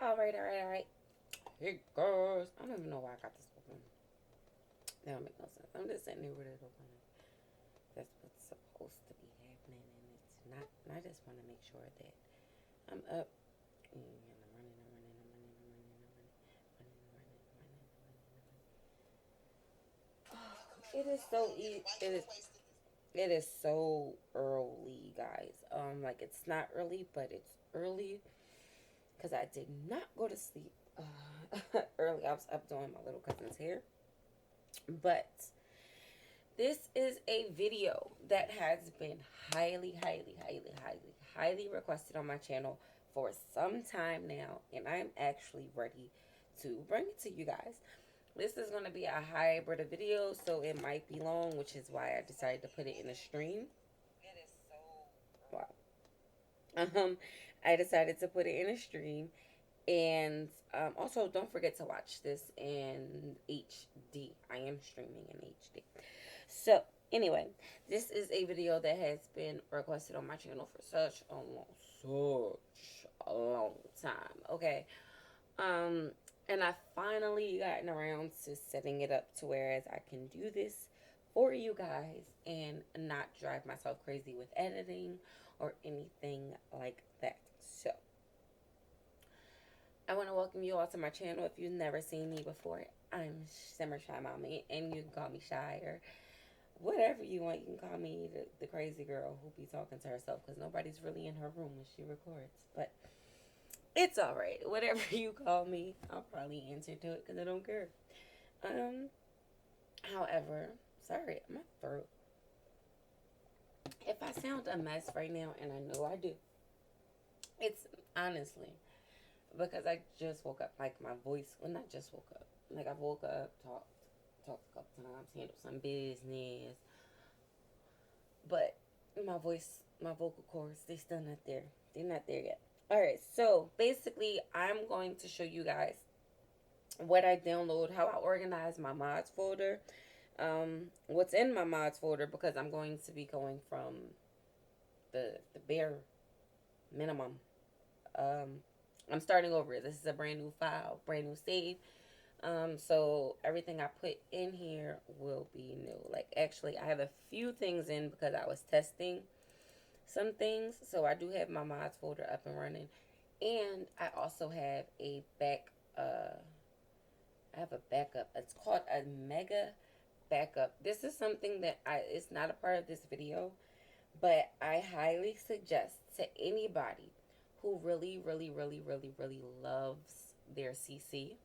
Alright. Hey guys. I don't even know why I got this open. That don't make no sense. I'm just sitting here with it open. That's what's supposed to be happening, and it's not. And I just want to make sure that I'm up. And I'm running. It is so easy. It is so early, guys. Like it's not early, but it's early because I did not go to sleep early. I was up doing my little cousin's hair. But this is a video that has been highly requested on my channel for some time now, and I'm actually ready to bring it to you guys. This is going to be a hybrid of video, so it might be long, which is why I decided to put it in a stream. Wow. Um, I decided to put it in a stream, and also don't forget to watch this in HD. I am streaming in HD. So anyway, this is a video that has been requested on my channel for such a long time. Okay. Um, and I finally gotten around to setting it up to whereas I can do this for you guys and not drive myself crazy with editing or anything like that. So I want to welcome you all to my channel. If you've never seen me before, I'm Shymamii, and you can call me Shy or whatever you want. You can call me the crazy girl who be talking to herself because nobody's really in her room when she records. But it's all right. Whatever you call me, I'll probably answer to it because I don't care. Um, However, sorry, my throat. If I sound a mess right now, and I know I do, it's honestly because I just woke up. Like my voice, well, not just woke up. Like I woke up, talked a couple times, handled some business, but my voice, my vocal cords, they still not there. They're not there yet. All right, so basically, I'm going to show you guys what I download, how I organize my mods folder, what's in my mods folder because I'm going to be going from the bare minimum. Um, I'm starting over. This is a brand new file, brand new save. So everything I put in here will be new. Like actually, I have a few things in because I was testing some things. So I do have my mods folder up and running, and I also have a back. I have a backup. It's called a mega backup. This is something that it's not a part of this video, but I highly suggest to anybody who really loves their CC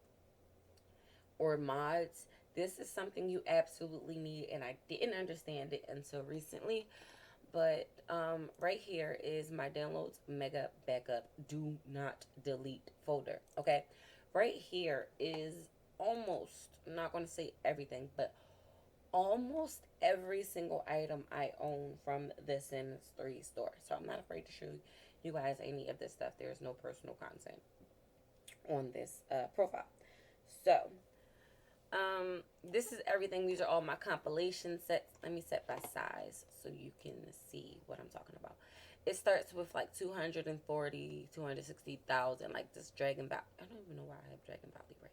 or mods. This is something you absolutely need, and I didn't understand it until recently. But right here is my downloads mega backup. Do not delete folder. Okay, right here is almost, I'm not going to say everything, but almost every single item I own from the Sims 3 store. So I'm not afraid to show you guys any of this stuff. There's no personal content on this profile. So this is everything. These are all my compilation sets. Let me set by size so you can see what I'm talking about. It starts with like 240, 260,000, like this Dragon Ball. I don't even know why I have Dragon Ball right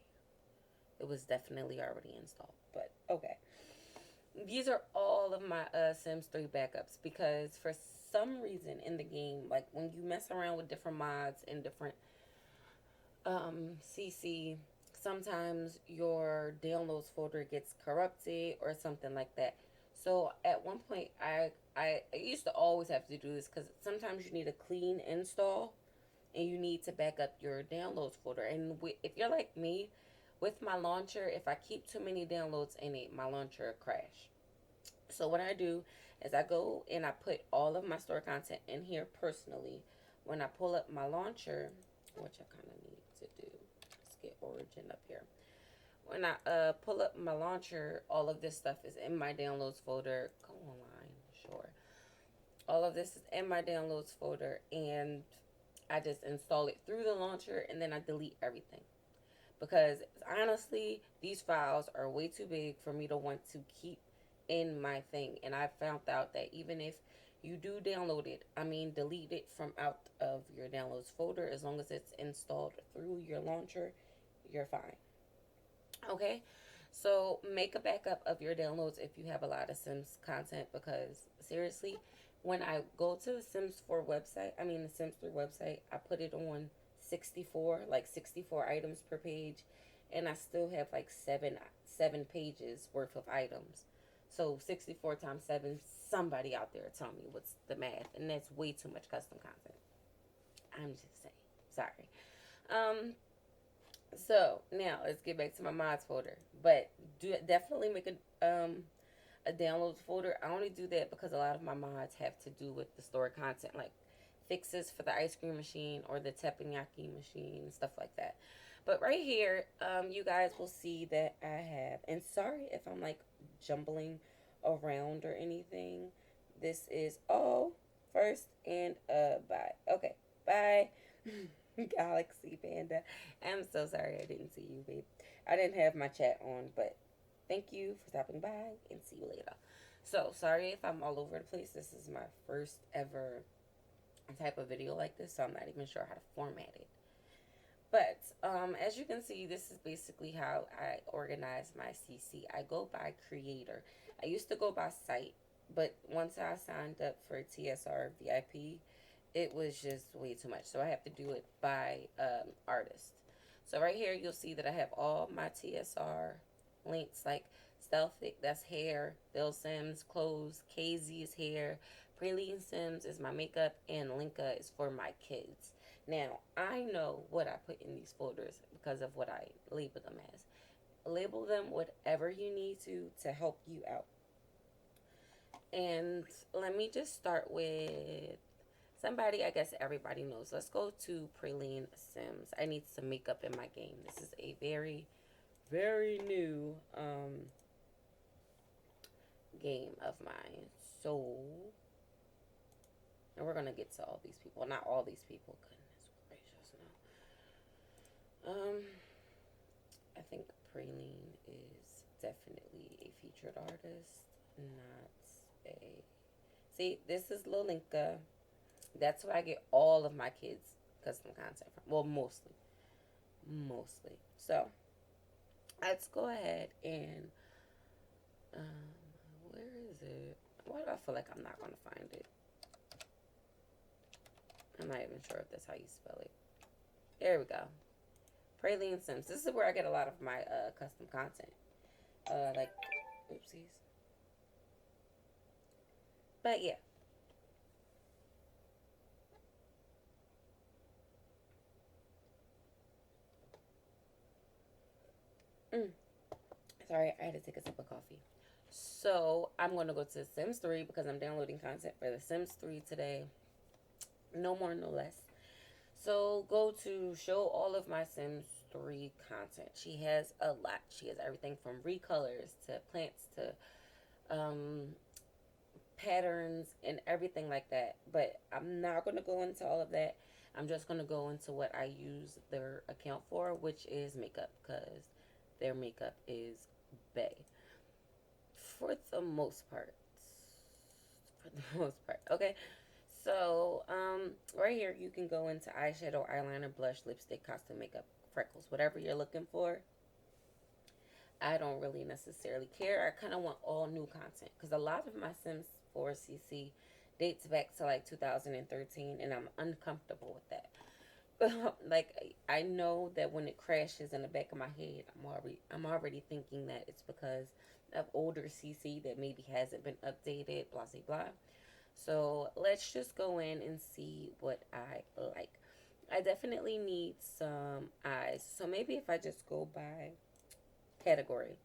here. It was definitely already installed, but okay. These are all of my Sims 3 backups because for some reason in the game, like when you mess around with different mods and different CC, sometimes your downloads folder gets corrupted or something like that. So at one point, I used to always have to do this because sometimes you need a clean install and you need to back up your downloads folder. And if you're like me, with my launcher, if I keep too many downloads in it, my launcher will crash. So what I do is I go and I put all of my store content in here personally. When I pull up my launcher, which I kind of need to do, let's get Origin up here. When I pull up my launcher, all of this stuff is in my downloads folder. Go online, sure. All of this is in my downloads folder, and I just install it through the launcher, and then I delete everything. Because honestly, these files are way too big for me to want to keep in my thing. And I found out that even if you do download it, I mean delete it from out of your downloads folder. As long as it's installed through your launcher, you're fine. Okay, so make a backup of your downloads if you have a lot of Sims content, because seriously, when I go to the Sims 4 website, I mean the Sims 3 website, I put it on 64, like 64 items per page, and I still have like seven pages worth of items. So 64 times 7, somebody out there tell me what's the math, and that's way too much custom content. I'm just saying. Sorry. Um, so now let's get back to my mods folder. But do definitely make a downloads folder. I only do that because a lot of my mods have to do with the stored content, like fixes for the ice cream machine or the teppanyaki machine, stuff like that. But right here, you guys will see that I have, and sorry if I'm like jumbling around or anything. This is all first and bye. Okay, bye. Galaxy Panda. I'm so sorry I didn't see you, babe. I didn't have my chat on, but thank you for stopping by and see you later. So, sorry if I'm all over the place. This is my first ever type of video like this, so I'm not even sure how to format it. But as you can see, this is basically how I organize my CC. I go by creator. I used to go by site, but once I signed up for TSR VIP, it was just way too much. So I have to do it by artist. So right here, you'll see that I have all my TSR links, like Stealthic, that's hair, Bill Sims, clothes, KZ is hair, Praline Sims is my makeup, and Linka is for my kids. Now, I know what I put in these folders because of what I label them as. Label them whatever you need to help you out. And let me just start with somebody I guess everybody knows. Let's go to Praline Sims. I need some makeup in my game. This is a very, very new game of mine. So, and we're going to get to all these people. Not all these people. Goodness gracious, no. I think Praline is definitely a featured artist, not a... See, this is Lolinka. That's where I get all of my kids' custom content from. Well, mostly. Mostly. So, let's go ahead and... where is it? Why do I feel like I'm not going to find it? I'm not even sure if that's how you spell it. There we go. Praline Sims. This is where I get a lot of my custom content. Like, oopsies. But yeah. Sorry, I had to take a sip of coffee. So, I'm going to go to Sims 3 because I'm downloading content for the Sims 3 today. No more, no less. So, go to show all of my Sims 3 content. She has a lot. She has everything from recolors to plants to patterns and everything like that. But I'm not going to go into all of that. I'm just going to go into what I use their account for, which is makeup, because their makeup is bae. For the most part. For the most part. Okay. So, right here, you can go into eyeshadow, eyeliner, blush, lipstick, costume, makeup, freckles, whatever you're looking for. I don't really necessarily care. I kind of want all new content because a lot of my Sims 4 CC dates back to like 2013, and I'm uncomfortable with that. Like, I know that when it crashes in the back of my head, I'm already thinking that it's because of older CC that maybe hasn't been updated, blah blah blah. So let's just go in and see what I like. I definitely need some eyes. So maybe if I just go by category.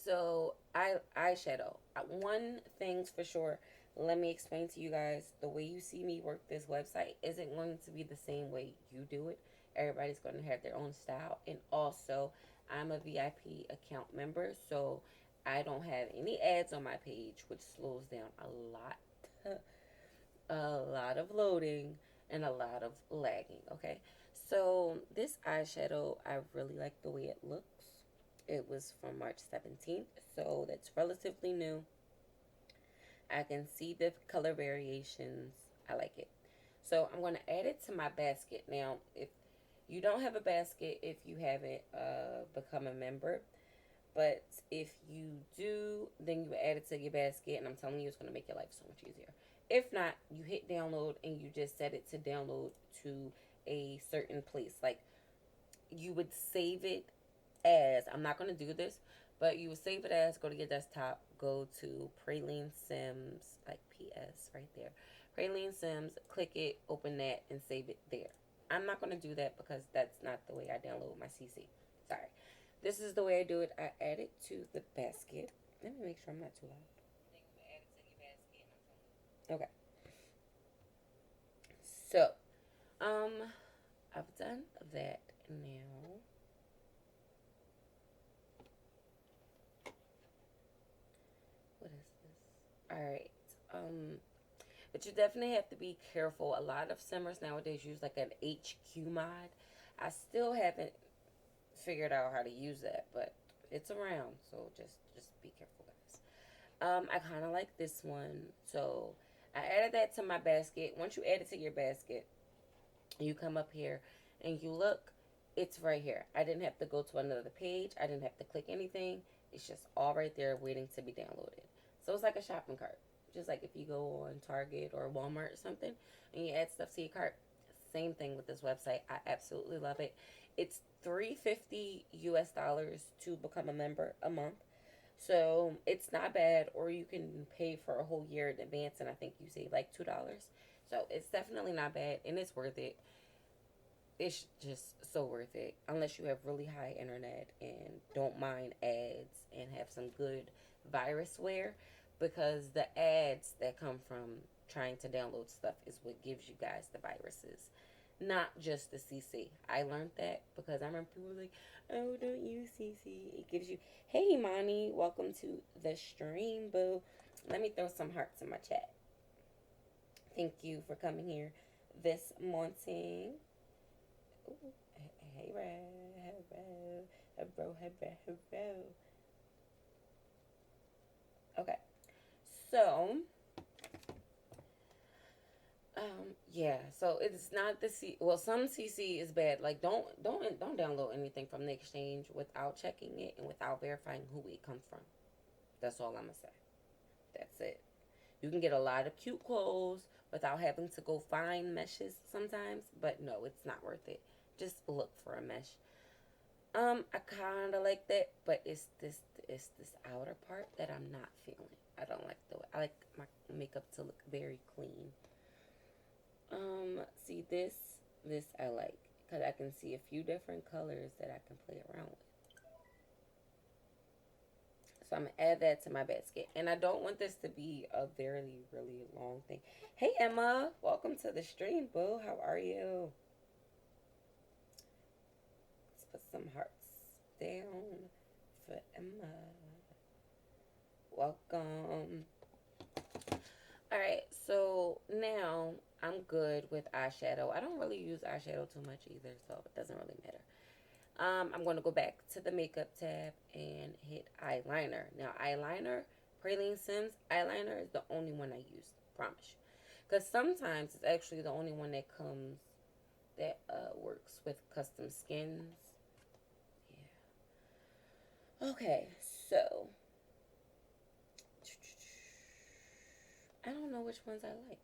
So eyeshadow. One thing's for sure. Let me explain to you guys, the way you see me work this website isn't going to be the same way you do it. Everybody's going to have their own style. And also, I'm a VIP account member, so I don't have any ads on my page, which slows down a lot. A lot of loading and a lot of lagging, okay? So this eyeshadow, I really like the way it looks. It was from March 17th, so that's relatively new. I can see the color variations. I like it. So I'm going to add it to my basket. Now, if you don't have a basket, if you haven't become a member, but if you do, then you add it to your basket, and I'm telling you, it's going to make your life so much easier. If not, you hit download and you just set it to download to a certain place. Like, you would save it as, I'm not going to do this, but you would save it as, go to your desktop, go to Praline Sims, like PS right there. Praline Sims, click it, open that, and save it there. I'm not going to do that because that's not the way I download my CC. Sorry. This is the way I do it. I add it to the basket. Let me make sure I'm not too loud. Okay. So, um, I've done that now. What is this? Alright. But you definitely have to be careful. A lot of simmers nowadays use like an HQ mod. I still haven't figured out how to use that, but it's around. So just be careful, guys. I kind of like this one. So I added that to my basket. Once you add it to your basket, you come up here and you look. It's right here. I didn't have to go to another page. I didn't have to click anything. It's just all right there waiting to be downloaded. So it's like a shopping cart. Just like if you go on Target or Walmart or something and you add stuff to your cart. Same thing with this website. I absolutely love it. It's $350 US to become a member a month. So it's not bad, or you can pay for a whole year in advance, and I think you save like $2. So it's definitely not bad, and it's worth it. It's just so worth it, unless you have really high internet and don't mind ads and have some good virusware, because the ads that come from trying to download stuff is what gives you guys the viruses, not just the CC. I learned that because I remember people were like, "Oh, don't use CC. It gives you." Hey, Imani, welcome to the stream, boo. Let me throw some hearts in my chat. Thank you for coming here this morning. Ooh, hey, bro. Okay, so yeah, so it's not the C. Well, some CC is bad. Like, don't download anything from the exchange without checking it and without verifying who it comes from. That's all I'm gonna say. That's it. You can get a lot of cute clothes without having to go find meshes sometimes, but no, it's not worth it. Just look for a mesh. I kind of like that, but it's this outer part that I'm not feeling. I don't like the way. I like my makeup to look very clean. See this I like because I can see a few different colors that I can play around with. So I'm gonna add that to my basket, and I don't want this to be a very really long thing. Hey Emma, welcome to the stream, boo. How are you? Let's put some hearts down for Emma. Welcome. All right, so now I'm good with eyeshadow. I don't really use eyeshadow too much either, so it doesn't really matter. I'm going to go back to the makeup tab and hit eyeliner. Now, eyeliner, Praline Sims, eyeliner is the only one I use, promise. Because sometimes it's actually the only one that comes, that works with custom skins. Yeah. Okay, so I don't know which ones I like.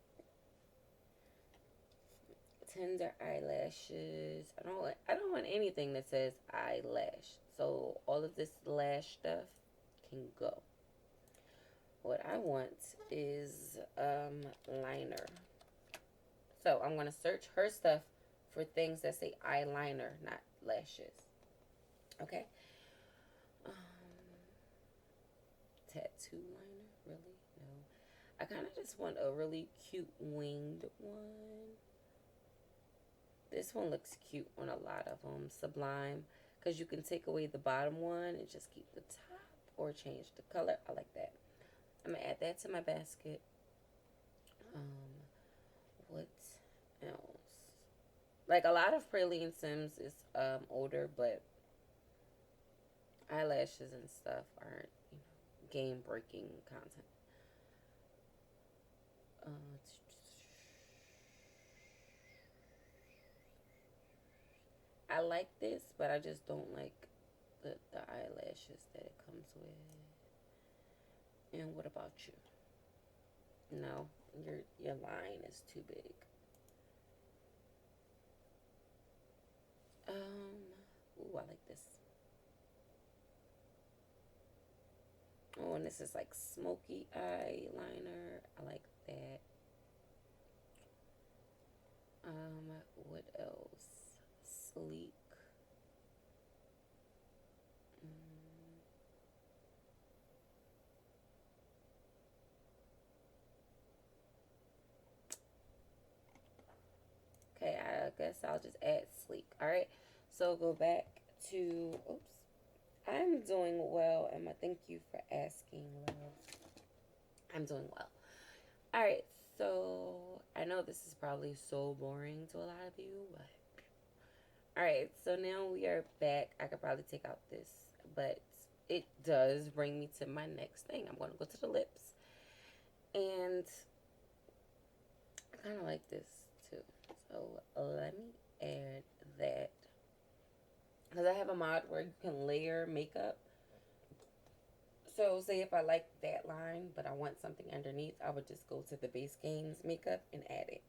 Tender eyelashes. I don't want anything that says eyelash. So all of this lash stuff can go. What I want is liner. So I'm gonna search her stuff for things that say eyeliner, not lashes. Okay. Um, tattoo liner, really? No. I kind of just want a really cute winged one. This one looks cute on a lot of them. Sublime. Because you can take away the bottom one and just keep the top. Or change the color. I like that. I'm going to add that to my basket. What else? Like, a lot of Praline Sims is older, but eyelashes and stuff aren't, game-breaking content. Uh, I like this, but I just don't like the eyelashes that it comes with. And what about you? No, your line is too big. Ooh, I like this. Oh, and this is like smoky eyeliner. I like that. What else? Sleek. Mm. Okay, I guess I'll just add sleek. All right. So go back to. Oops. I'm doing well, Emma. Thank you for asking, love. I'm doing well. All right. So I know this is probably so boring to a lot of you, but all right. So now we are back. I could probably take out this, but it does bring me to my next thing. I'm going to go to the lips, and I kind of like this too. So let me add that because I have a mod where you can layer makeup. So say if I like that line, but I want something underneath, I would just go to the base games makeup and add it.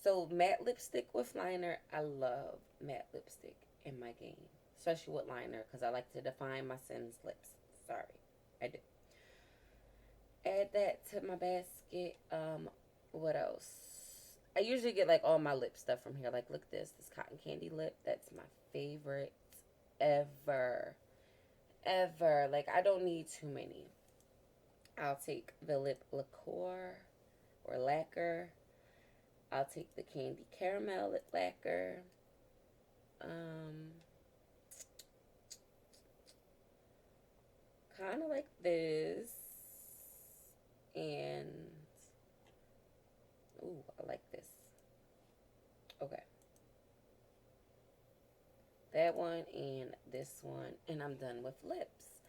So matte lipstick with liner, I love matte lipstick in my game, especially with liner because I like to define my Sims lips. Sorry, I do. Add that to my basket. What else? I usually get like all my lip stuff from here. Like, look at this cotton candy lip. That's my favorite ever, ever. Like, I don't need too many. I'll take the lip liqueur or lacquer. I'll take the candy caramel lip lacquer. Um, kind of like this. And, ooh, I like this. Okay. That one and this one. And I'm done with lips.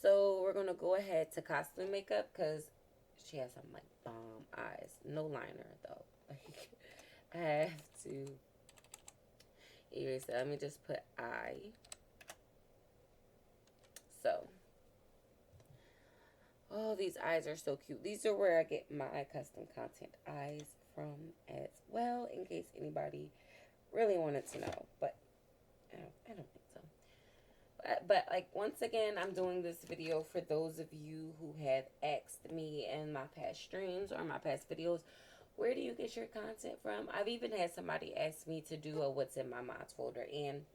So we're going to go ahead to costume makeup because she has some like bomb eyes. No liner though. Like, I have to erase it. Let me just put eye. So, oh, these eyes are so cute. These are where I get my custom content eyes from as well, in case anybody really wanted to know. But I don't think so. But like, once again, I'm doing this video for those of you who have asked me in my past streams or my past videos, where do you get your content from? I've even had somebody ask me to do a what's in my mods folder, and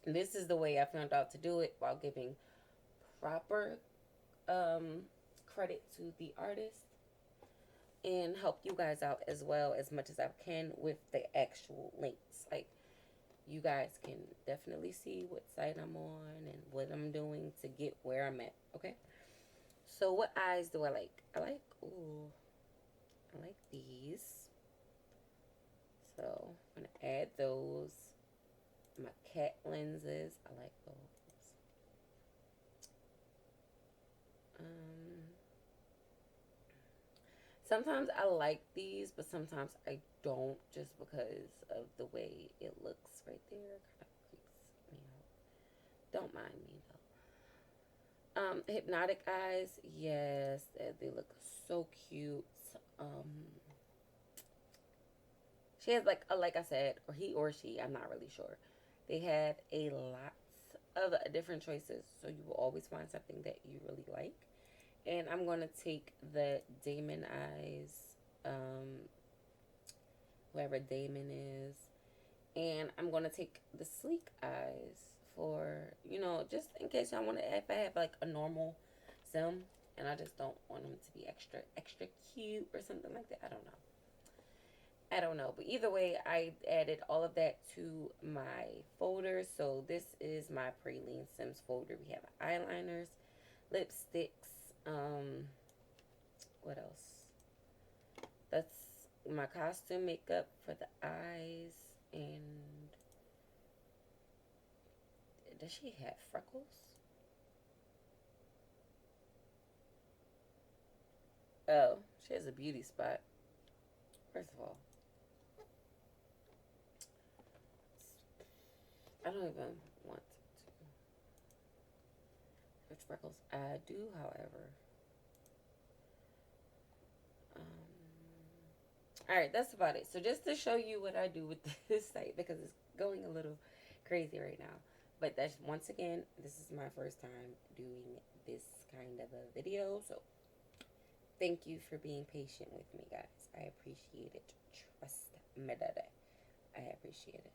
this is the way I found out to do it while giving proper credit to the artist and help you guys out as well as much as I can with the actual links. Like, you guys can definitely see what site I'm on and what I'm doing to get where I'm at, okay? So what eyes do I like? I like these. So I'm going to add those. My cat lenses, I like those. Sometimes I like these, but sometimes I don't, just because of the way it looks right there. Kind of creeps me out. Don't mind me though. Hypnotic eyes, yes, they look so cute. She has like I said, or he or she, I'm not really sure. They have a lot of different choices, so you will always find something that you really like. And I'm going to take the Damon eyes, whoever Damon is. And I'm going to take the sleek eyes for, just in case I want to, if I have like a normal sim and I just don't want them to be extra, extra cute or something like that. I don't know. But either way, I added all of that to my folder. So this is my Praline Sims folder. We have eyeliners, lipsticks, what else? That's my costume makeup for the eyes. And does she have freckles? Oh, she has a beauty spot. First of all, I don't even want to search freckles. I do, however. Um, all right, that's about it. So just to show you what I do with this site, because it's going a little crazy right now. But that's, once again, this is my first time doing this kind of a video. So thank you for being patient with me, guys. I appreciate it. Trust me, daddy. I appreciate it.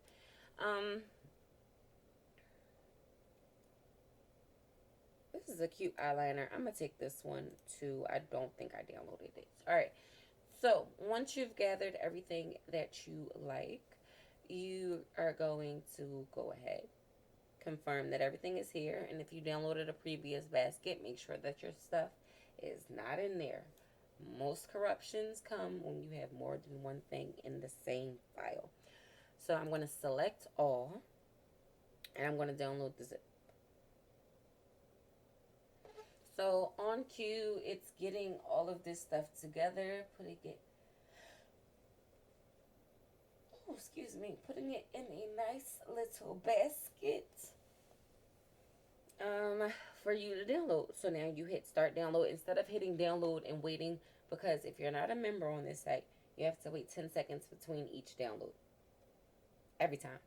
This is a cute eyeliner. I'm going to take this one too. I don't think I downloaded it. All right. So once you've gathered everything that you like, you are going to go ahead, confirm that everything is here. And if you downloaded a previous basket, make sure that your stuff is not in there. Most corruptions come when you have more than one thing in the same file. So I'm going to select all, and I'm going to download the zip. So on cue, it's getting all of this stuff together, putting it in a nice little basket for you to download. So now you hit start download instead of hitting download and waiting, because if you're not a member on this site, you have to wait 10 seconds between each download. Every time.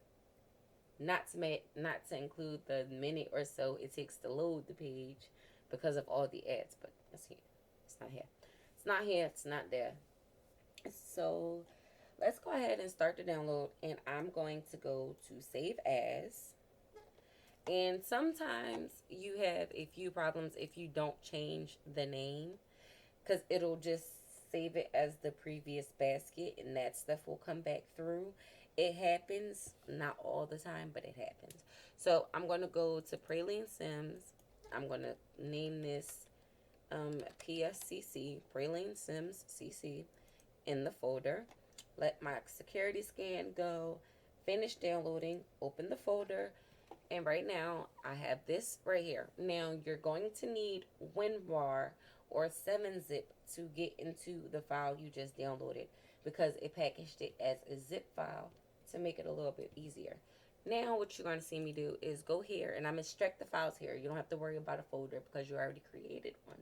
Not to include the minute or so it takes to load the page because of all the ads, but it's here. It's not here. It's not here. It's not there. So let's go ahead and start the download, and I'm going to go to save as. And sometimes you have a few problems if you don't change the name, because it'll just save it as the previous basket, and that stuff will come back through. It happens, not all the time, but it happens. So I'm going to go to Praline Sims. I'm going to name this PSCC, Praline Sims CC, in the folder. Let my security scan go. Finish downloading. Open the folder. And right now, I have this right here. Now, you're going to need WinRAR or 7-zip to get into the file you just downloaded, because it packaged it as a zip file to make it a little bit easier. Now, what you're going to see me do is go here, and I'm extract the files here. You don't have to worry about a folder because you already created one.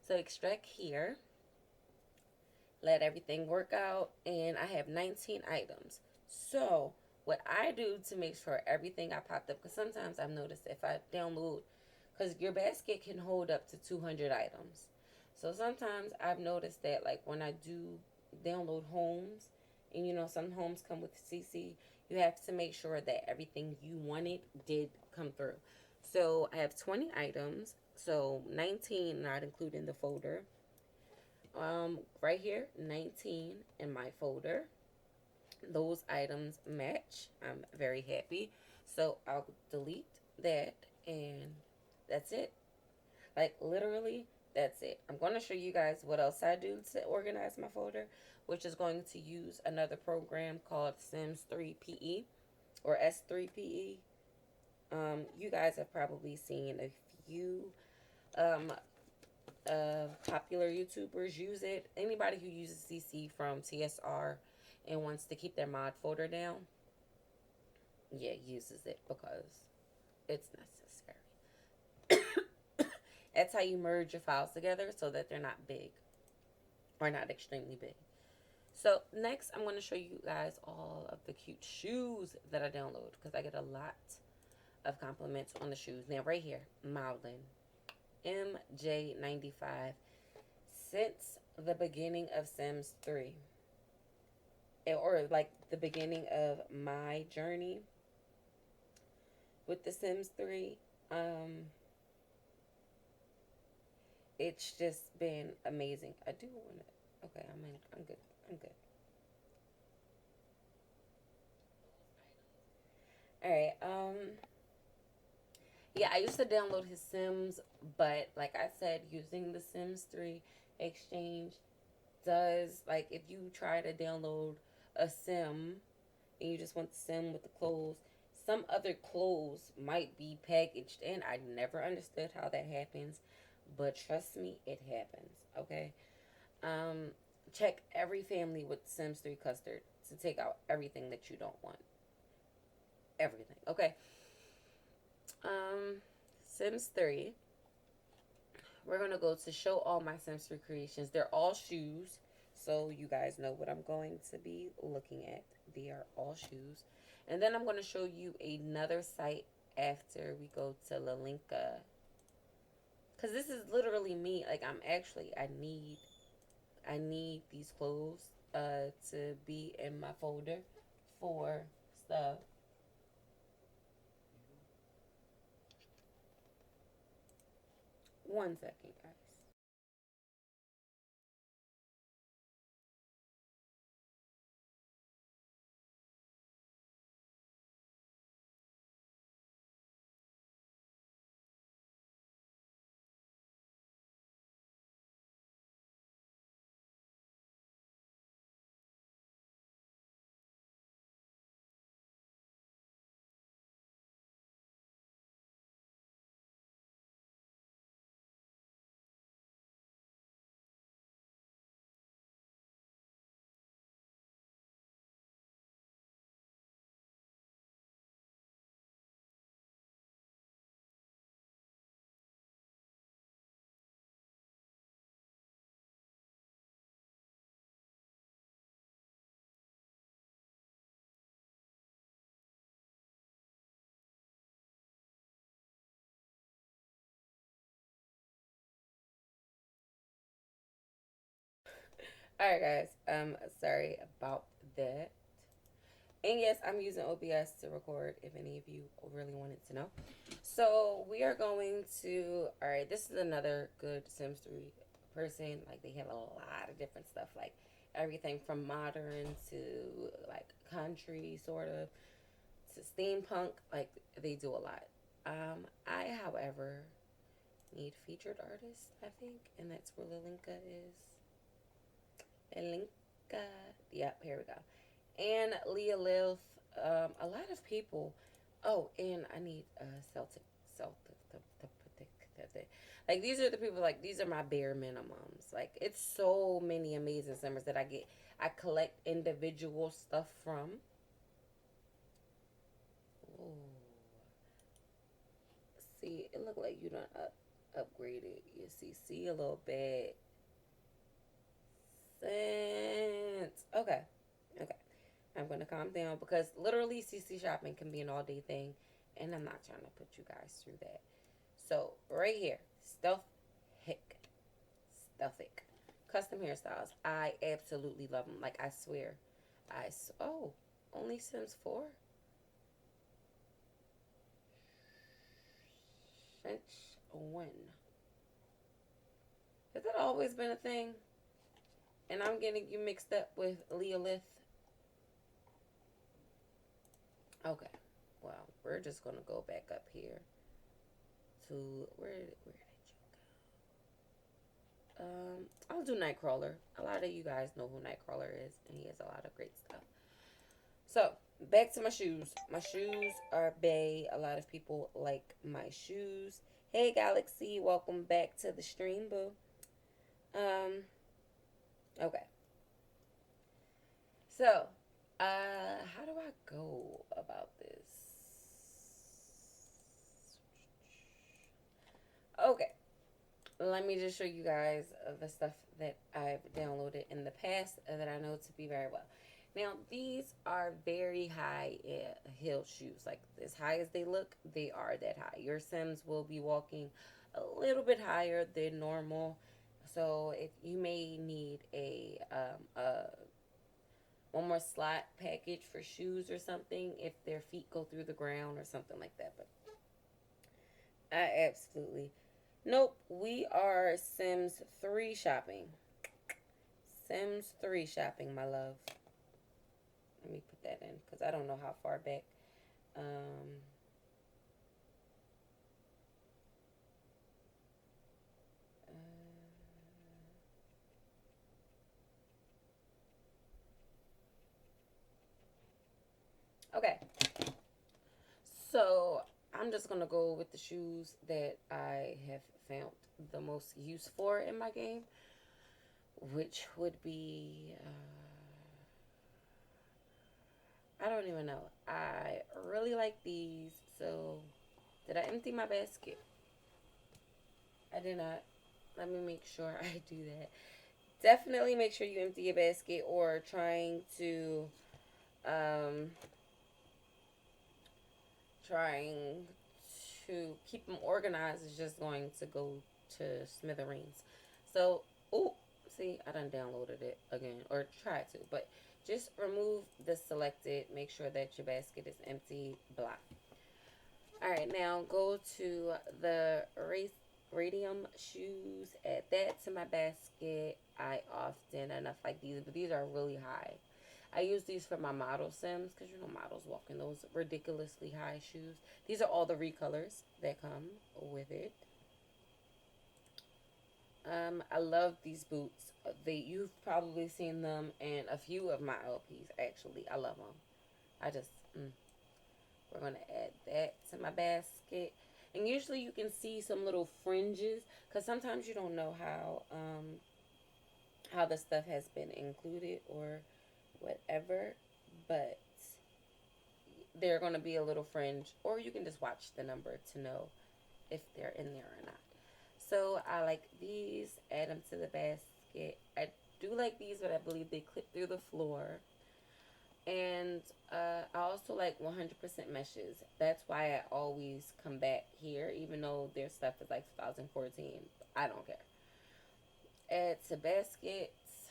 So, extract here. Let everything work out, and I have 19 items. So, what I do to make sure everything I popped up, because sometimes I've noticed if I download, because your basket can hold up to 200 items. So sometimes I've noticed that, like, when I do download homes, and you know, some homes come with CC, you have to make sure that everything you wanted did come through. So I have 20 items, so 19 not including the folder. Right here, 19 in my folder. Those items match. I'm very happy. So I'll delete that, and that's it. Like, literally, that's it. I'm going to show you guys what else I do to organize my folder, which is going to use another program called Sims 3PE or S3PE. You guys have probably seen a few popular YouTubers use it. Anybody who uses CC from TSR and wants to keep their mod folder down, yeah, uses it because it's necessary. That's how you merge your files together so that they're not big or not extremely big. So next, I'm going to show you guys all of the cute shoes that I download, because I get a lot of compliments on the shoes. Now, right here, Modeling MJ95, since the beginning of Sims 3, or like the beginning of my journey with the Sims 3, it's just been amazing. I do want to, okay, I'm good. I'm good. Alright, yeah, I used to download his Sims, but like I said, using the Sims 3 exchange does, like, if you try to download a Sim and you just want the Sim with the clothes, some other clothes might be packaged in. I never understood how that happens, but trust me, it happens, okay? Check every family with Sims 3 custard to take out everything that you don't want. Everything. Okay. Um, Sims 3. We're going to go to show all my Sims 3 creations. They're all shoes. So you guys know what I'm going to be looking at. They are all shoes. And then I'm going to show you another site after we go to Lalinka. Because this is literally me. Like, I need these clothes to be in my folder for stuff. One second, guys. All right, guys. Sorry about that. And yes, I'm using OBS to record if any of you really wanted to know. So we are going to, all right, this is another good Sims 3 person. Like, they have a lot of different stuff, like everything from modern to like country, sort of, to steampunk. Like, they do a lot. I, however, need featured artists, I think, and that's where Lilinka is. Lilinka. Yep, here we go. And Leah Lilth, a lot of people. Oh, and I need Celtic. Like, these are the people. Like, these are my bare minimums. Like, it's so many amazing simmers that I get. I collect individual stuff from. Ooh. See, it looked like you done upgraded your CC a little bit. Since okay, okay. I'm going to calm down because literally CC shopping can be an all day thing, and I'm not trying to put you guys through that. So, right here, Hick. Stealthic. Custom hairstyles. I absolutely love them. Like, I swear. Oh, only Sims 4? Finch 1. Has that always been a thing? And I'm getting you mixed up with Leolith. Okay. Well, we're just going to go back up here to where did you go? I'll do Nightcrawler. A lot of you guys know who Nightcrawler is, and he has a lot of great stuff. So back to my shoes. My shoes are bae. A lot of people like my shoes. Hey Galaxy, welcome back to the stream, boo. Okay. So, how do I go about this? Okay. Let me just show you guys the stuff that I've downloaded in the past that I know to be very well. Now, these are very high heel shoes. Like, as high as they look, they are that high. Your Sims will be walking a little bit higher than normal. So, if you may need one more slot package for shoes or something, if their feet go through the ground or something like that. But I absolutely nope. We are Sims 3 shopping. Sims 3 shopping, my love. Let me put that in because I don't know how far back. Um, okay. So I'm just going to go with the shoes that I have found the most use for in my game, which would be, I don't even know. I really like these. So, did I empty my basket? I did not. Let me make sure I do that. Definitely make sure you empty your basket, or um, trying to keep them organized is just going to go to smithereens. So, oh, see, I done downloaded it again, or tried to, but just remove the selected. Make sure that your basket is empty. Blah. All right, now go to the radium shoes. Add that to my basket. I often enough like these, but these are really high. I use these for my model sims because you know models walk in those ridiculously high shoes. These are all the recolors that come with it. I love these boots. You've probably seen them in a few of my LPs. Actually, I love them. I just we're gonna add that to my basket. And usually you can see some little fringes because sometimes you don't know how the stuff has been included or whatever, but they're gonna be a little fringe, or you can just watch the number to know if they're in there or not. So I like these. Add them to the basket. I do like these, but I believe they clip through the floor. And I also like 100% meshes. That's why I always come back here, even though their stuff is like 2014. I don't care. Add to baskets.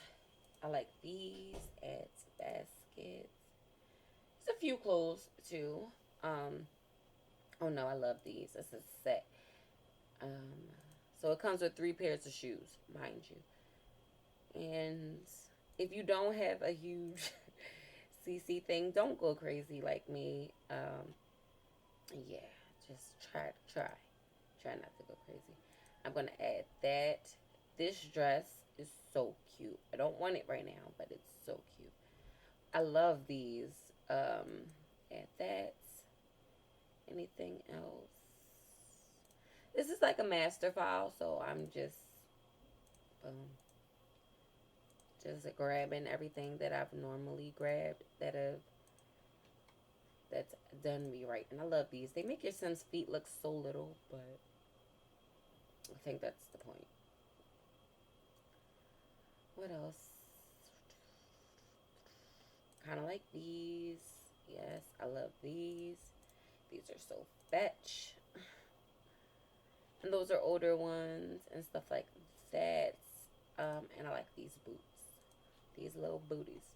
I like these. Add to baskets. There's a few clothes too. Um, oh no, I love these. It's a set. Um, so it comes with 3 pairs of shoes, mind you. And if you don't have a huge CC thing, don't go crazy like me. Yeah, just try not to go crazy. I'm gonna add that. This dress is so cute. I don't want it right now, but it's so cute. I love these. Add that. Anything else? This is like a master file, so I'm boom, just grabbing everything that I've normally grabbed that's done me right. And I love these. They make your son's feet look so little, but I think that's the point. What else? Kind of like these. Yes, I love these. These are so fetch. And those are older ones and stuff like that. And I like these boots. These little booties.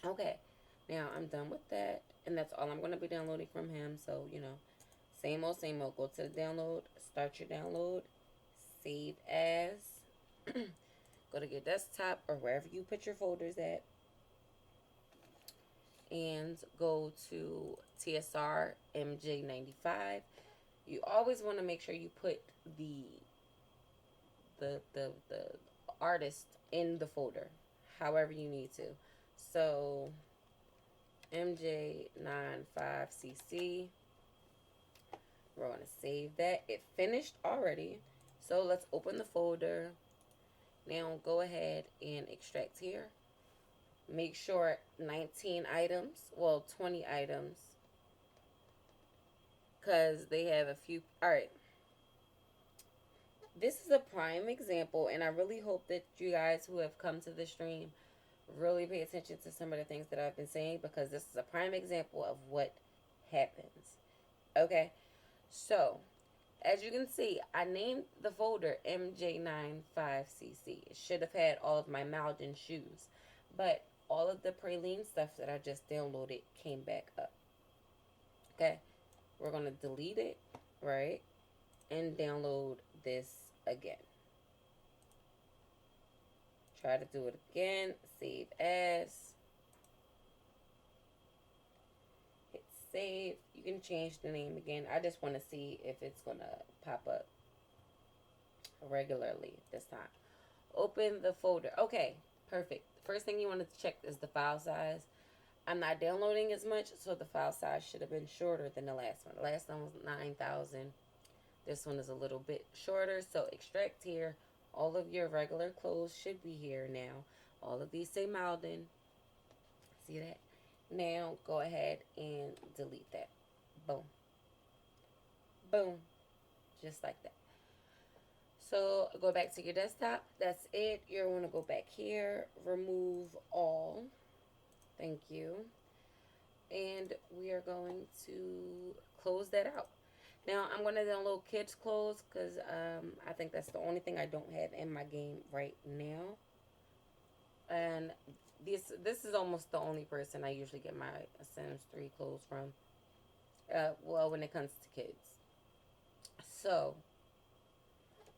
Okay. Now I'm done with that. And that's all I'm going to be downloading from him. So, you know, same old, same old. Go to the download. Start your download. Save as. Go to your desktop or wherever you put your folders at. And go to TSR MJ95. You always want to make sure you put the artist in the folder, however you need to. So MJ95CC. We're going to save that. It finished already. So let's open the folder. Now go ahead and extract here. Make sure 19 items, well 20 items, because they have a few. Alright, this is a prime example, and I really hope that you guys who have come to the stream really pay attention to some of the things that I've been saying, because this is a prime example of what happens. Okay, so as you can see, I named the folder MJ95CC. It should have had all of my Malden shoes, but all of the praline stuff that I just downloaded came back up. Okay, we're going to delete it, right, and download this again. Try to do it again. Save as. Hit save. You can change the name again. I just want to see if it's going to pop up regularly this time. Open the folder. Okay, perfect. First thing you want to check is the file size. I'm not downloading as much, so the file size should have been shorter than the last one. The last one was 9,000. This one is a little bit shorter, so extract here. All of your regular clothes should be here now. All of these say Malden. See that? Now go ahead and delete that. Boom. Boom. Just like that. So go back to your desktop. That's it. You're going to go back here. Remove all. Thank you. And we are going to close that out. Now I'm going to download kids clothes because I think that's the only thing I don't have in my game right now. And this is almost the only person I usually get my Sims 3 clothes from. Well, when it comes to kids. So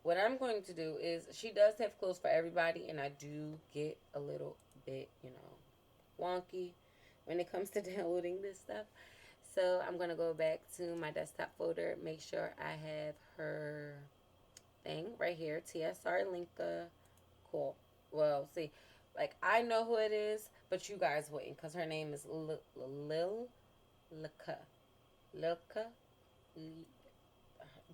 what I'm going to do is, she does have clothes for everybody, and I do get a little bit, wonky when it comes to downloading this stuff. So I'm going to go back to my desktop folder, make sure I have her thing right here, TSR Linka. Cool. Well, see, like, I know who it is, but you guys wouldn't, because her name is Lilka. Lilka?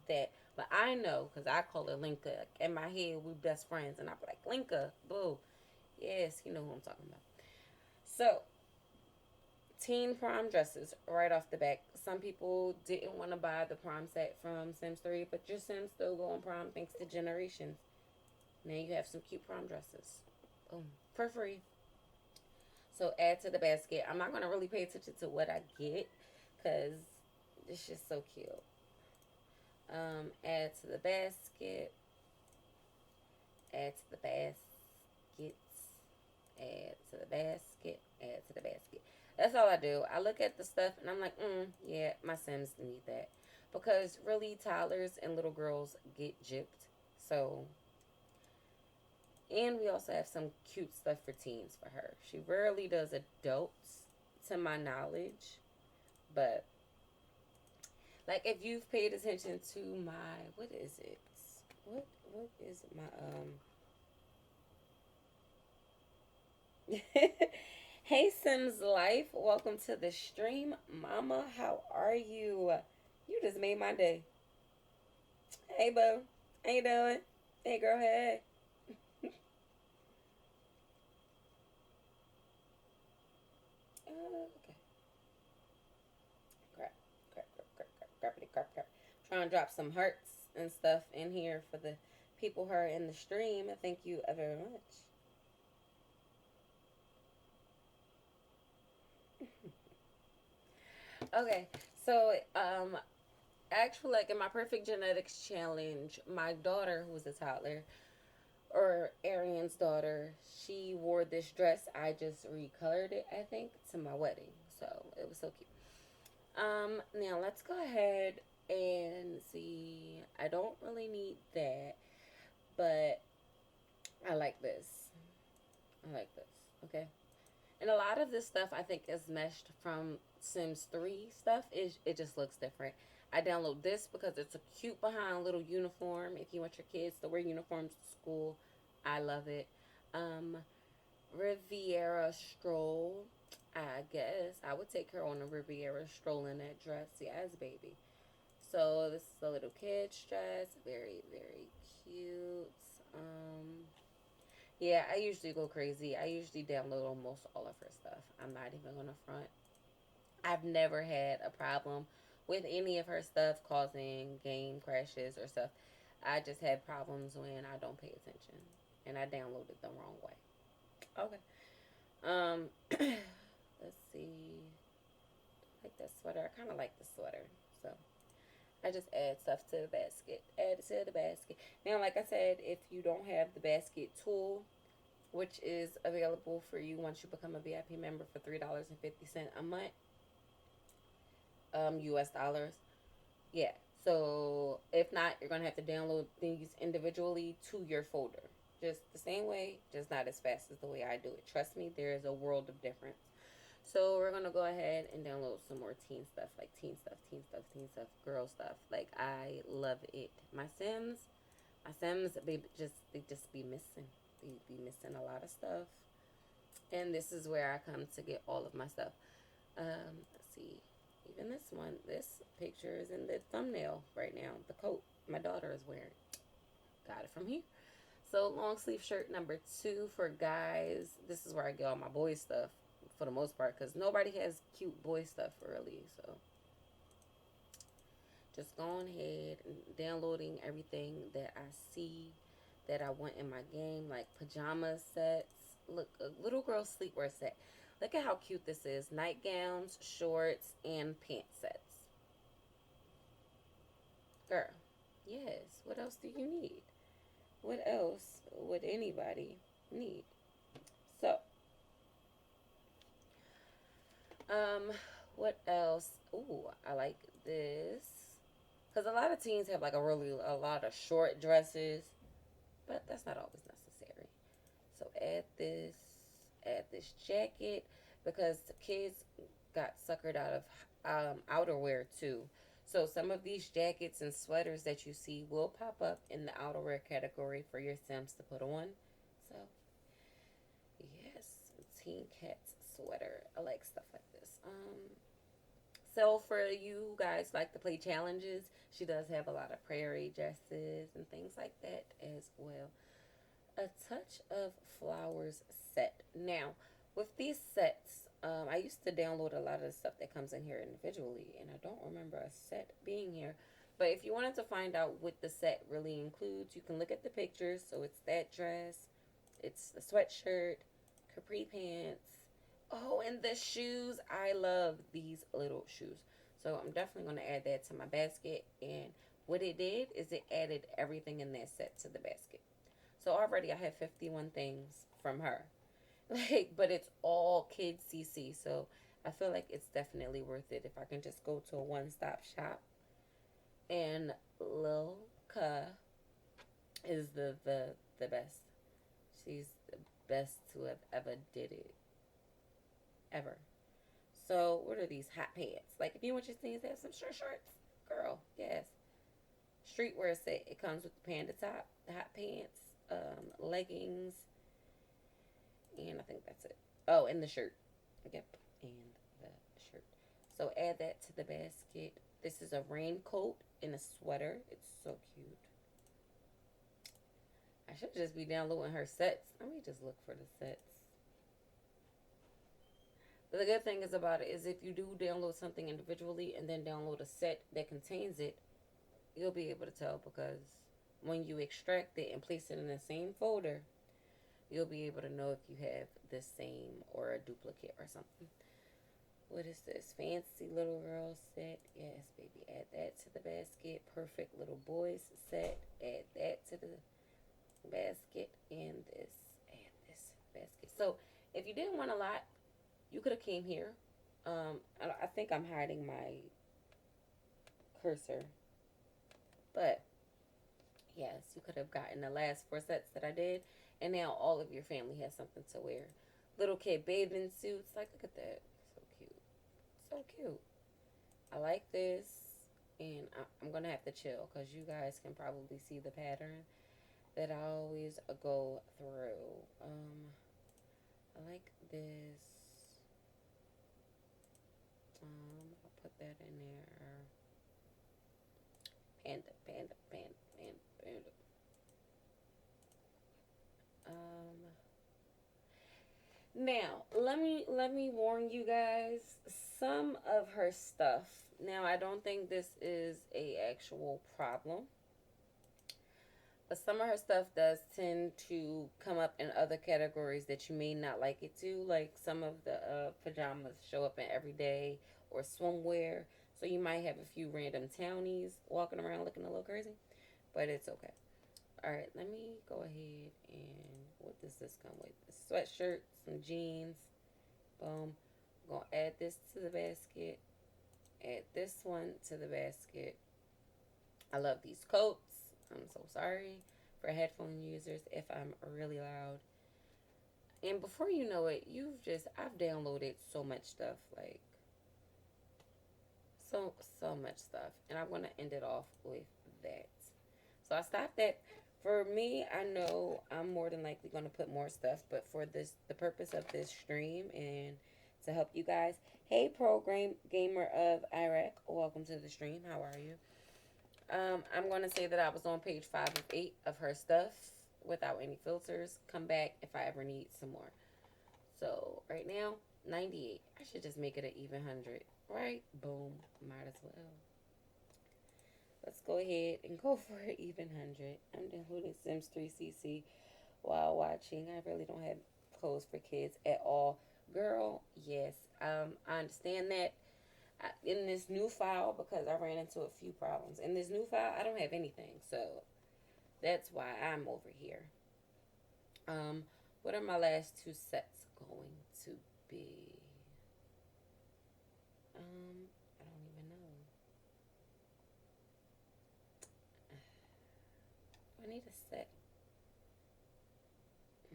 That. But I know, because I call her Linka. In my head, we best friends, and I be like, Linka, boo. Yes, you know who I'm talking about. So, teen prom dresses right off the back. Some people didn't want to buy the prom set from Sims 3, but your Sims still go on prom thanks to generations. Now you have some cute prom dresses. Boom. For free. So add to the basket. I'm not going to really pay attention to what I get because it's just so cute. Add to the basket. Add to the baskets. Add to the basket. Add to the basket. That's all I do. I look at the stuff and I'm like, yeah, my Sims need that. Because really, toddlers and little girls get gypped. So, and we also have some cute stuff for teens for her. She rarely does adults, to my knowledge. But, like, if you've paid attention to my, what is it? What is my, Hey Sims Life, welcome to the stream. Mama, how are you? You just made my day. Hey boo, how you doing? Hey girl, hey. Okay. Crap, crap, crap, crap, crap, crappity, crap, crap. Trying to drop some hearts and stuff in here for the people who are in the stream. Thank you very much. Okay, so actually, like in my perfect genetics challenge, my daughter, who was a toddler, or Arian's daughter, she wore this dress. I just recolored it, I think, to my wedding. So it was so cute. Now let's go ahead and see. I don't really need that, but I like this. I like this. Okay. And a lot of this stuff I think is meshed from Sims 3 stuff. It just looks different. I download this because it's a cute behind little uniform. If you want your kids to wear uniforms to school, I love it. Um, Riviera stroll. I guess I would take her on a Riviera stroll in that dress. Yes, baby. So this is a little kid's dress. Very, very cute. Yeah, I usually go crazy. I usually download almost all of her stuff. I'm not even gonna front. I've never had a problem with any of her stuff causing game crashes or stuff. I just had problems when I don't pay attention and I downloaded the wrong way. Okay. Let's see. I like that sweater. I kind of like the sweater. So I just add stuff to the basket. Add it to the basket. Now, like I said, if you don't have the basket tool, which is available for you once you become a VIP member for $3.50 a month, US dollars. Yeah. So if not, you're gonna have to download these individually to your folder. Just the same way, just not as fast as the way I do it. Trust me, there is a world of difference. So we're gonna go ahead and download some more teen stuff, like teen stuff, teen stuff, teen stuff, girl stuff. Like I love it. My Sims, they just be missing. They be missing a lot of stuff. And this is where I come to get all of my stuff. Let's see. Even this picture is in the thumbnail right now. The coat my daughter is wearing. Got it from here. So long sleeve shirt number 2 for guys. This is where I get all my boy stuff for the most part, because nobody has cute boy stuff really. So just going ahead and downloading everything that I see that I want in my game, like pajama sets. Look, a little girl sleepwear set. Look at how cute this is. Nightgowns, shorts, and pant sets. Girl, yes. What else do you need? What else would anybody need? So, um, what else? Ooh, I like this. Because a lot of teens have like a lot of short dresses, but that's not always necessary. So add this jacket, because the kids got suckered out of outerwear too. So some of these jackets and sweaters that you see will pop up in the outerwear category for your Sims to put on. So yes, teen cats sweater. I like stuff like this. So for you guys like to play challenges, she does have a lot of prairie dresses and things like that as well. A touch of flowers set. Now, with these sets, I used to download a lot of the stuff that comes in here individually, and I don't remember a set being here. But if you wanted to find out what the set really includes, you can look at the pictures. So it's that dress, it's the sweatshirt, capri pants. Oh, and the shoes. I love these little shoes. So I'm definitely going to add that to my basket. And what it did is it added everything in that set to the basket. So already I have 51 things from her. Like, but it's all kids CC. So I feel like it's definitely worth it if I can just go to a one-stop shop. And Lil Ka is the best. She's the best to have ever did it. Ever. So what are these hot pants? Like, if you want your things to have some shorts, girl, yes. Streetwear set. It comes with the panda top, the hot pants, leggings, and I think that's it. Oh, and the shirt. Yep, and the shirt. So add that to the basket. This is a raincoat and a sweater. It's so cute. I should just be downloading her sets. Let me just look for the sets. But the good thing is about it is if you do download something individually and then download a set that contains it, you'll be able to tell, because when you extract it and place it in the same folder, you'll be able to know if you have the same or a duplicate or something. What is this? Fancy little girl set. Yes, baby. Add that to the basket. Perfect little boys set. Add that to the basket. And this. Add this to the basket. So if you didn't want a lot, you could have came here. I think I'm hiding my cursor. But yes, you could have gotten the last 4 sets that I did. And now all of your family has something to wear. Little kid bathing suits. Like, look at that. So cute. So cute. I like this. And I'm going to have to chill, because you guys can probably see the pattern that I always go through. I like this. I'll put that in there. Panda, panda, panda, panda, panda. Now, let me warn you guys, some of her stuff. Now, I don't think this is a actual problem, but some of her stuff does tend to come up in other categories that you may not like it to. Like, some of the pajamas show up in everyday or swimwear, so you might have a few random townies walking around looking a little crazy, but it's okay. Alright, let me go ahead and, what does this come with? A sweatshirt, some jeans, boom. I'm going to add this to the basket, add this one to the basket. I love these coats. I'm so sorry for headphone users if I'm really loud. And before you know it, I've downloaded so much stuff, like, so much stuff. And I want to end it off with that. So I stopped at, for me, I know I'm more than likely going to put more stuff, but for the purpose of this stream and to help you guys, hey, program gamer of Iraq, welcome to the stream. How are you? I'm going to say that I was on page 5 of 8 of her stuff, without any filters. Come back if I ever need some more. So right now, 98. I should just make it an even 100. Right? Boom. Might as well. Let's go ahead and go for an even 100. I'm downloading Sims 3CC while watching. I really don't have clothes for kids at all. Girl, yes. I understand that. In this new file, because I ran into a few problems. In this new file, I don't have anything. So that's why I'm over here. What are my last two sets going to be? I don't even know. I need a set. I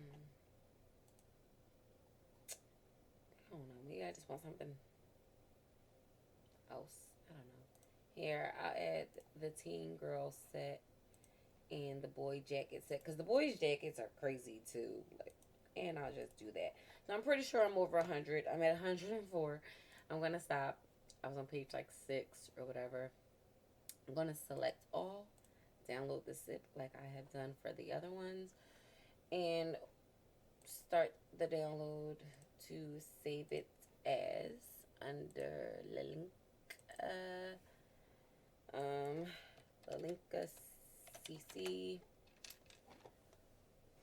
don't know. Maybe I just want something else. I don't know. Here, I'll add the teen girl set and the boy jacket set, because the boys' jackets are crazy too. Like, and I'll just do that. So I'm pretty sure I'm over 100. I'm at 104. I'm gonna stop. I was on page like 6 or whatever. I'm gonna select all, download the zip like I have done for the other ones, and start the download to save it as under the link. The link CC.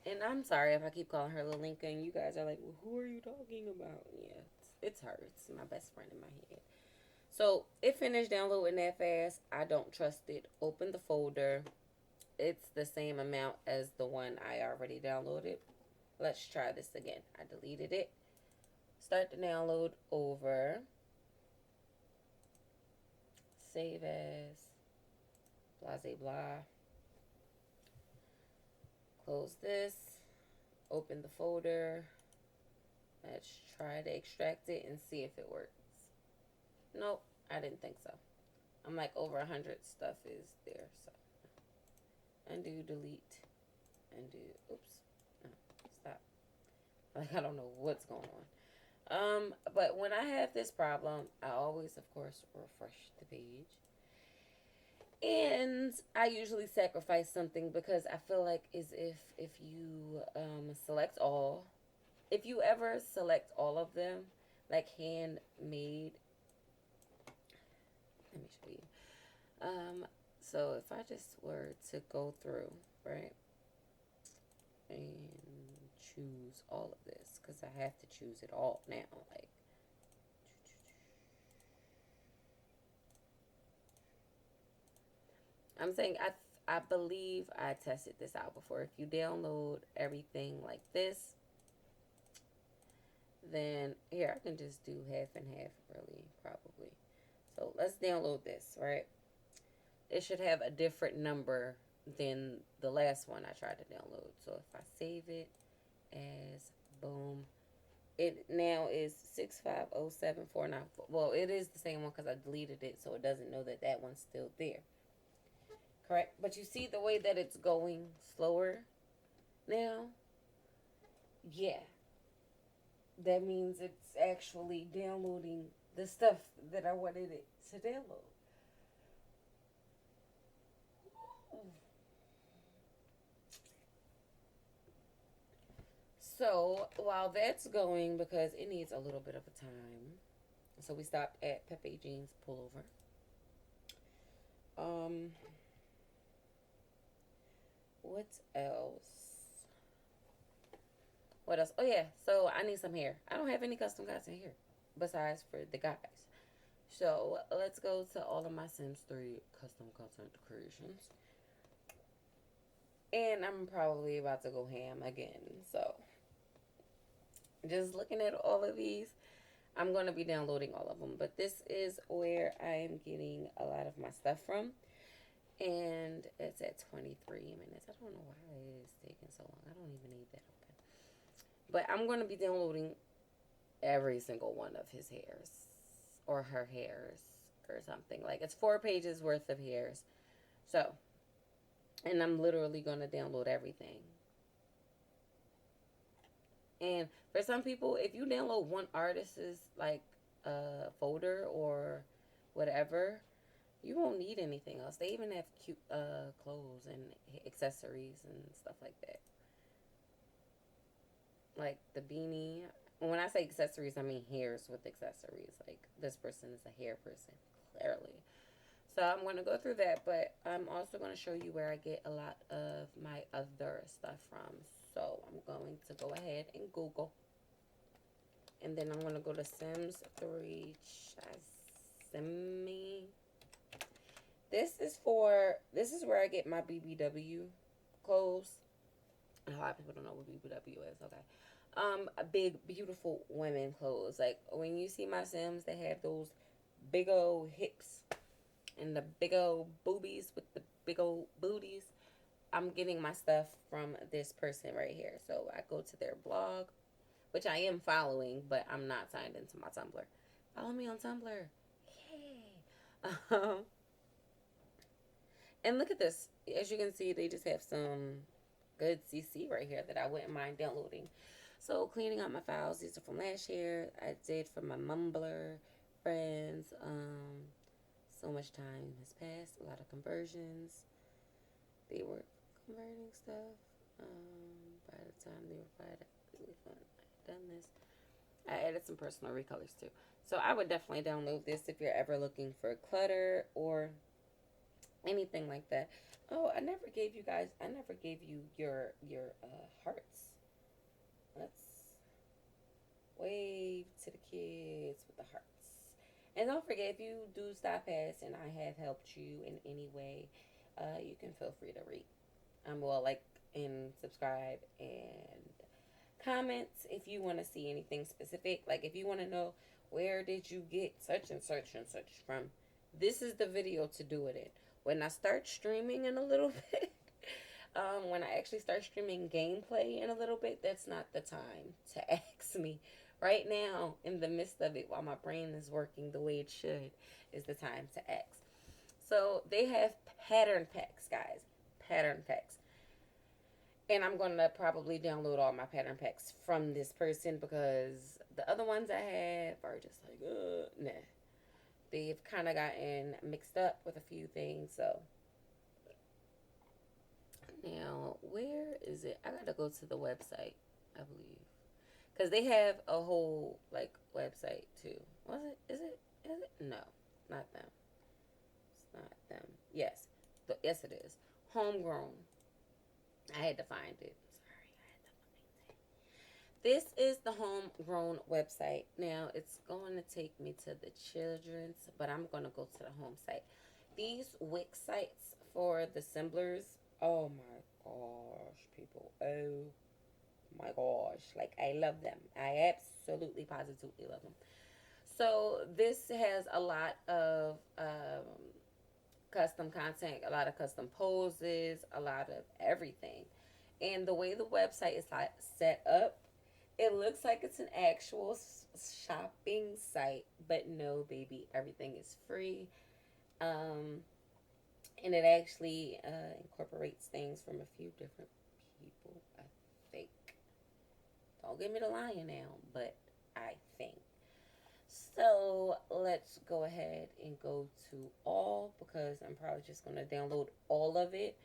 And I'm sorry if I keep calling her Lalinka and you guys are like, well, who are you talking about? Yeah, it's her. It's my best friend in my head. So it finished downloading that fast. I don't trust it. Open the folder. It's the same amount as the one I already downloaded. Let's try this again. I deleted it. Start the download over. Save as. Blase blah. Close this. Open the folder. Let's try to extract it and see if it works. Nope, I didn't think so. I'm like over 100 stuff is there. So undo, delete, undo. Oops. No, stop. Like I don't know what's going on. But when I have this problem, I always, of course, refresh the page. And I usually sacrifice something because I feel like as if you select all, if you ever select all of them, like handmade, let me show you. So if I just were to go through, right, and choose all of this, because I have to choose it all now, like, I'm saying I believe I tested this out before. If you download everything like this, then here I can just do half and half, really, probably. So let's download this, right? It should have a different number than the last one I tried to download. So if I save it as boom, it now is 6507494. Well, it is the same one because I deleted it, so it doesn't know that that one's still there. Correct? But you see the way that it's going slower now? Yeah. That means it's actually downloading the stuff that I wanted it to download. So while that's going, because it needs a little bit of a time, so we stopped at Pepe Jean's pullover. What else? What else? Oh yeah, so I need some hair. I don't have any custom custom hair besides for the guys. So let's go to all of my Sims 3 custom content creations. And I'm probably about to go ham again. So just looking at all of these, I'm going to be downloading all of them. But this is where I am getting a lot of my stuff from. And it's at 23 minutes. I don't know why it is taking so long. I don't even need that open. But I'm going to be downloading every single one of his hairs. Or her hairs. Or something. Like, it's 4 pages worth of hairs. So, and I'm literally going to download everything. And for some people, if you download one artist's, like, folder or whatever, you won't need anything else. They even have cute clothes and accessories and stuff like that. like the beanie. When I say accessories, I mean hairs with accessories. Like this person is a hair person, clearly. So I'm going to go through that, but I'm also going to show you where I get a lot of my other stuff from. So I'm going to go ahead and Google. And then I'm going to go to Sims 3 Shymamii. This is where I get my BBW clothes. A lot of people don't know what BBW is, okay. A big, beautiful women clothes. Like, when you see my Sims, they have those big old hips and the big old boobies with the big old booties. I'm getting my stuff from this person right here. So I go to their blog, which I am following, but I'm not signed into my Tumblr. Follow me on Tumblr. Yay. And look at this. As you can see, they just have some good CC right here that I wouldn't mind downloading. So cleaning out my files. These are from last year. I did for my Mumbler friends. So much time has passed. A lot of conversions. They were converting stuff. By the time they were done this, I added some personal recolors too. So I would definitely download this if you're ever looking for clutter or anything like that. Oh, I never gave you guys. I never gave you your hearts. Let's wave to the kids with the hearts. And don't forget, if you do stop past and I have helped you in any way, you can feel free to read. Well, like and subscribe and comments if you want to see anything specific. Like if you want to know where did you get such and such and such from, this is the video to do it in. When I start streaming in a little bit, when I actually start streaming gameplay in a little bit, that's not the time to ask me. Right now, in the midst of it, while my brain is working the way it should, is the time to ask. So they have pattern packs, guys. Pattern packs. And I'm going to probably download all my pattern packs from this person because the other ones I have are just like, nah. They've kind of gotten mixed up with a few things. So now, where is it? I got to go to the website, I believe. Because they have a whole, like, website, too. Was it? Is it? Is it? No, not them. It's not them. Yes. Yes, it is. Homegrown. I had to find it. Sorry, I had to find it. This is the homegrown website. Now, it's going to take me to the children's, but I'm going to go to the home site. These Wix sites for the assemblers, oh my gosh, people. Oh my gosh. Like, I love them. I absolutely, positively love them. So, this has a lot of custom content, a lot of custom poses, a lot of everything. And the way the website is like set up, it looks like it's an actual shopping site, but no, baby, everything is free. Um, and it actually incorporates things from a few different people, I think. Don't give me the lion now, but I think. So let's go ahead and go to all because I'm probably just going to download all of it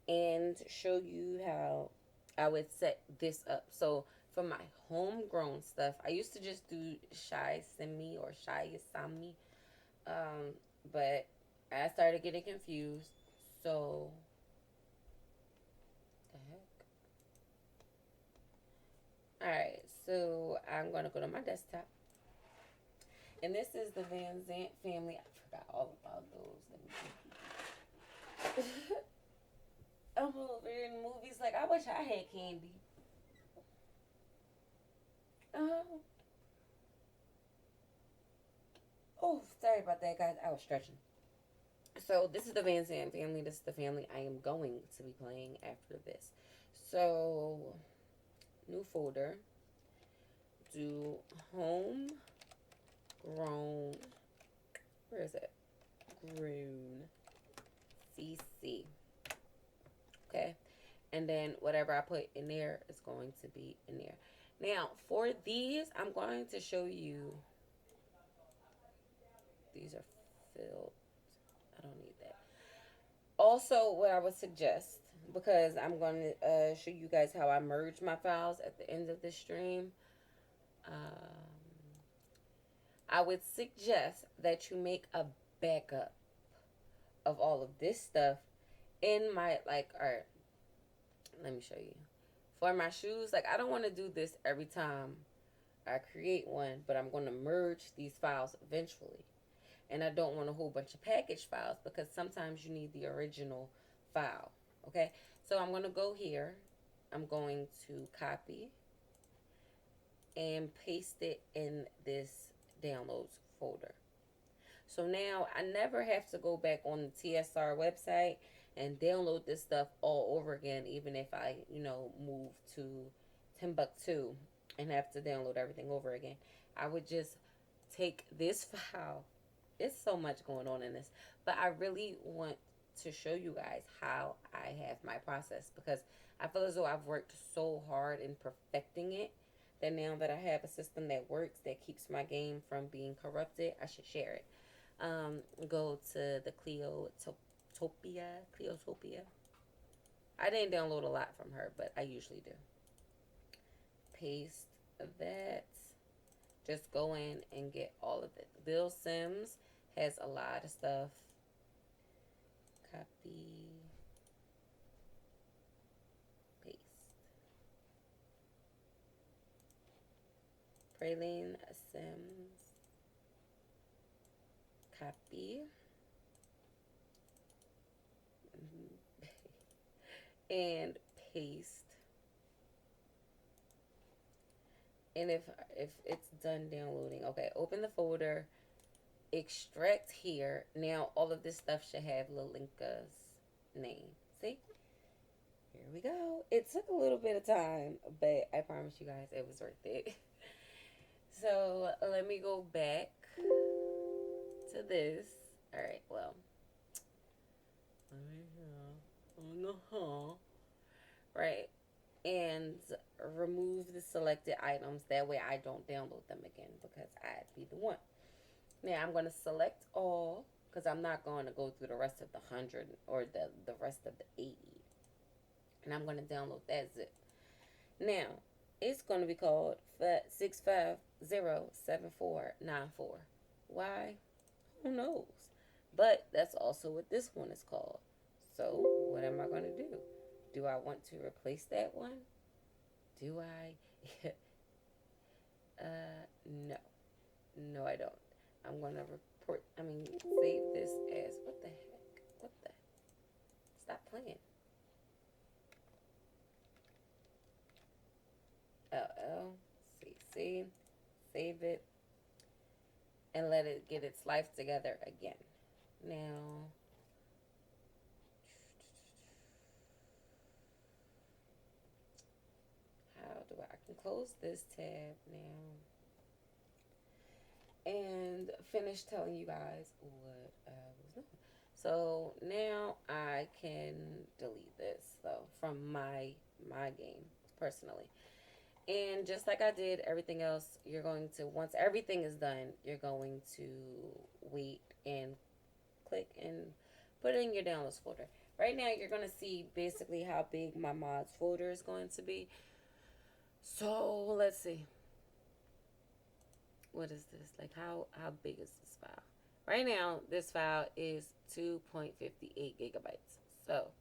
and show you how I would set this up. So for my homegrown stuff, I used to just do Shymamii or Shymamii, but I started getting confused. So the heck. All right, so I'm gonna go to my desktop, and this is the Van Zant family. I forgot all about those. I'm over here in movies like I wish I had candy. Uh, oh, sorry about that, guys. I was stretching. So this is the Van Zandt family. This is the family I am going to be playing after this. So new folder. Do home grown. Where is it? Grown CC. Okay. And then whatever I put in there is going to be in there. Now, for these, I'm going to show you. These are filled. I don't need that. Also, what I would suggest, because I'm going to show you guys how I merge my files at the end of the stream. I would suggest that you make a backup of all of this stuff in my, like, alright, let me show you. For my shoes, like, I don't want to do this every time I create one, but I'm going to merge these files eventually. And I don't want a whole bunch of package files because sometimes you need the original file. Okay, so I'm going to go here. I'm going to copy and paste it in this downloads folder. So now I never have to go back on the TSR website and download this stuff all over again, even if I, move to Timbuktu and have to download everything over again. I would just take this file. It's so much going on in this, but I really want to show you guys how I have my process, because I feel as though I've worked so hard in perfecting it that now that I have a system that works, that keeps my game from being corrupted, I should share it. Go to the Cleotopia. I didn't download a lot from her, but I usually do. Paste that. Just go in and get all of it. Bill Sims has a lot of stuff. Copy. Paste. Praline Sims. Copy. And paste. And if it's done downloading, okay, open the folder, extract here. Now all of this stuff should have Lalinka's name. See? Here we go. It took a little bit of time, but I promise you guys it was worth it. So let me go back to this. All right, well, right, and remove the selected items. That way I don't download them again, because I'd be the one. Now I'm going to select all, because I'm not going to go through the rest of the 100 or the rest of the 80. And I'm going to download that zip. Now, it's going to be called 6507494. Why? Who knows? But that's also what this one is called. So, what am I going to do? Do I want to replace that one? Do I? No. No, I don't. I'm going to save this as, what the heck? What the? Stop playing. LLCC. Save it. And let it get its life together again. Now, how do I can close this tab now and finish telling you guys what I was doing. So now I can delete this though from my game personally. And just like I did everything else, you're going to, once everything is done, you're going to wait and click and put it in your downloads folder. Right now, you're going to see basically how big my mods folder is going to be. So, let's see. What is this? Like, how big is this file? Right now, this file is 2.58 gigabytes. So,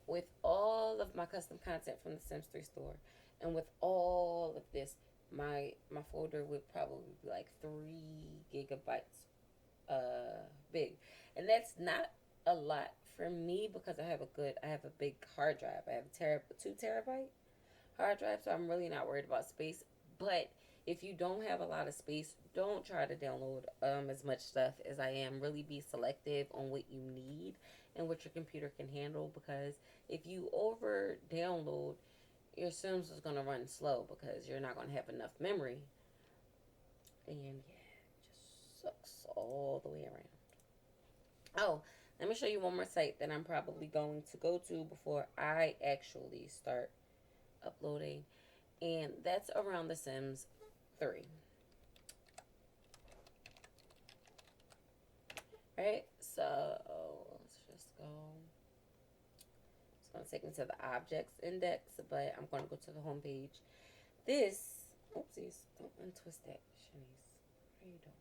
with all of my custom content from the Sims 3 store, and with all of this, my folder would probably be like 3 gigabytes big. And that's not a lot for me, because I have a big hard drive. I have a 2 terabyte hard drive, so I'm really not worried about space. But if you don't have a lot of space, don't try to download as much stuff as I am. Really be selective on what you need and what your computer can handle, because if you over download, your Sims is going to run slow because you're not going to have enough memory. And yeah, it just sucks all the way around. Oh, let me show you one more site that I'm probably going to go to before I actually start uploading. And that's around The Sims 3. Right? So, let's just go. going to take me to the objects index, but I'm going to go to the home page. This, oopsies, don't untwist that, Shanice. What are you doing?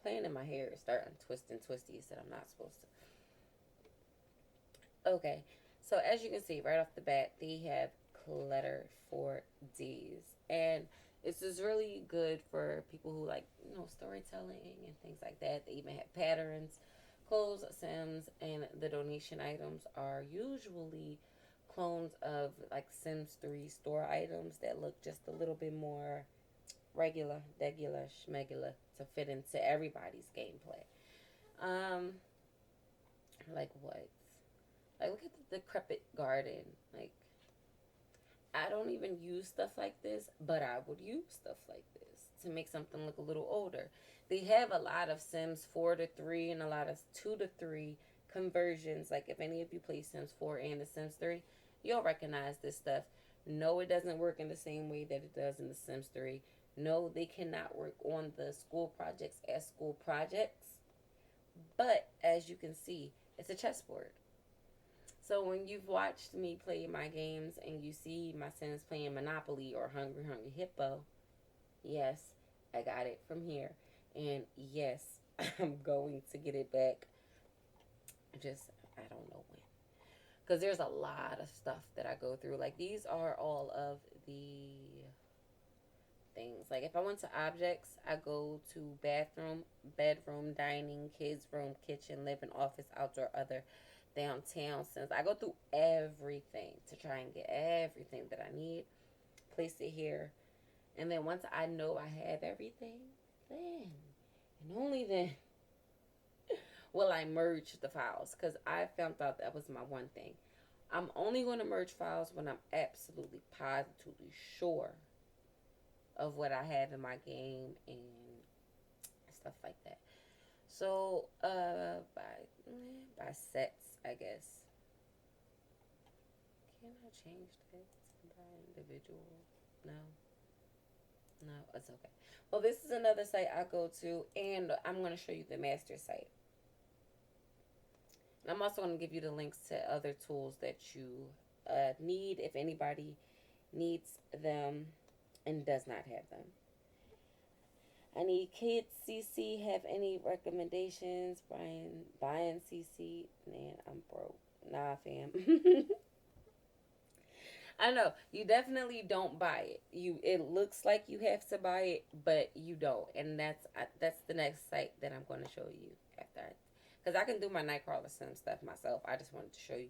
Playing in my hair, start untwisting twisties that I'm not supposed to. Okay, so as you can see right off the bat, they have clutter for days, and this is really good for people who like storytelling and things like that. They even have patterns, clothes, Sims, and the donation items are usually clones of like Sims 3 store items that look just a little bit more regular, degular, schmegular to fit into everybody's gameplay. Um, like what? Like look at the decrepit garden. Like I don't even use stuff like this, but I would use stuff like this to make something look a little older. They have a lot of Sims 4 to 3 and a lot of 2 to 3 conversions. Like if any of you play Sims 4 and the Sims 3, you'll recognize this stuff. No, it doesn't work in the same way that it does in the Sims 3. No, they cannot work on the school projects as school projects. But as you can see, it's a chessboard. So when you've watched me play my games and you see my Sims playing Monopoly or Hungry Hungry Hippo, yes, I got it from here. And yes, I'm going to get it back. I don't know when. Because there's a lot of stuff that I go through. Like these are all of the things. Like if I went to objects, I go to bathroom, bedroom, dining, kids room, kitchen, living, office, outdoor, other, downtown. Since I go through everything to try and get everything that I need, place it here, and then once I know I have everything, then and only then will I merge the files, because I found out that was my one thing. I'm only going to merge files when I'm absolutely positively sure of what I have in my game and stuff like that. So, by sets, I guess. Can I change that by individual? No. No, it's okay. Well, this is another site I go to, and I'm going to show you the master site. And I'm also going to give you the links to other tools that you need if anybody needs them and does not have them. I need Kids CC. Have any recommendations? Buying CC. Man, I'm broke. Nah, fam. I know you definitely don't buy it. It looks like you have to buy it, but you don't. And that's the next site that I'm going to show you after, because I can do my Nightcrawler Sim stuff myself. I just wanted to show you.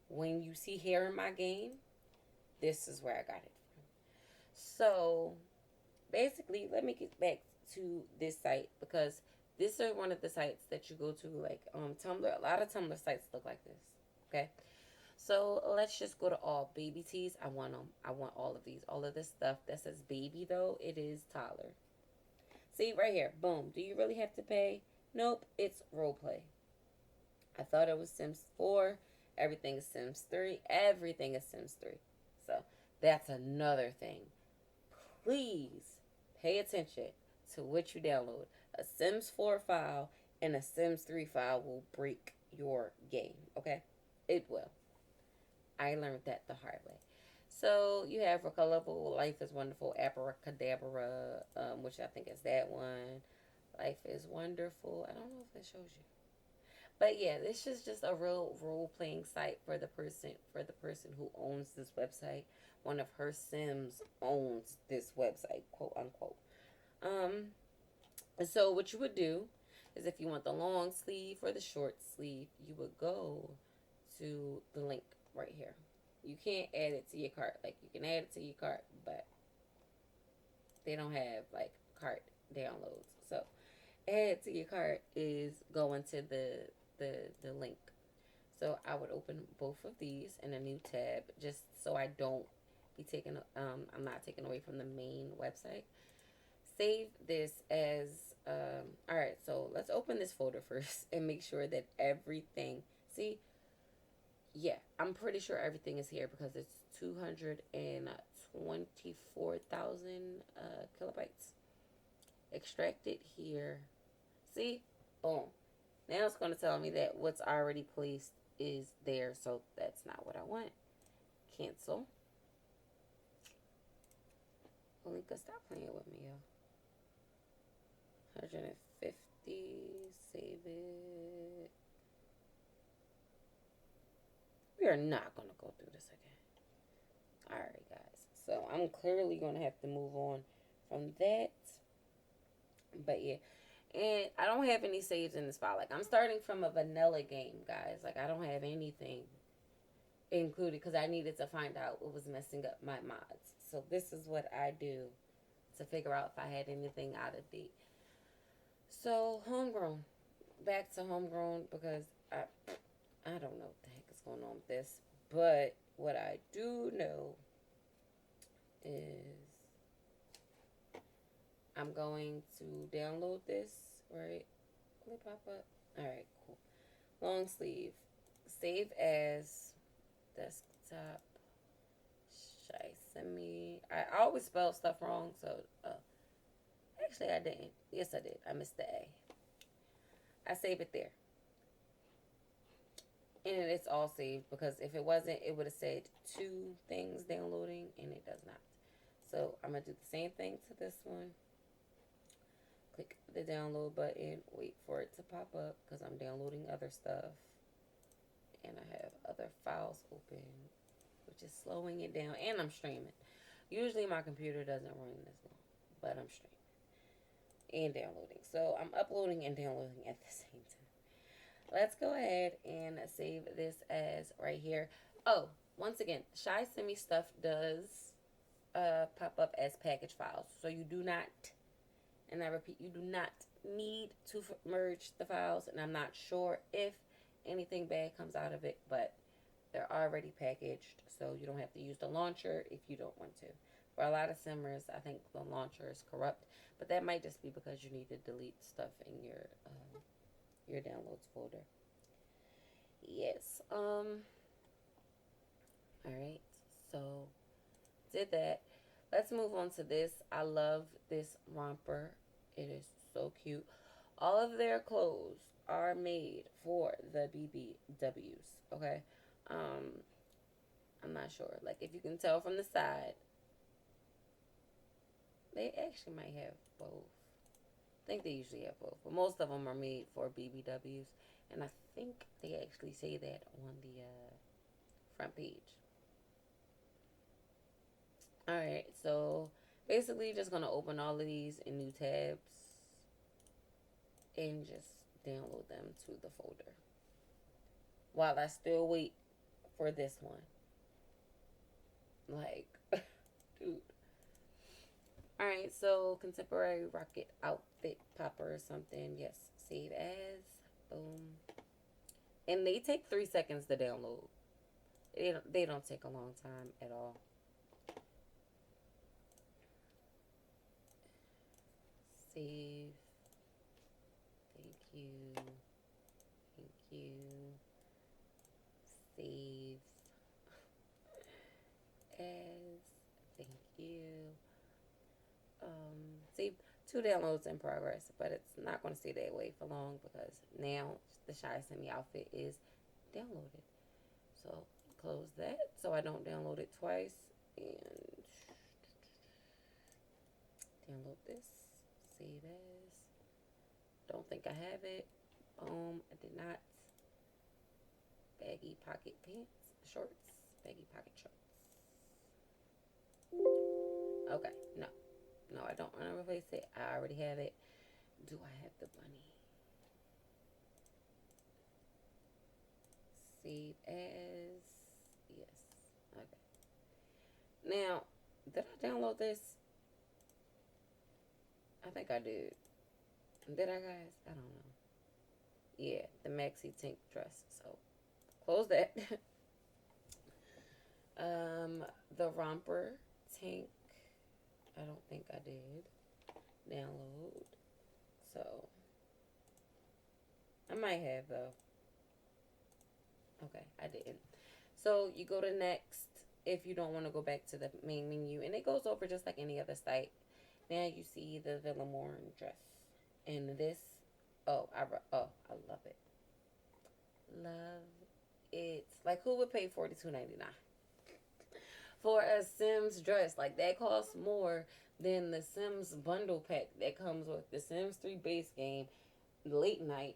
When you see here in my game, this is where I got it from. So basically, let me get back to this site, because this is one of the sites that you go to, like Tumblr. A lot of Tumblr sites look like this. Okay. So let's just go to all baby tees. I want them. I want all of these. All of this stuff that says baby, though, it is toddler. See, right here. Boom. Do you really have to pay? Nope. It's roleplay. I thought it was Sims 4. Everything is Sims 3. Everything is Sims 3. So that's another thing. Please pay attention to what you download. A Sims 4 file and a Sims 3 file will break your game. Okay? It will. I learned that the hard way. So you have Recoverable, Life is Wonderful, Abracadabra, which I think is that one. Life is Wonderful. I don't know if it shows you. But yeah, this is just a real role-playing site for the person who owns this website. One of her Sims owns this website, quote unquote. So what you would do is, if you want the long sleeve or the short sleeve, you would go to the link right here. You can't add it to your cart. Like, you can add it to your cart, but they don't have like cart downloads. So add to your cart is going to the link. So I would open both of these in a new tab, just so I don't be taking I'm not taking away from the main website. Save this as all right, so let's open this folder first and make sure that everything, see, yeah, I'm pretty sure everything is here, because it's 224,000 kilobytes. Extract it here. See? Boom. Now it's going to tell me that what's already placed is there, so that's not what I want. cancel. Malika, stop playing with me, yo. 150, save it. We are not going to go through this again. Alright, guys. So, I'm clearly going to have to move on from that. But, yeah. And I don't have any saves in this file. Like, I'm starting from a vanilla game, guys. Like, I don't have anything included because I needed to find out what was messing up my mods. So, this is what I do to figure out if I had anything out of date. So, homegrown. Back to homegrown because I don't know what the heck is going on with this. But what I do know is I'm going to download this, right? Will it pop up? Alright, cool. Long sleeve. Save as desktop. Shymamii. I always spell stuff wrong, so actually I didn't. Yes, I did. I missed the A. I save it there. And it's all saved because if it wasn't, it would have said 2 things downloading, and it does not. So I'm going to do the same thing to this one. Click the download button, wait for it to pop up because I'm downloading other stuff. And I have other files open, which is slowing it down. And I'm streaming. Usually my computer doesn't run this long, but I'm streaming and downloading. So I'm uploading and downloading at the same time. Let's go ahead and save this as right here. Oh, once again, Shymamii stuff does pop up as package files. So you do not, and I repeat, you do not need to merge the files. And I'm not sure if anything bad comes out of it, but they're already packaged. So you don't have to use the launcher if you don't want to. For a lot of simmers, I think the launcher is corrupt. But that might just be because you need to delete stuff in your downloads folder. Yes. Alright. So, did that. Let's move on to this. I love this romper. It is so cute. All of their clothes are made for the BBWs. Okay. I'm not sure. Like, if you can tell from the side, they actually might have both. I think they usually have both, but most of them are made for BBWs, and I think they actually say that on the front page. Alright, so basically just going to open all of these in new tabs and just download them to the folder while I still wait for this one. Like, dude. Alright, so contemporary rocket outfit popper or something. Yes, save as. Boom. And they take 3 seconds to download. They don't take a long time at all. Save. Thank you. Thank you. Save. As. Thank you. Save 2 downloads in progress, but it's not going to stay that way for long because now the Shymamii outfit is downloaded. So close that so I don't download it twice and download this. Save as. Don't think I have it. Boom. I did not. Baggy pocket pants. Shorts. Baggy pocket shorts. Okay. No. No, I don't want to replace it. I already have it. Do I have the bunny? Save as. Yes. Okay. Now, did I download this? I think I did. Did I, guys? I don't know. Yeah, the maxi tank dress. So, close that. The romper tank. I don't think I did download. So, I might have though. Okay, I didn't. So, you go to next if you don't want to go back to the main menu. And it goes over just like any other site. Now you see the Villamorn dress. And this, I love it. Love it. Like, who would pay $42.99? for a Sims dress. Like, that costs more than the Sims bundle pack that comes with the Sims 3 base game, late night,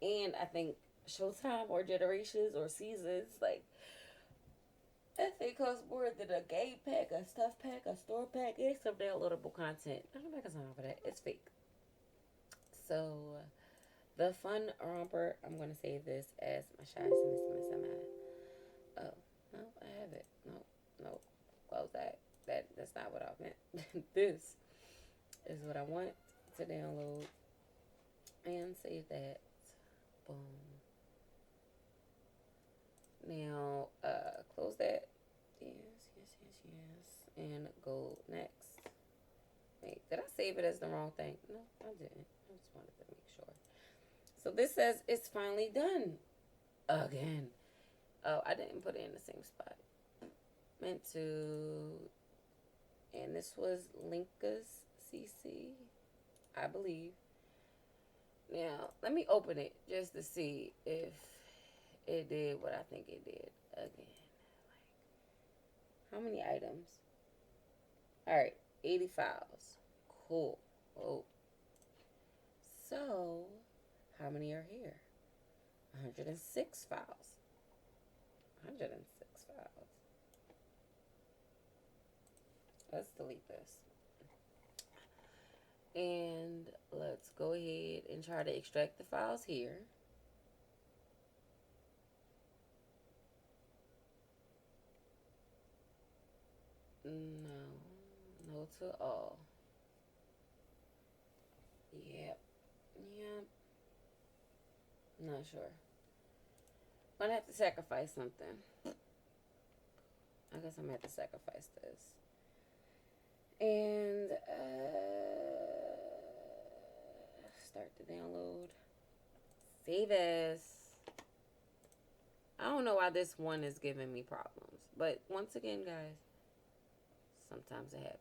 and I think Showtime or Generations or Seasons. Like, that thing costs more than a game pack, a stuff pack, a store pack, and some downloadable content. I don't make a time for that. It's fake. So, the fun romper, I'm going to save this as my shy Simmy. Oh, no, I have it. No, close that. That's not what I meant. This is what I want to download and save that. Boom. Now, close that. Yes. And go next. Wait, did I save it as the wrong thing? No, I didn't. I just wanted to make sure. So this says it's finally done. Again. Oh, I didn't put it in the same spot. Meant to. And this was Linka's CC, I believe. Now, let me open it just to see if it did what I think it did again. Like, how many items? Alright, 80 files. Cool. Oh. So, how many are here? 106 files. 106 files. Let's delete this. And let's go ahead and try to extract the files here. No to all. Yep. Not sure. I'm gonna have to sacrifice something. I guess I'm gonna have to sacrifice this. And start the download. Save as. I don't know why this one is giving me problems. But once again, guys, sometimes it happens.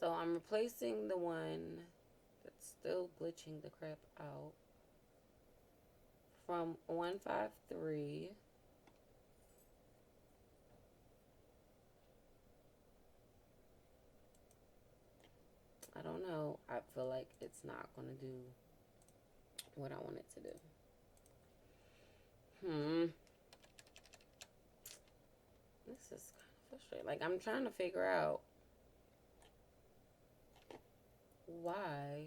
So I'm replacing the one that's still glitching the crap out from 153. I don't know. I feel like it's not going to do what I want it to do. This is kind of frustrating. Like, I'm trying to figure out why.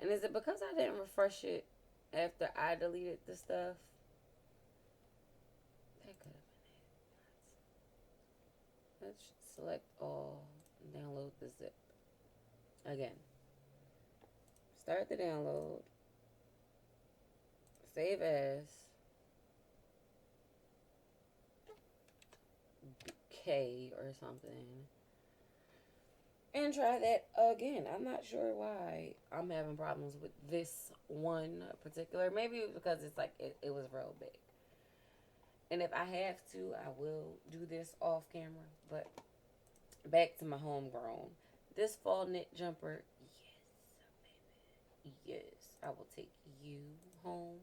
And is it because I didn't refresh it after I deleted the stuff? That could have been it. Let's select all and download the zip. Again. Start the download. Save as. K or something. And try that again. I'm not sure why I'm having problems with this one particular. Maybe it was because it's like it was real big. And if I have to, I will do this off camera. But back to my homegrown. This fall knit jumper. Yes, baby. Yes. I will take you home.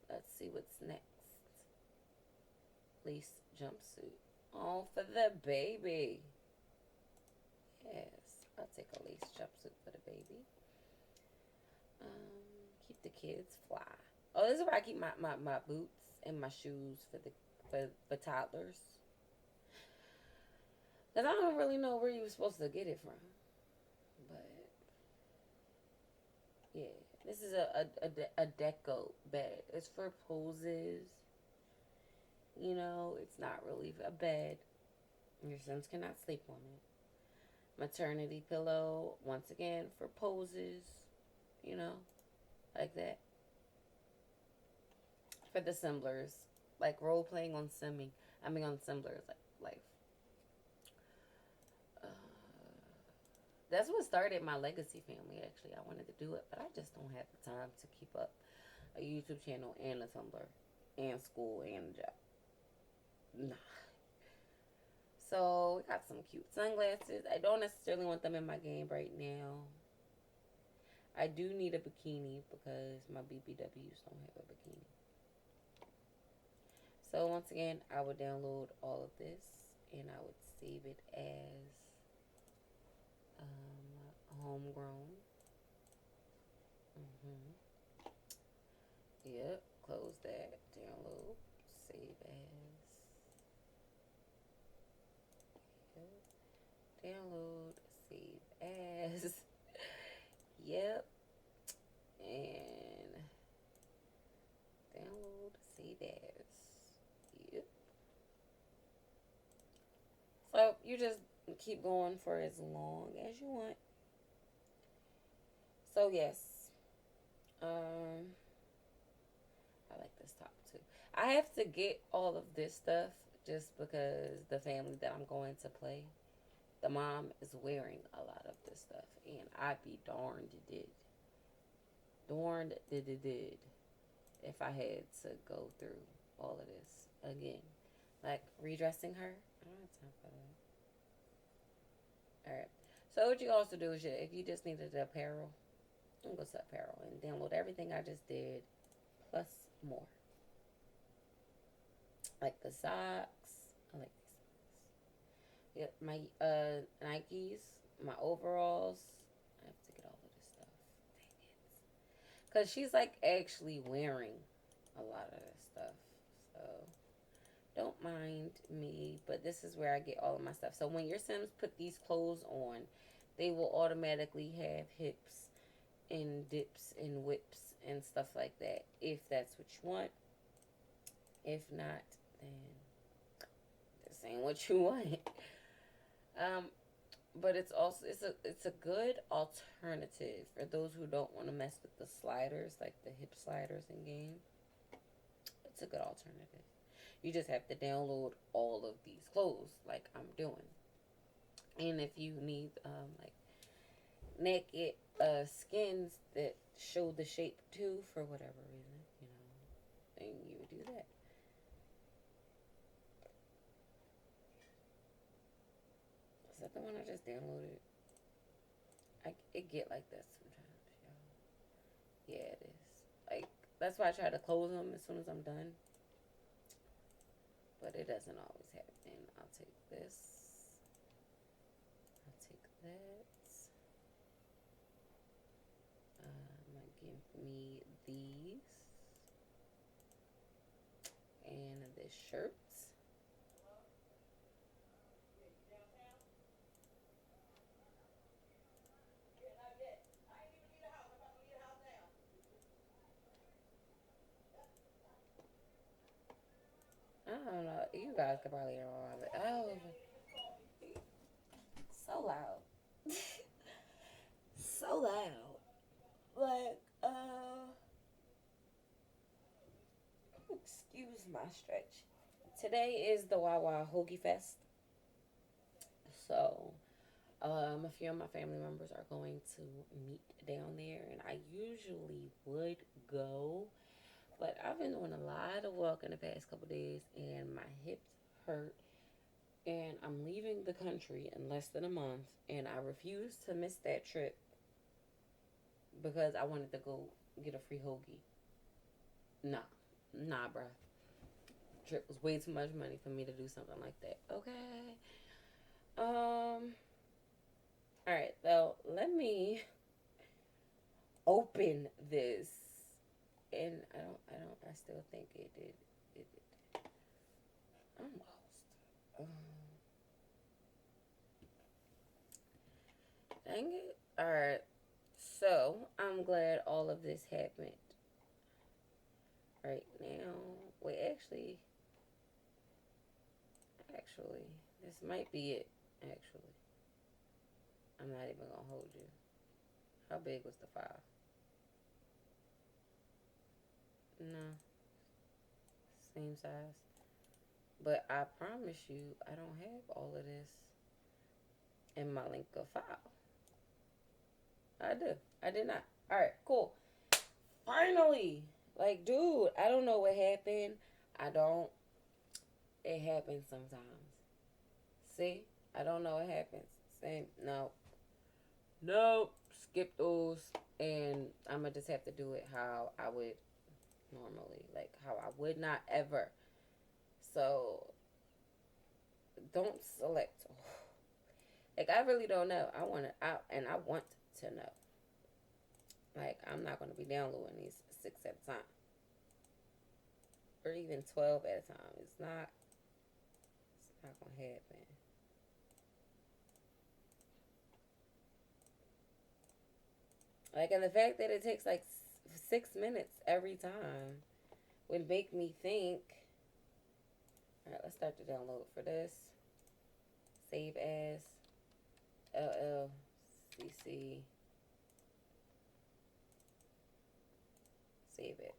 Let's see what's next. Lace jumpsuit. Oh, for the baby. Yes, I'll take a lace jumpsuit for the baby. Keep the kids fly. Oh, this is where I keep my boots and my shoes for toddlers. Because I don't really know where you were supposed to get it from. But, yeah. This is a deco bed. It's for poses. You know, it's not really a bed. Your Sims cannot sleep on it. Maternity pillow, once again, for poses. You know, like that. For the Simblers. Like role playing on Simming. I mean on Simblers, like life. That's what started my legacy family, actually. I wanted to do it, but I just don't have the time to keep up a YouTube channel and a Tumblr and school and a job. Nah. So, we got some cute sunglasses. I don't necessarily want them in my game right now. I do need a bikini because my BBWs don't have a bikini. So once again, I would download all of this and I would save it as homegrown. Yep, close that, download, save as. Yep. Download, save as. Yep. And download, save as. Yep. So you just keep going for as long as you want. So yes, I like this top too. I have to get all of this stuff just because the family that I'm going to play, the mom is wearing a lot of this stuff, and I'd be darned did if I had to go through all of this again, like redressing her. I don't have time for that. All right. So what you also do is, if you just needed the apparel, you can go to apparel and download everything I just did, plus more. Like the socks. I like these socks. Yep, my Nikes, my overalls. I have to get all of this stuff. Dang it. Because she's like actually wearing a lot of this stuff. So don't mind me, but this is where I get all of my stuff. So when your Sims put these clothes on, they will automatically have hips and dips and whips and stuff like that, if that's what you want. If not, then this ain't what you want. But it's a good alternative for those who don't want to mess with the sliders, like the hip sliders in game. It's a good alternative. You just have to download all of these clothes, like I'm doing. And if you need like naked skins that show the shape too, for whatever reason, then you would do that. Is that the one I just downloaded? It get like that sometimes, y'all. Yeah, it is. Like, that's why I try to close them as soon as I'm done. But it doesn't always happen. I'll take this. I'll take that. Give me these. And this shirt. I don't know. You guys could probably hear all of it. Oh, so loud. So loud. Like, excuse my stretch. Today is the Wawa Hoagie Fest. So, a few of my family members are going to meet down there, and I usually would go, but I've been doing a lot of walking the past couple days, and my hips hurt, and I'm leaving the country in less than a month, and I refuse to miss that trip because I wanted to go get a free hoagie. Nah, bruh. Trip was way too much money for me to do something like that. Okay. All right. So let me open this, and I still think it did. It did. I'm lost. Dang it. All right. So I'm glad all of this happened right now. Wait, actually, this might be it. Actually, I'm not even gonna hold you. How big was the file? No, same size. But I promise you, I don't have all of this in my link of file. I do. I did not. All right, cool. Finally, like, dude, I don't know what happened. I don't. It happens sometimes. See, I don't know what happens. Same. No. Nope. Skip those, and I'm gonna just have to do it how I would normally, like how I would not ever So don't select. Like, I really don't know. I want to out, and I want to know. Like, I'm not going to be downloading these 6 at a time, or even 12 at a time. It's not. It's not going to happen. Like, and the fact that it takes like 6 minutes every time would make me think. All right, let's start the download for this. Save as LLCC. Save it.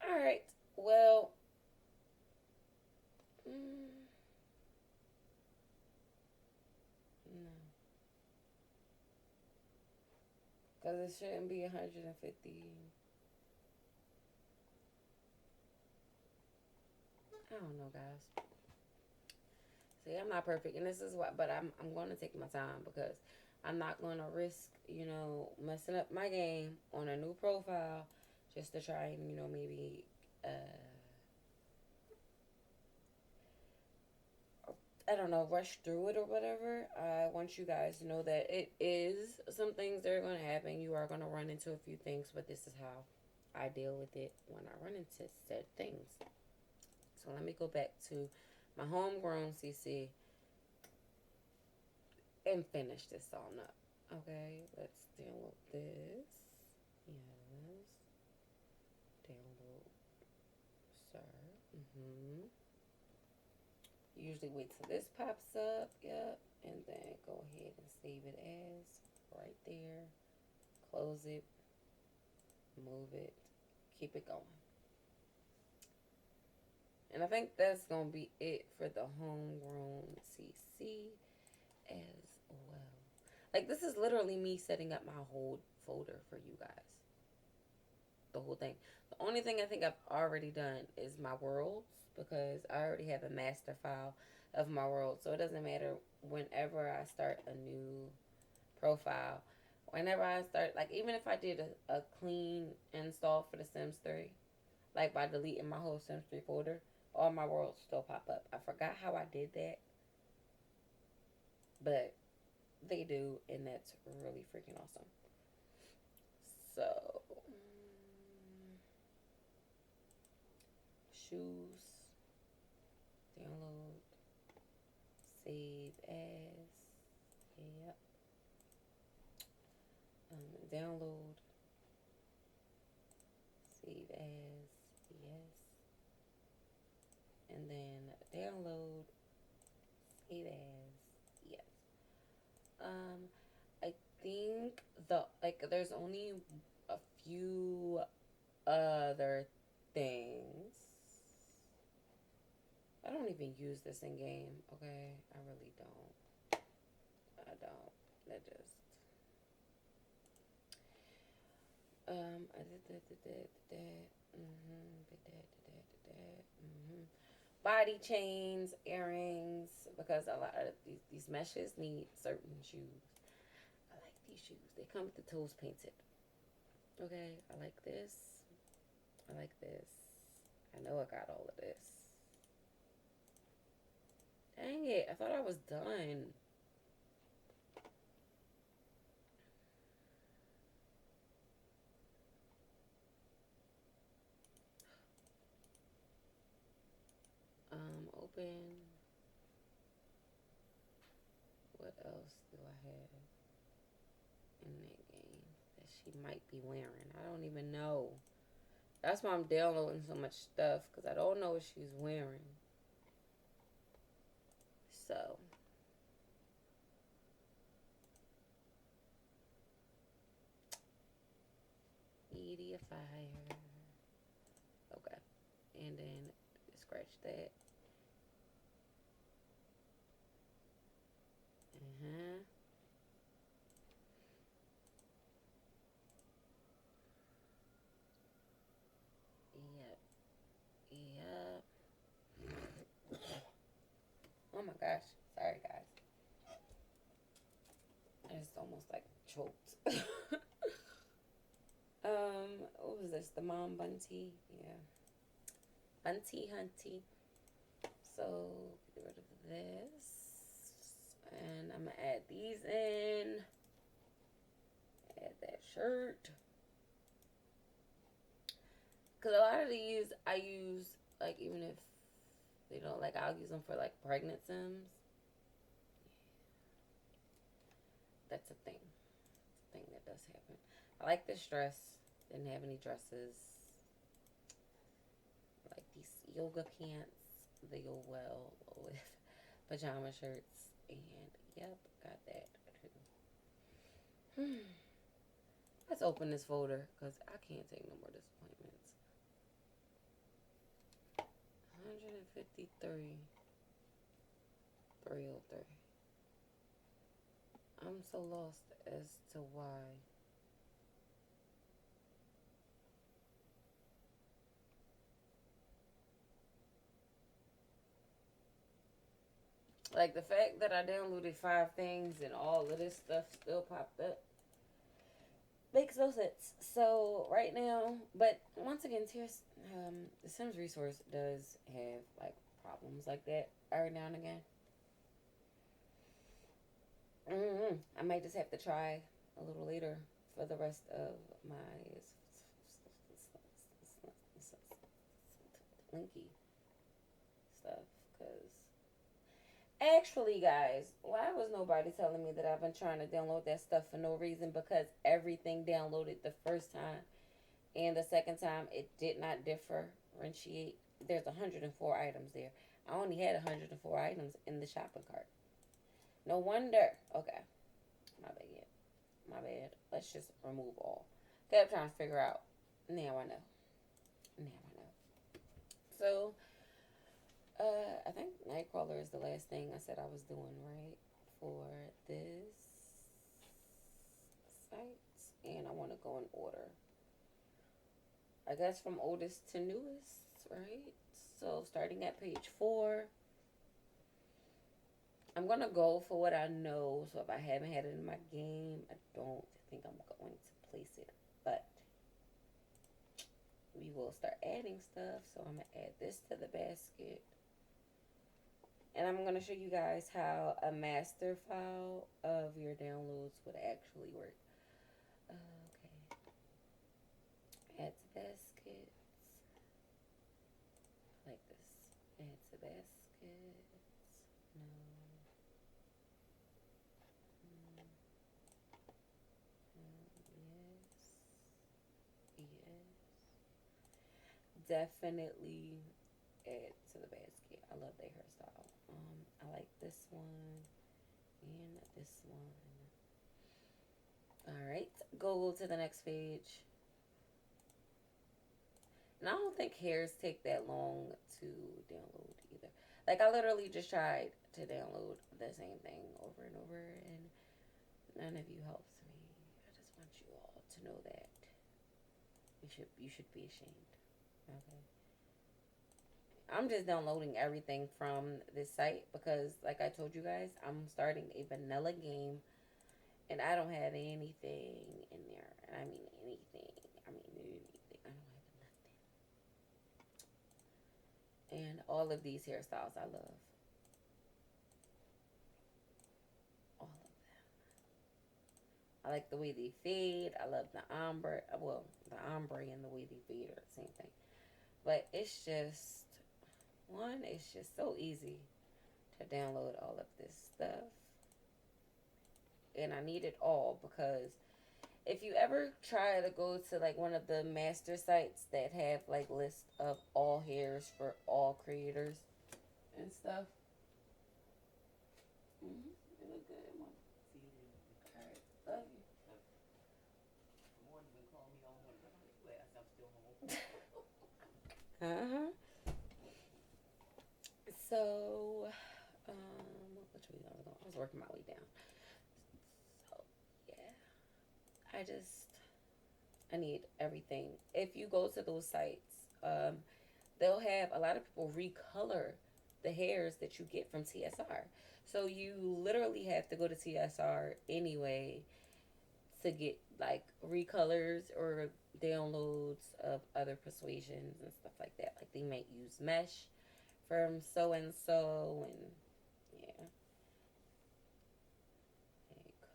All right. Well, no, because it shouldn't be 150. I don't know, guys. See, I'm not perfect, and this is why. But I'm going to take my time because I'm not going to risk, messing up my game on a new profile just to try and, maybe I don't know, rush through it or whatever. I want you guys to know that it is some things that are going to happen. You are going to run into a few things, but this is how I deal with it when I run into said things. So let me go back to my homegrown CC and finish this on up. Okay, let's download this. Yes. Download, sir. Usually wait till this pops up. Yep. And then go ahead and save it as right there. Close it. Move it. Keep it going. And I think that's going to be it for the homegrown CC as well. Like, this is literally me setting up my whole folder for you guys. The whole thing. The only thing I think I've already done is my worlds, because I already have a master file of my world. So it doesn't matter whenever I start a new profile. Whenever I start, like, even if I did a clean install for the Sims 3, like by deleting my whole Sims 3 folder, all my worlds still pop up. I forgot how I did that, but they do, and that's really freaking awesome. So, shoes, download, save as, yep, download, save as, yes, and then download, save as, yes. I think there's only a few other things. I don't even use this in game, okay? I really don't. I don't. That just I body chains, earrings, because a lot of these meshes need certain shoes. I like these shoes. They come with the toes painted. Okay, I like this. I like this. I know I got all of this. Dang it, I thought I was done. Open. What else do I have in that game that she might be wearing? I don't even know. That's why I'm downloading so much stuff, because I don't know what she's wearing. So, media fire. Okay. And then scratch that. Uh-huh. Yep. Yep. Oh my gosh. Sorry, guys. I just almost like choked. What was this? The mom bun tea? Yeah. Hunty hunty. So get rid of this. And I'm gonna add these in. Add that shirt. Cause a lot of these I use like even if they don't like I'll use them for like pregnant Sims. That's a thing. It's a thing that does happen. I like this dress. Didn't have any dresses. I like these yoga pants. They go well with pajama shirts. And yep, got that too. Let's open this folder because I can't take no more disappointments. 153. 303. I'm so lost as to why. Like the fact that I downloaded 5 things and all of this stuff still popped up makes no sense. So right now, but once again, the Sims resource does have like problems like that every now and again. I might just have to try a little later for the rest of my linky stuff. Because actually, guys, why was nobody telling me that I've been trying to download that stuff for no reason? Because everything downloaded the first time and the second time it did not differentiate. There's 104 items there. I only had 104 items in the shopping cart. No wonder. Okay. My bad. My bad. Let's just remove all. Kept trying to figure out. Now I know. Now I know. So, I think Nightcrawler is the last thing I said I was doing, right? For this site. And I want to go in order. I guess from oldest to newest, right? So, starting at page 4. I'm going to go for what I know. So if I haven't had it in my game, I don't think I'm going to place it. But we will start adding stuff. So I'm going to add this to the basket. And I'm going to show you guys how a master file of your downloads would actually work. Okay. Add to baskets. Like this. Add to baskets. No. Definitely add to the basket. I love their hairstyle. I like this one and this one. Alright, go to the next page. And I don't think hairs take that long to download either. Like, I literally just tried to download the same thing over and over, and none of you helped me. I just want you all to know that you should be ashamed. Okay. I'm just downloading everything from this site because, like I told you guys, I'm starting a vanilla game, and I don't have anything in there. And I mean anything. I mean anything. I don't have nothing. And all of these hairstyles I love. All of them. I like the way they fade. I love the ombre. Well, the ombre and the way they fade are the same thing. But it's just, one, it's just so easy to download all of this stuff. And I need it all because if you ever try to go to like one of the master sites that have like lists of all hairs for all creators and stuff. Mm-hmm. You look good, Mom. Alright, love you. Uh-huh. So, which way I was going? I was working my way down. So, yeah. I need everything. If you go to those sites, they'll have a lot of people recolor the hairs that you get from TSR. So you literally have to go to TSR anyway to get like recolors or downloads of other persuasions and stuff like that. Like they might use mesh from so and so, and yeah. Like,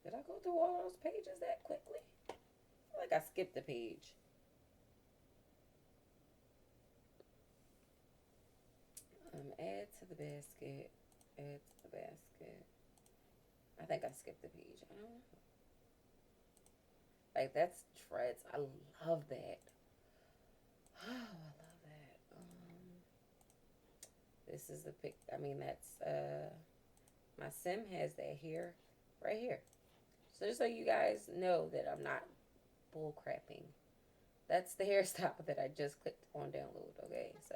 did I go through all those pages that quickly? I feel like I skipped a page. Add to the basket. Add to the basket. I think I skipped the page. I don't know. Like that's treads. I love that. Oh, I love that. This is the pic. I mean, that's my sim has that here, right here. So just so you guys know that I'm not bull crapping. That's the hairstyle that I just clicked on download. Okay, so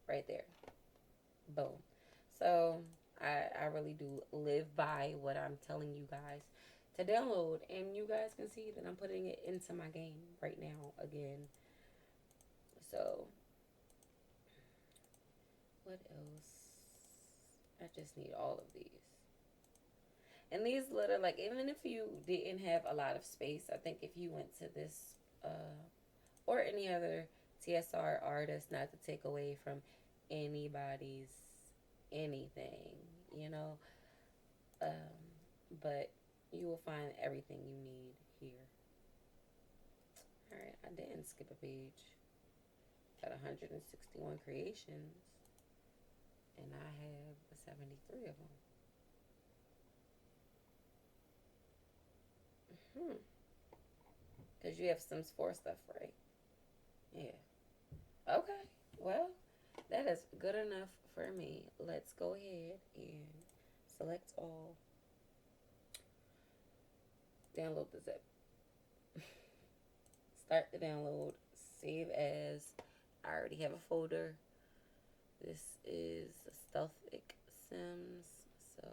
right there, boom. So I really do live by what I'm telling you guys to download, and you guys can see that I'm putting it into my game right now again. So what else? I just need all of these. And these little, like, even if you didn't have a lot of space, I think if you went to this, or any other TSR artist, not to take away from anybody's anything, you know, um, but you will find everything you need here. Alright, I didn't skip a page. Got 161 creations, and I have 73 of them. Because you have Sims 4 stuff, right? Yeah. Okay. Well, that is good enough for me. Let's go ahead and select all. Download the zip. Start the download. Save as. I already have a folder. This is Stealthic Sims. So,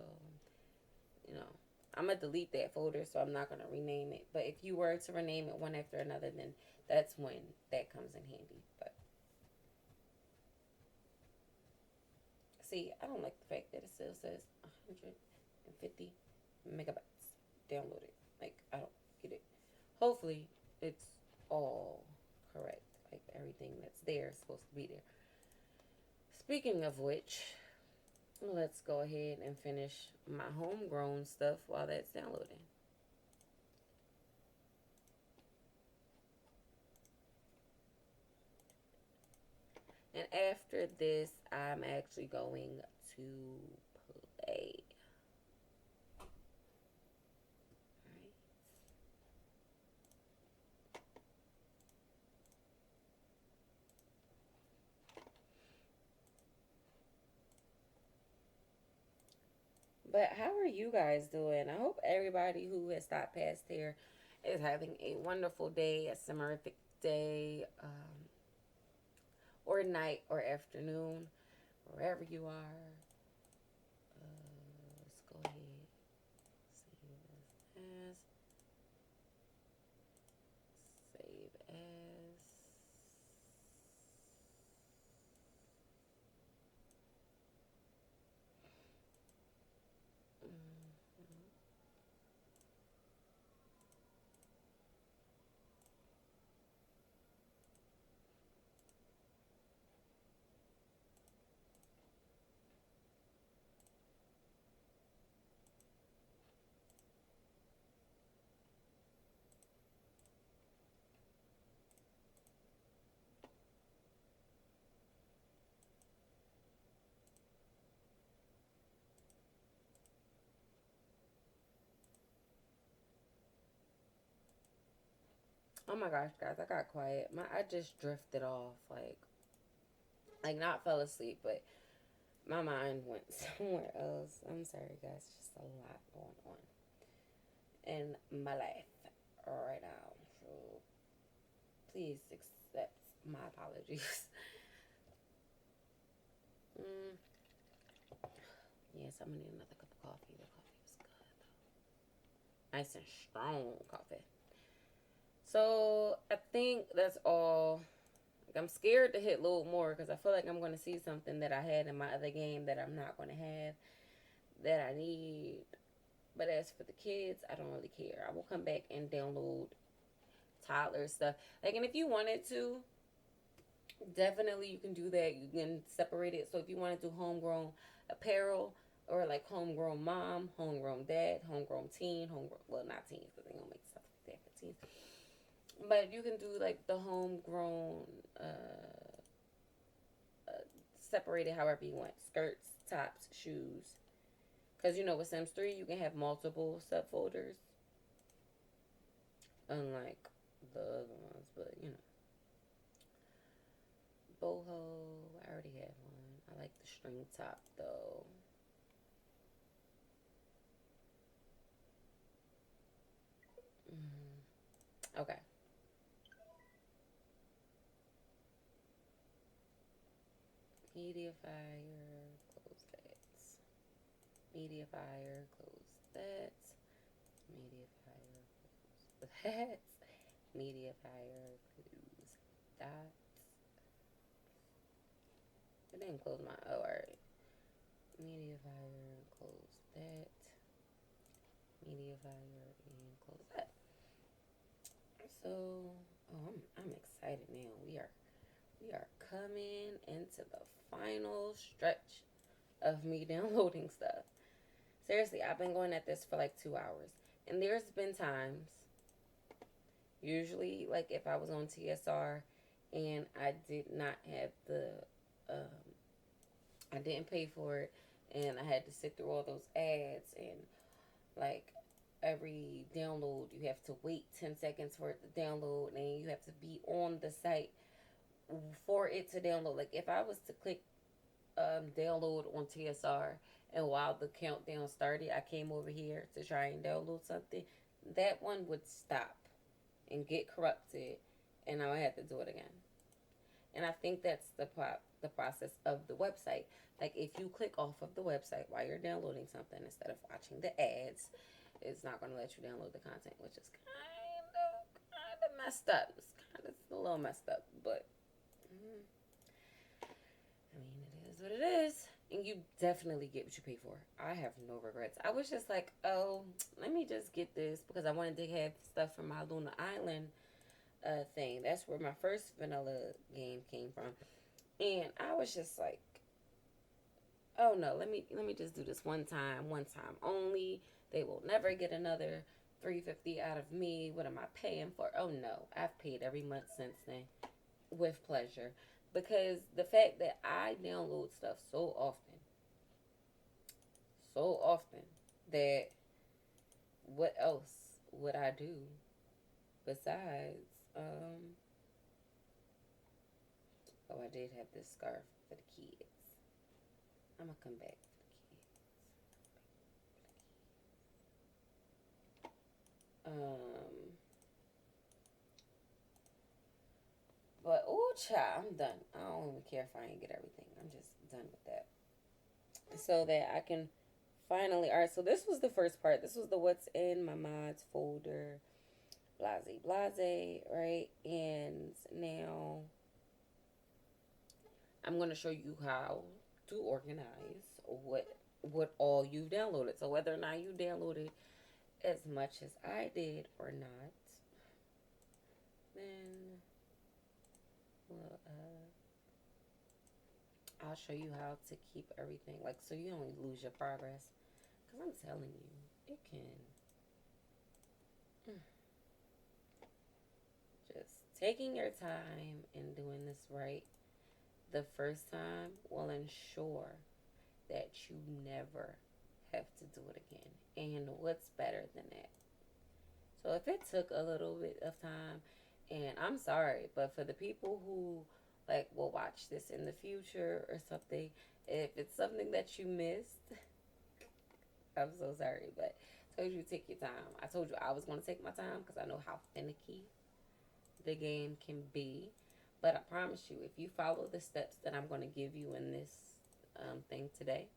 you know, I'm going to delete that folder, so I'm not going to rename it. But if you were to rename it one after another, then that's when that comes in handy. But see, I don't like the fact that it still says 150 megabytes downloaded. Like, I don't get it. Hopefully, it's all correct. Like, everything that's there is supposed to be there. Speaking of which, let's go ahead and finish my homegrown stuff while that's downloading. And after this, I'm actually going to play. But how are you guys doing? I hope everybody who has stopped past here is having a wonderful day, a summerific day, or night or afternoon, wherever you are. Let's go ahead. Save as. Save as. Oh my gosh, guys, I got quiet. I just drifted off, like not fell asleep, but my mind went somewhere else. I'm sorry, guys. Just a lot going on in my life right now. So please accept my apologies. mm. Yes, I'm gonna need another cup of coffee. The coffee was good though. Nice and strong coffee. So I think that's all. Like, I'm scared to hit load more because I feel like I'm going to see something that I had in my other game that I'm not going to have, that I need. But as for the kids, I don't really care. I will come back and download toddler stuff. Like, and if you wanted to, definitely you can do that. You can separate it. So if you want to do homegrown apparel, or like homegrown mom, homegrown dad, homegrown teen, homegrown, well, not teens because they don't make stuff like that for teens. But you can do like the homegrown, uh, separated however you want, skirts, tops, shoes. Because you know with Sims 3 you can have multiple subfolders, unlike the other ones. But you know, boho, I already had one. I like the string top though. Okay. Media fire, close that. Media fire, close that. Media fire, close that. Media fire, close that. It didn't close my, oh, alright. Media fire, close that. Media fire, and close that. So, oh, I'm excited now. We are coming into the final stretch of me downloading stuff. Seriously, I've been going at this for like 2 hours. And there's been times, usually, like if I was on TSR and I did not have I didn't pay for it, and I had to sit through all those ads, and like every download, you have to wait 10 seconds for it to download, and you have to be on the site for it to download. Like if I was to click download on TSR, and while the countdown started, I came over here to try and download something, that one would stop and get corrupted, and I would have to do it again. And I think that's the process of the website. Like if you click off of the website while you're downloading something instead of watching the ads, it's not going to let you download the content, which is kind of messed up. It's kind of a little messed up, but I mean, it is what it is. And you definitely get what you pay for. I have no regrets. I was just like, oh, let me just get this because I wanted to have stuff from my Aluna Island thing. That's where my first vanilla game came from. And I was just like, oh no, let me just do this one time only. They will never get another $350 out of me. What am I paying for? Oh no, I've paid every month since then with pleasure. Because the fact that I download stuff so often, that what else would I do besides, oh, I did have this scarf for the kids. I'm gonna come back for the kids. But oh, child, I'm done. I don't even care if I ain't get everything. I'm just done with that. So that I can finally. All right. So this was the first part. This was the what's in my mods folder. Blase, blase, right? And now I'm gonna show you how to organize what all you've downloaded. So whether or not you downloaded as much as I did or not, then well, I'll show you how to keep everything, like, so you don't lose your progress. Because I'm telling you, it can. Just taking your time and doing this right the first time will ensure that you never have to do it again. And what's better than that? So if it took a little bit of time, and I'm sorry, but for the people who like will watch this in the future or something, if it's something that you missed, I'm so sorry, but I told you to take your time. I told you I was going to take my time because I know how finicky the game can be. But I promise you, if you follow the steps that I'm going to give you in this thing today,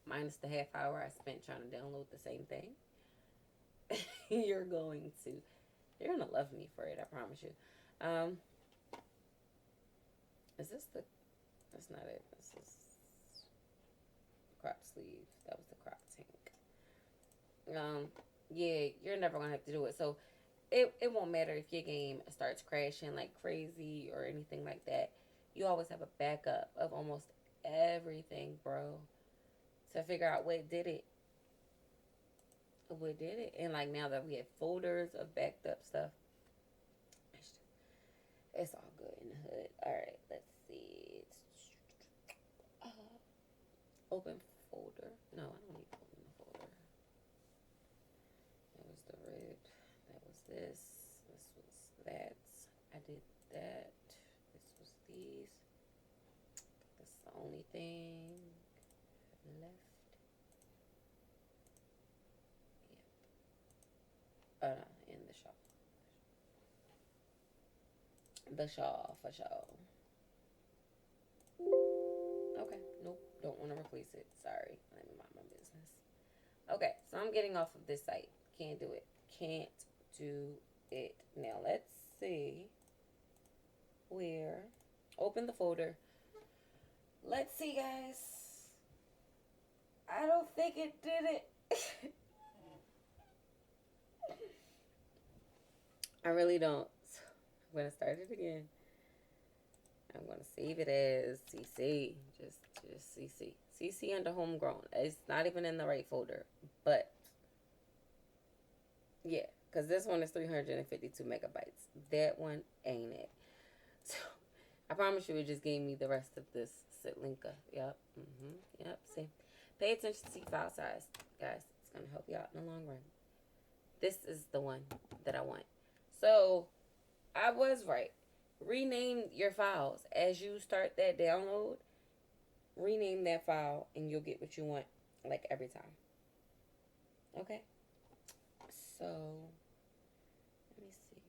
minus the half hour I spent trying to download the same thing, you're going to love me for it. I promise you. Is this the? That's not it. This is crop sleeve. That was the crop tank. um, yeah, you're never gonna have to do it. So it won't matter if your game starts crashing like crazy or anything like that. You always have a backup of almost everything, bro, to figure out what did it. And like now that we have folders of backed up stuff, it's all good in the hood. All right, let's see. Uh, open folder. No, I don't need to open the folder. That was the red. That was this. This was that. I did that. This was these. That's the only thing left. Yep. In the shawl. The shawl for sure. Okay. Nope. Don't want to replace it. Sorry. Let me mind my business. Okay. So I'm getting off of this site. Can't do it. Can't do it. Now let's see where. Open the folder. Let's see, guys. I don't think it did it. I really don't. I'm going to start it again. I'm going to save it as CC. Just CC. CC under homegrown. It's not even in the right folder. But, yeah. Because this one is 352 megabytes. That one ain't it. So, I promise you it just gave me the rest of this Sitlinka. Yep. Yep. See. Pay attention to file size, guys. It's going to help you out in the long run. This is the one that I want. So, I was right. Rename your files. As you start that download, rename that file and you'll get what you want, like, every time. Okay? So, let me see.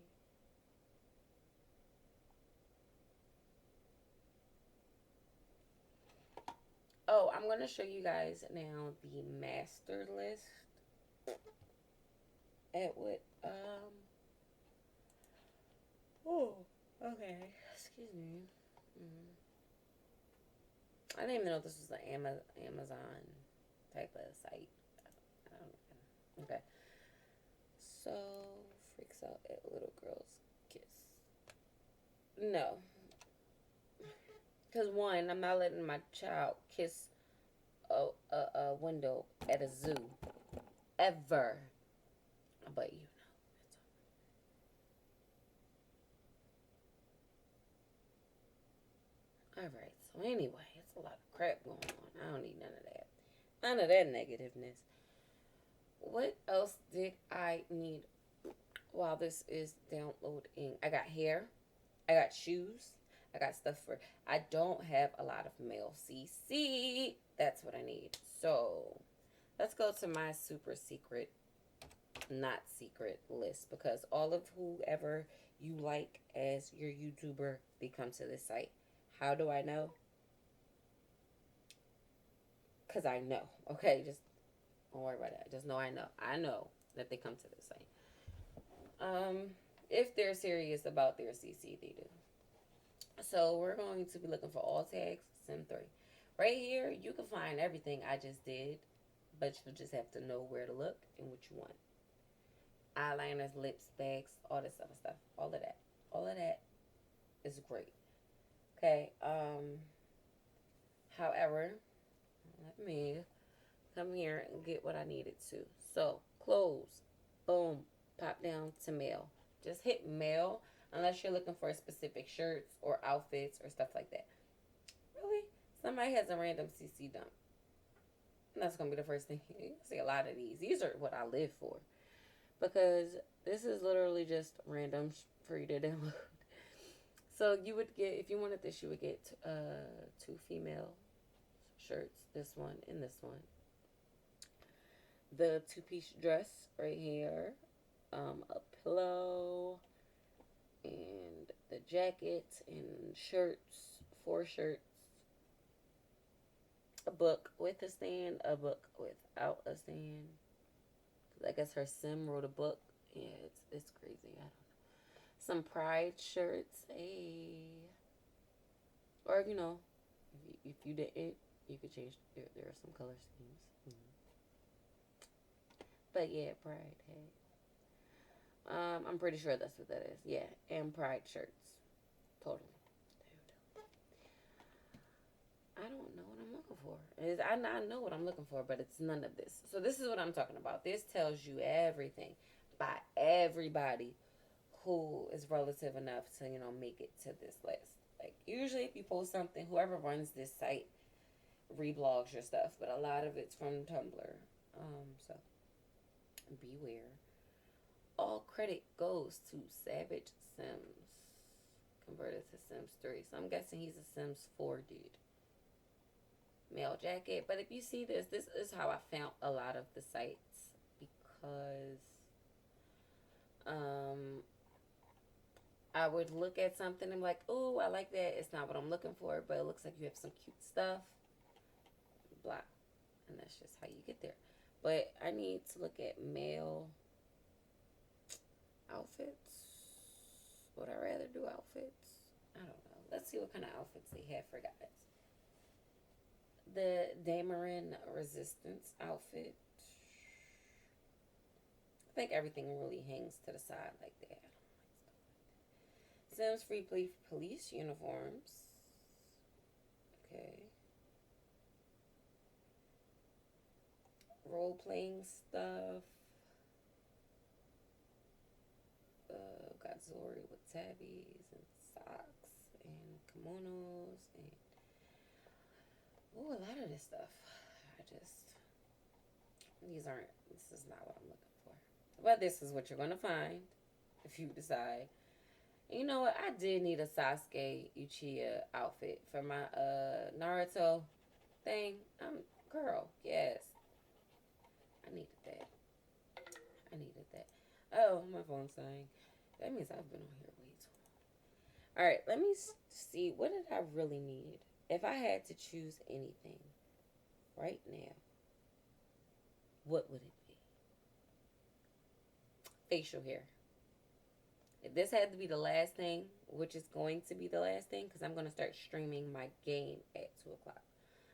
Oh, I'm going to show you guys now the master list at what, oh, okay, excuse me. I didn't even know this was an Amazon type of site. I don't know. Okay. So, freaks out at little girls kiss. No. Because one, I'm not letting my child kiss a window at a zoo. Ever. But you know. Alright, so anyway, it's a lot of crap going on. I don't need none of that. None of that negativeness. What else did I need while this is downloading? I got hair. I got shoes. I got stuff for... I don't have a lot of male CC. That's what I need. So, let's go to my super secret, not secret list. Because all of whoever you like as your YouTuber, they come to this site. How do I know? Because I know. Okay, just don't worry about that. Just know I know. I know that they come to this site. If they're serious about their CC, they do. So we're going to be looking for all tags, Sim3. Right here, you can find everything I just did, but you just have to know where to look and what you want. Eyeliners, lips, bags, all this other stuff. All of that. All of that is great. Okay, however, let me come here and get what I needed to. So, clothes, boom, pop down to mail. Just hit mail unless you're looking for specific shirts or outfits or stuff like that. Really? Somebody has a random CC dump. And that's going to be the first thing. You see a lot of these. These are what I live for. Because this is literally just random for you to download. So you would get, if you wanted this, you would get 2 female shirts. This one and this one. The 2-piece dress right here. A pillow. And the jacket and shirts. 4 shirts. A book with a stand. A book without a stand. I guess her sim wrote a book. Yeah, it's crazy. I don't know. Some pride shirts. Or, you know, if you didn't, you could change. There are some color schemes. But yeah, Pride. Hey. I'm pretty sure that's what that is. Yeah, and Pride shirts. Totally. I don't know what I'm looking for. I know what I'm looking for, but it's none of this. So this is what I'm talking about. This tells you everything by everybody who is relative enough to, make it to this list. Like usually if you post something, whoever runs this site reblogs your stuff, but a lot of it's from Tumblr. So beware. All credit goes to Savage Sims. Converted to Sims 3. So I'm guessing he's a Sims 4 dude. Male jacket. But if you see this is how I found a lot of the sites. Because I would look at something and be like, oh, I like that. It's not what I'm looking for, but it looks like you have some cute stuff. Blah. And that's just how you get there. But I need to look at male outfits. Would I rather do outfits? I don't know. Let's see what kind of outfits they have for guys. The Damarin Resistance outfit. I think everything really hangs to the side like that. Sims Free Police uniforms. Okay. Role playing stuff. Got Zori with tabbies and socks and kimonos and a lot of this stuff. This is not what I'm looking for. But this is what you're gonna find if you decide. You know what? I did need a Sasuke Uchiha outfit for my Naruto thing. Girl, yes. I needed that. Oh, my phone's dying. That means I've been on here way too long. Alright, let me see. What did I really need? If I had to choose anything right now, what would it be? Facial hair. If this had to be the last thing, which is going to be the last thing, because I'm going to start streaming my game at 2 o'clock.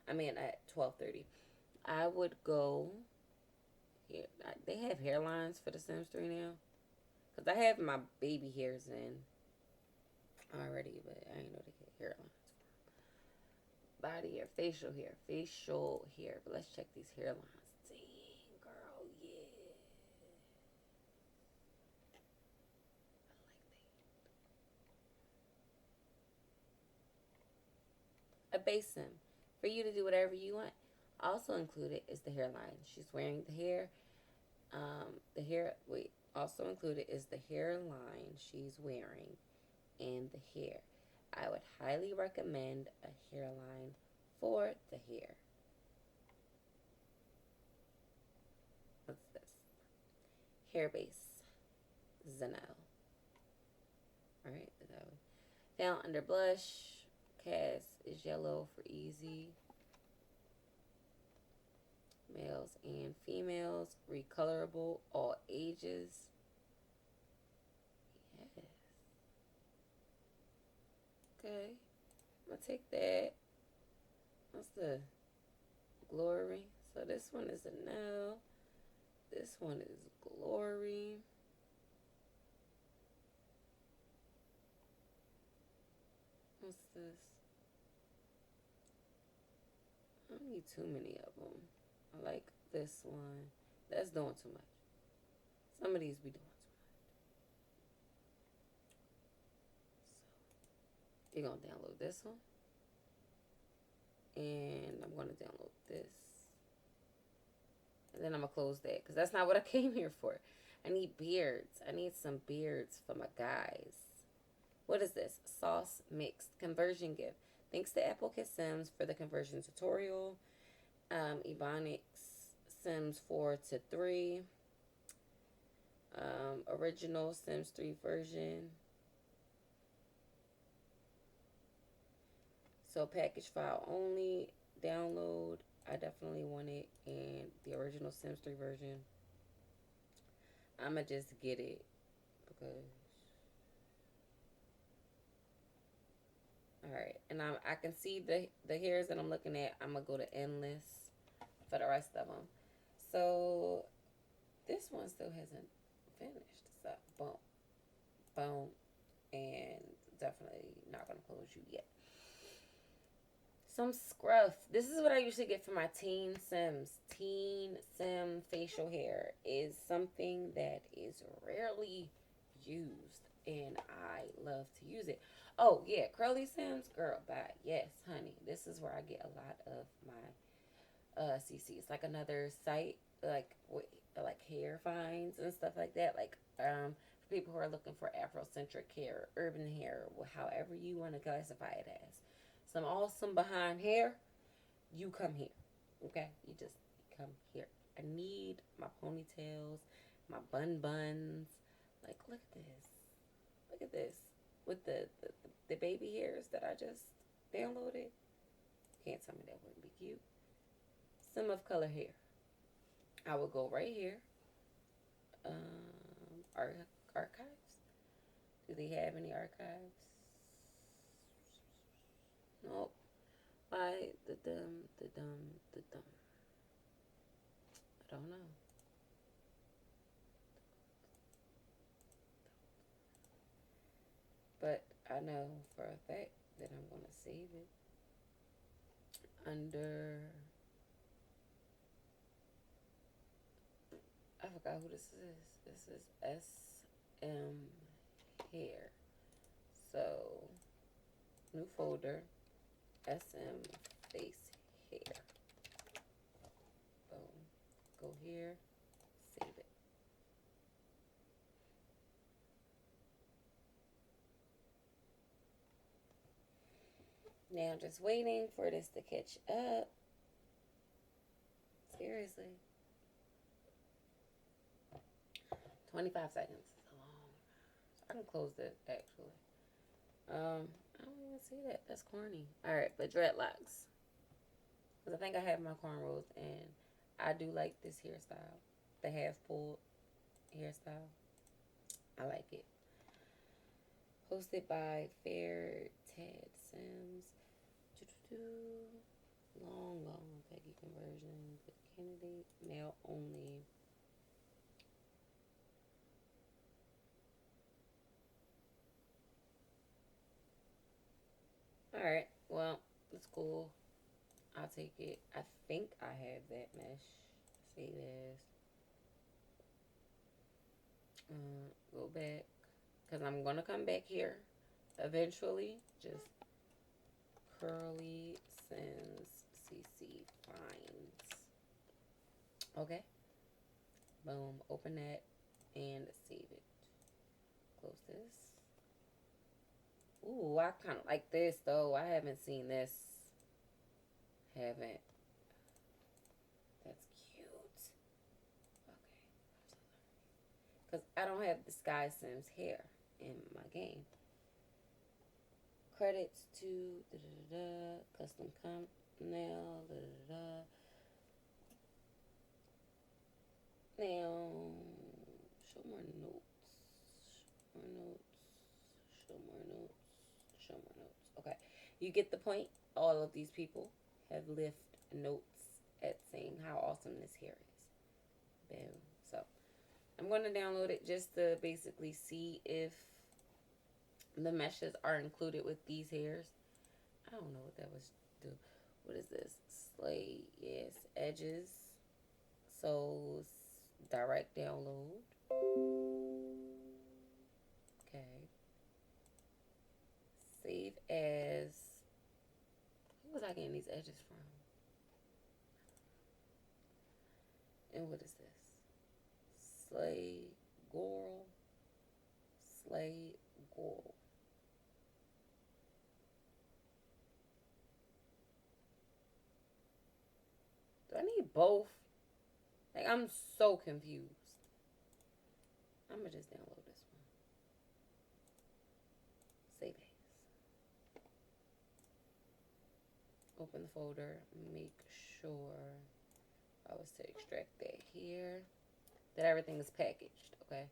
At 12:30. I would go here. They have hairlines for the Sims 3 now. Because I have my baby hairs in already, but I didn't know they get hairlines. Body hair, facial hair. But let's check these hairlines. Dang, girl, yeah. I like that. A base sim. For you to do whatever you want. Also included is the hairline. She's wearing the hair. Also included is the hairline she's wearing and the hair. I would highly recommend a hairline for the hair. What's this? Hair base. Zenel. Alright. Down under blush. Cast is yellow for easy. Males and females. Recolorable. All ages. Yes. Okay. I'm going to take that. What's the glory? So this one is a no. This one is glory. What's this? I don't need too many of them. I like this one. That's doing too much. Some of these be doing too much. So, you're going to download this one. And I'm going to download this. And then I'm going to close that. Because that's not what I came here for. I need beards. I need some beards for my guys. What is this? Sauce mixed. Conversion gift. Thanks to Apple Kiss Sims for the conversion tutorial. Ebonics Sims 4 to 3. Original Sims 3 version. So package file only. Download. I definitely want it. And the original Sims 3 version. I'ma just get it. Because. Alright. And I can see the hairs that I'm looking at. I'm going to go to endless for the rest of them. So this one still hasn't finished. So, boom, boom, and definitely not gonna close you yet. Some scruff. This is what I usually get for my teen Sims. Teen Sim facial hair is something that is rarely used, and I love to use it. Oh yeah, curly Sims, girl, bye. Yes, honey. This is where I get a lot of my CC. It's like another site, like hair finds and stuff like that. Like for people who are looking for Afrocentric hair, urban hair, however you want to classify it as. Some awesome behind hair, you come here. Okay? You just come here. I need my ponytails, my buns. Like, look at this. Look at this. With the baby hairs that I just downloaded. Can't tell me that wouldn't be cute. Some of color hair. I will go right here. Archives. Do they have any archives? Nope. Why the dumb. I don't know. But I know for a fact that I'm gonna save it under. I forgot who this is. This is SM Hair. So new folder. SM face hair. Boom. Go here. Save it. Now just waiting for this to catch up. Seriously. 25 seconds. It's long. I can close this actually. I don't even see that. That's corny. Alright, but dreadlocks. Because I think I have my cornrows and I do like this hairstyle. The half pulled hairstyle. I like it. Hosted by Fair Ted Sims. Long Peggy conversion. Good candidate. Male only. Alright, well, it's cool. I'll take it. I think I have that mesh. Save as. Go back. Because I'm going to come back here eventually. Just Curly Sims CC Finds. Okay. Boom. Open that and save it. Close this. Ooh, I kind of like this though. I haven't seen this. Haven't. That's cute. Okay. Because I don't have the Sky Sims hair in my game. Credits to custom thumbnail. Now, show more notes. Show more notes. Okay. You get the point. All of these people have left notes at saying how awesome this hair is. Boom. So, I'm going to download it just to basically see if the meshes are included with these hairs. I don't know what that was do. What is this? Slay. Yes. Edges. So, direct download. Okay. Save as. Who was I getting these edges from? And what is this? Slay Goral. Slay Goral. Do I need both? Like, I'm so confused. I'm gonna just download this one. Save as. Open the folder. Make sure I was to extract that here. That everything is packaged, okay?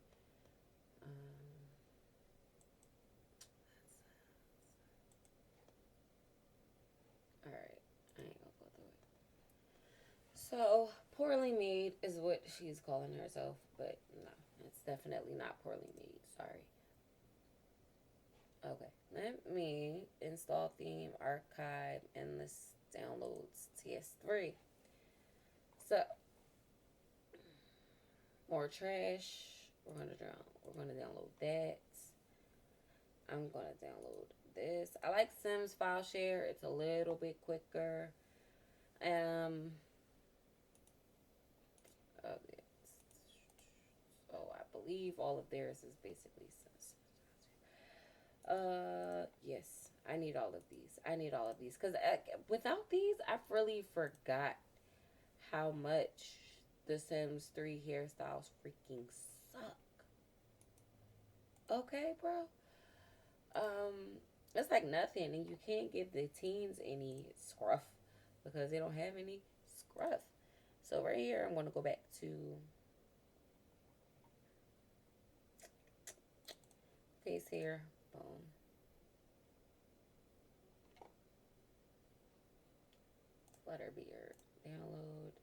Alright, I ain't gonna go through it. So, poorly made is what she's calling herself, but no, it's definitely not poorly made. Sorry. Okay, let me install theme, archive, and this downloads TS3. So, more trash. We're gonna download that. I'm gonna download this. I like Sims file share. It's a little bit quicker. Um. Yeah. So I believe all of theirs is basically Sims. Yes. I need all of these. I need all of these because without these, I really forgot how much the Sims 3 hairstyles freaking suck. Okay, bro. It's like nothing, and you can't give the teens any scruff because they don't have any scruff. So right here, I'm gonna go back to face hair, boom. Flutterbeard, download,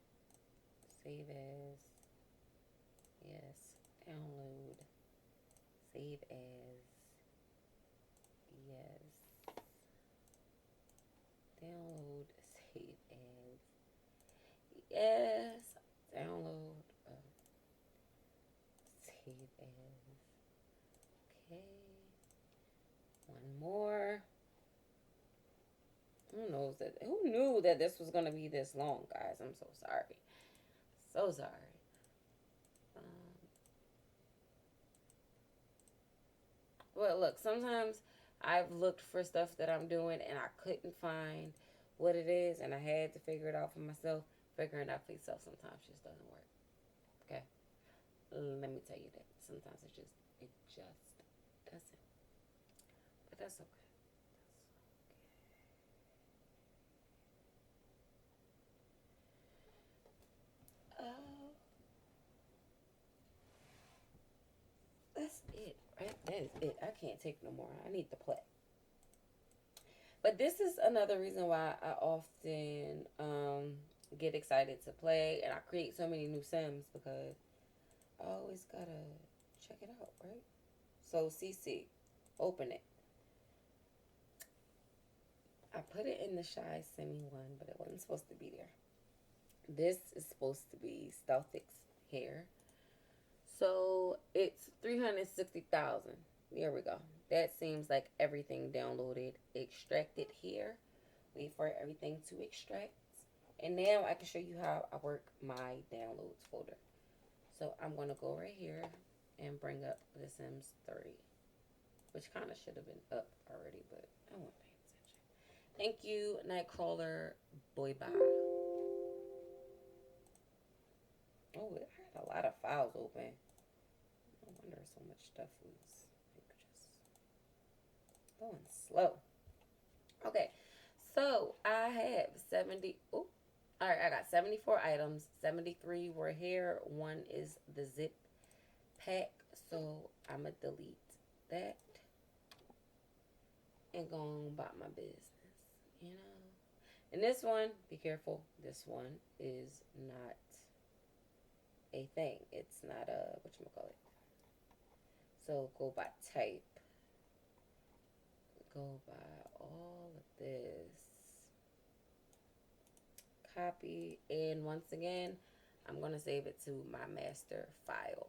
save as, yes, download, save as, yes, download, save as, yes, download, save as, okay, one more. Who knew that this was gonna be this long, guys? I'm so sorry. So sorry. Um, well, look, sometimes I've looked for stuff that I'm doing and I couldn't find what it is, and I had to figure it out for myself. Figuring out for yourself sometimes just doesn't work. Okay, let me tell you that sometimes it just doesn't. But that's okay. That's it, right? That is it. I can't take no more. I need to play. But this is another reason why I often get excited to play and I create so many new Sims because I always gotta check it out, right? So CC, open it. I put it in the Shy Semi one, but it wasn't supposed to be there. This is supposed to be Stealthic's hair. So it's 360,000. There we go. That seems like everything downloaded, extracted here. Wait for everything to extract. And now I can show you how I work my downloads folder. So I'm going to go right here and bring up The Sims 3, which kind of should have been up already, but I won't pay attention. Thank you, Nightcrawler. Boy, bye. Oh, I had a lot of files open. No wonder so much stuff was just going slow. Okay, so I have 70. Oh, all right, I got 74 items. 73 were here. One is the zip pack. So I'm going to delete that and go on about my business, you know. And this one, be careful. This one is not a thing. It's not a, whatchamacallit. So go by type. Go by all of this. Copy. And once again, I'm going to save it to my master file.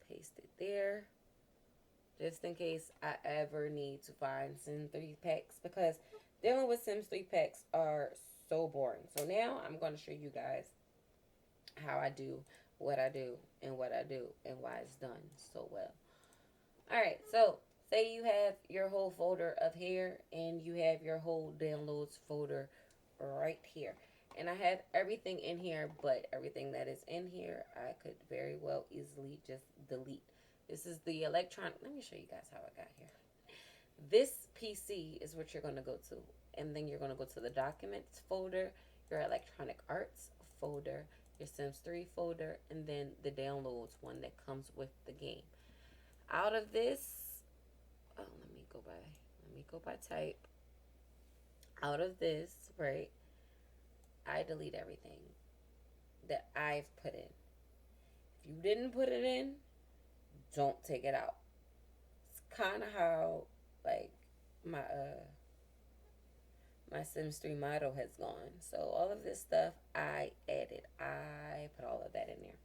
Paste it there. Just in case I ever need to find Sims 3 packs. Because dealing with Sims 3 packs are so boring. So now I'm going to show you guys how I do what I do and what I do and why it's done so well. Alright, so say you have your whole folder of hair and you have your whole downloads folder right here. And I have everything in here, but everything that is in here, I could very well easily just delete. This is the electronic. Let me show you guys how I got here. This PC is what you're going to go to. And then you're going to go to the documents folder, your electronic arts folder, your Sims 3 folder, and then the downloads one that comes with the game. Out of this, let me go by type. Out of this, right, I delete everything that I've put in. If you didn't put it in, don't take it out. It's kind of how like my my Sims 3 model has gone. So all of this stuff I added. I put all of that in there.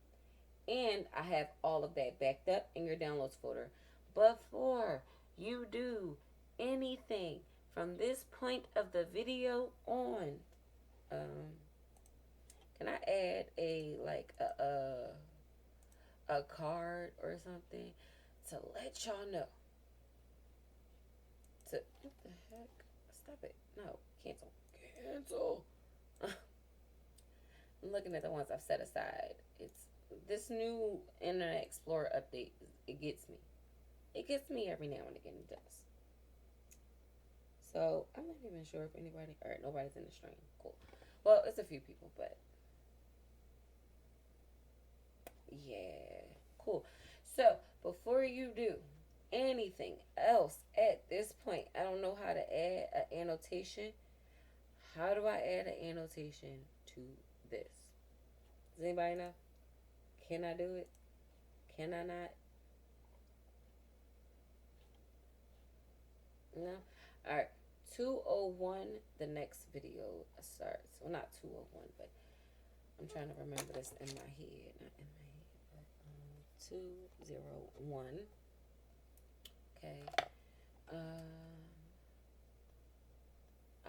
And I have all of that backed up in your downloads folder. Before you do anything from this point of the video on, can I add a card or something to let y'all know? To what the heck? Stop it! No, cancel, cancel. I'm looking at the ones I've set aside. It's this new Internet Explorer update. It gets me. It gets me every now and again. It does. So I'm not even sure if anybody. All right, nobody's in the stream. Cool. Well, it's a few people, but yeah, cool. So before you do anything else at this point, I don't know how to add an annotation. How do I add an annotation to this? Does anybody know? Can I do it? Can I not? No? Alright. 201, the next video starts. Well, not 201, but I'm trying to remember this in my head. Not in my head, but 201. Okay.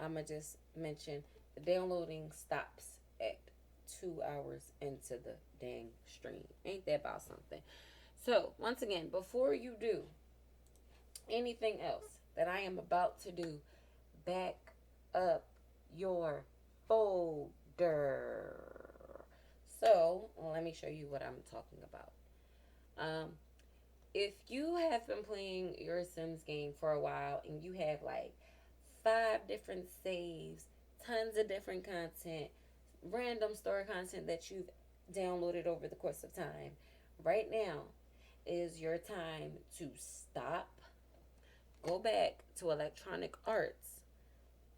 I'm going to just mention the downloading stops at 2 hours into the dang stream. Ain't that about something? So, once again, before you do anything else that I am about to do, back up your folder. So, let me show you what I'm talking about. If you have been playing your Sims game for a while and you have like 5 different saves, tons of different content, random story content that you've downloaded over the course of time, right now is your time to stop, go back to Electronic Arts,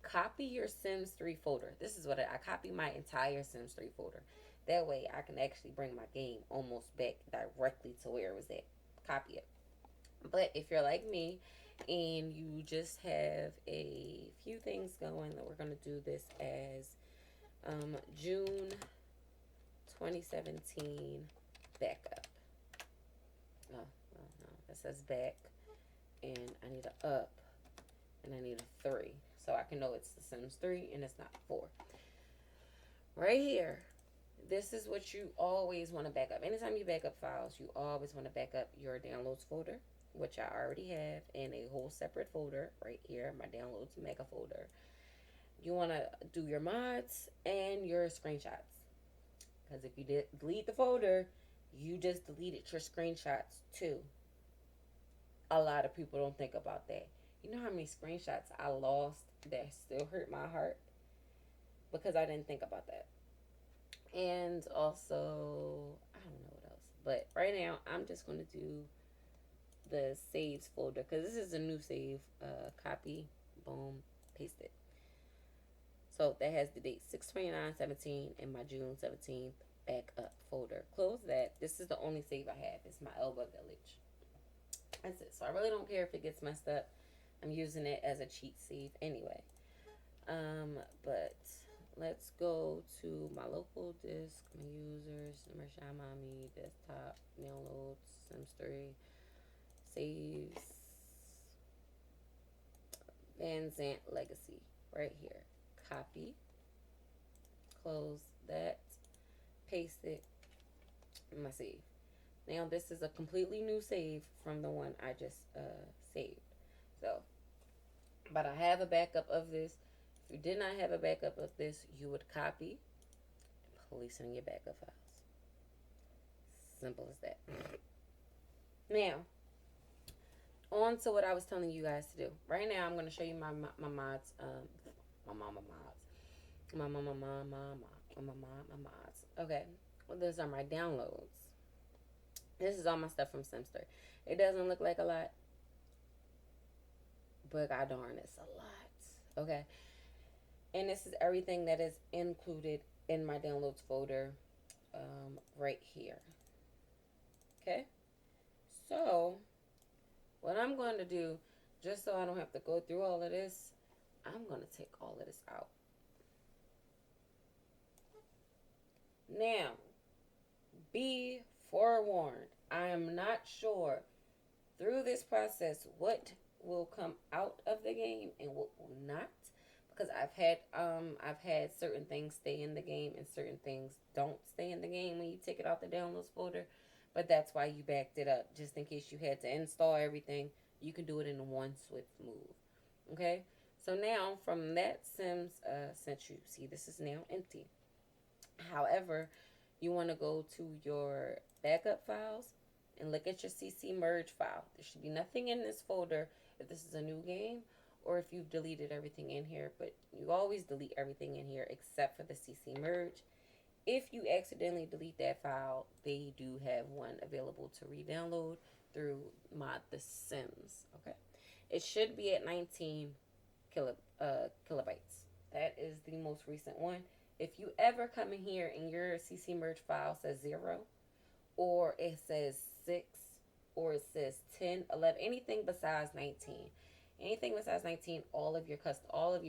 copy your Sims 3 folder. This is what I copy my entire Sims 3 folder. That way I can actually bring my game almost back directly to where it was at. Copy it. But if you're like me and you just have a few things going, that we're going to do this as June 2017 backup. Oh, well, no, that says back, and I need an up, and I need a 3, so I can know it's the Sims 3 and it's not 4. Right here, this is what you always want to back up. Anytime you back up files, you always want to back up your downloads folder, which I already have in a whole separate folder right here, my downloads mega folder. You want to do your mods and your screenshots, because if you delete the folder, you just deleted your screenshots too. A lot of people don't think about that. You know how many screenshots I lost that still hurt my heart because I didn't think about that. And also, I don't know what else. But right now, I'm just going to do the saves folder, because this is a new save. Copy, boom, paste it. So that has the date 6/29/17 and my June 17th backup folder. Close that. This is the only save I have. It's my Elba Village. That's it. So I really don't care if it gets messed up. I'm using it as a cheat save anyway. But let's go to my local disk, my users, Shymamii, desktop, downloads, Sims 3, saves, Van Zant Legacy, right here. Copy, close that, paste it in my save. Now this is a completely new save from the one I just saved. So, but I have a backup of this. If you did not have a backup of this, you would copy and place it in your backup files. Simple as that. Now, on to what I was telling you guys to do. Right now, I'm going to show you my mods. My mods. Okay, well, these are my downloads. This is all my stuff from Sims 3. It doesn't look like a lot, but god darn, it's a lot. Okay, And this is everything that is included in my downloads folder right here. Okay? So, what I'm going to do, just so I don't have to go through all of this, I'm going to take all of this out. Now, be forewarned. I am not sure through this process what will come out of the game and what will not, because I've had certain things stay in the game and certain things don't stay in the game when you take it out the downloads folder. But that's why you backed it up, just in case you had to install everything. You can do it in one swift move. Okay, so now from that Sims, since you see this is now empty. However, you want to go to your backup files and look at your CC merge file. There should be nothing in this folder if this is a new game or if you've deleted everything in here, but you always delete everything in here except for the CC merge. If you accidentally delete that file, they do have one available to re-download through Mod The Sims. Okay, it should be at 19 kilobytes. That is the most recent one. If you ever come in here and your CC merge file says 0, or it says 6, or it says 10, 11, anything besides 19, all of your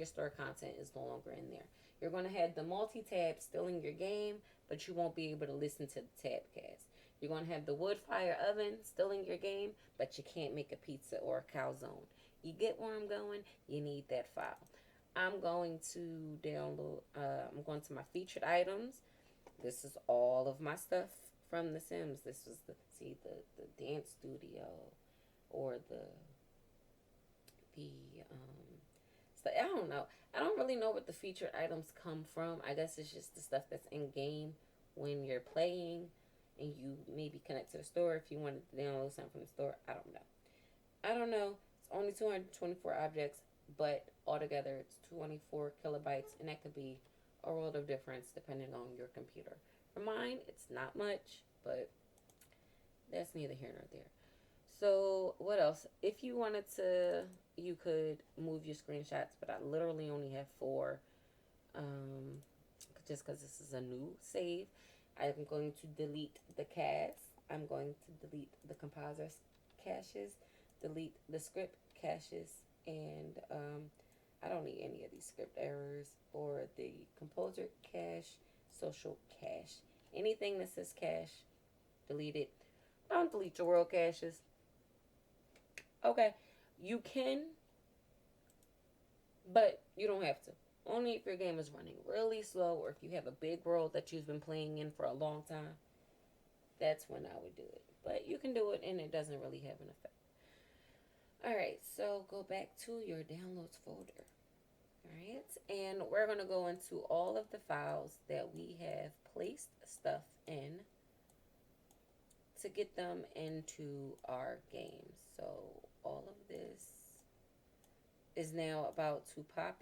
store content is no longer in there. You're going to have the multi-tab still in your game, but you won't be able to listen to the tabcast. You're going to have the wood fire oven still in your game, but you can't make a pizza or a calzone. You get where I'm going? You need that file. I'm going to download, I'm going to my featured items. This is all of my stuff from The Sims. This was the dance studio or so I don't know. I don't really know what the featured items come from. I guess it's just the stuff that's in game when you're playing and you maybe connect to the store if you wanted to download something from the store. I don't know. It's only 224 objects, but altogether it's 24 kilobytes, and that could be a world of difference depending on your computer. For mine, it's not much, but that's neither here nor there. So what else? If you wanted to, you could move your screenshots, but I literally only have 4, just because this is a new save. I'm going to delete the cast. I'm going to delete the composer caches, delete the script caches, and I don't need any of these script errors or the composer cache, social cache. Anything that says cache, delete it. Don't delete your world caches. Okay, you can, but you don't have to. Only if your game is running really slow or if you have a big world that you've been playing in for a long time. That's when I would do it. But you can do it and it doesn't really have an effect. Alright, so go back to your downloads folder. Alright, and we're going to go into all of the files that we have placed stuff in to get them into our game. So all of this is now about to pop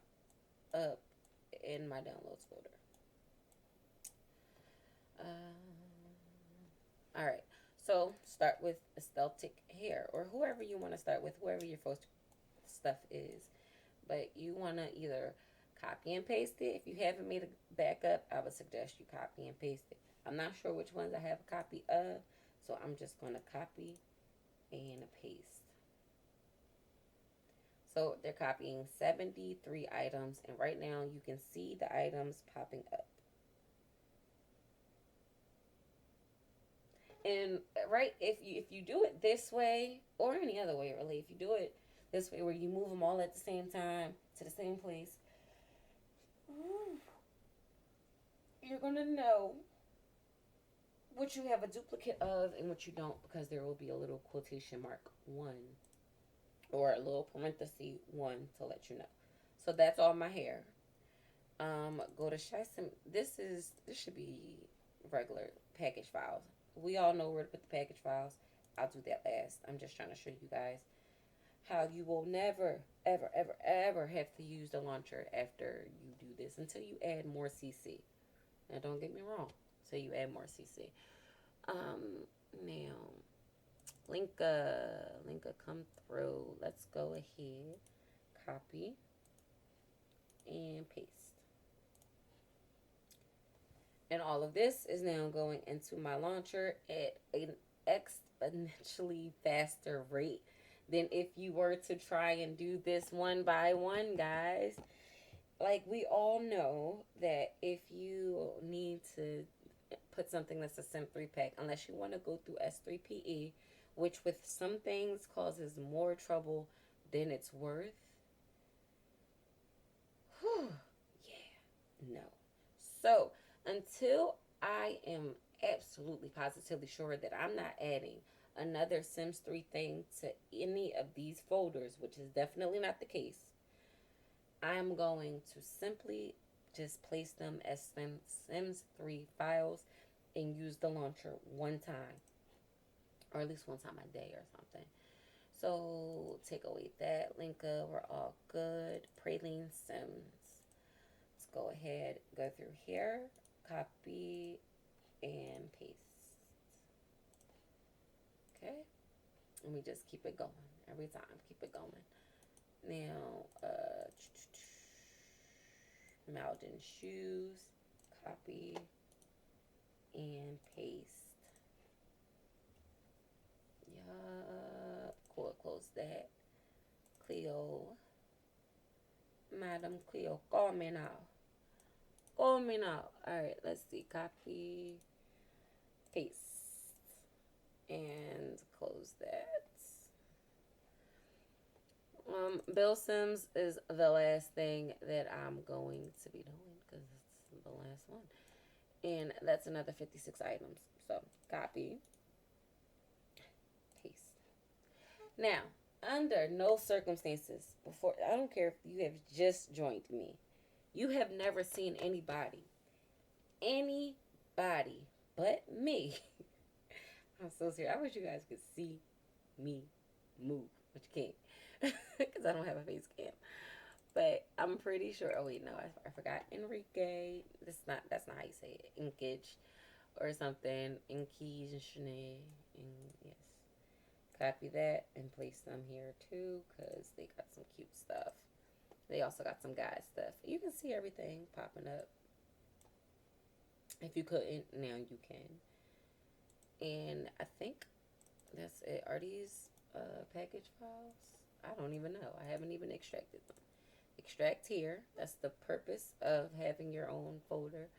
up in my downloads folder. Alright, so start with aesthetic hair, or whoever you want to start with, whoever your first stuff is. But you want to either copy and paste it. If you haven't made a backup, I would suggest you copy and paste it. I'm not sure which ones I have a copy of, so I'm just going to copy and paste. So they're copying 73 items, and right now you can see the items popping up. And right, if you do it this way, or any other way really, if you do it this way where you move them all at the same time to the same place, you're going to know what you have a duplicate of and what you don't, because there will be a little quotation mark 1 or a little parenthesis 1 to let you know. So that's all my hair. Go to Shymamii. This should be regular package files. We all know where to put the package files. I'll do that last. I'm just trying to show you guys how you will never, ever, ever, ever have to use the launcher after you do this until you add more CC. Now, don't get me wrong. Until you add more CC. Now, Linka, come through. Let's go ahead. Copy. and paste. And all of this is now going into my launcher at an exponentially faster rate than if you were to try and do this one by one, guys. Like, we all know that if you need to put something that's a Sim 3 pack, unless you want to go through S3PE, which with some things causes more trouble than it's worth. Whew, yeah, no. So, until I am absolutely positively sure that I'm not adding another Sims 3 thing to any of these folders, which is definitely not the case, I'm going to simply just place them as Sims 3 files and use the launcher one time, or at least one time a day or something. So take away that Linka, we're all good. Praline Sims. Let's go ahead, go through here, copy and paste. Okay, and we just keep it going every time. Keep it going. Now, Malden shoes, copy and paste. Yup. Cool. Close that. Cleo. Madam Cleo, call me now. Call me now. Alright, let's see. Copy. Paste. And close that. Bill Sims is the last thing that I'm going to be doing because it's the last one. And that's another 56 items. So, copy. Paste. Now, under no circumstances, before, I don't care if you have just joined me, you have never seen anybody but me. I'm so serious. I wish you guys could see me move, but you can't. Because I don't have a face cam. But I'm pretty sure. Oh wait, no, I forgot. Enrique. That's not how you say it. Inkage or something. Inkage and Shanae. And yes, copy that and place them here too because they got some cute stuff. They also got some guy stuff. You can see everything popping up. If you couldn't, now you can. And I think that's it. Are these package files? I don't even know. I haven't even extracted them. Extract here. That's the purpose of having your own folder.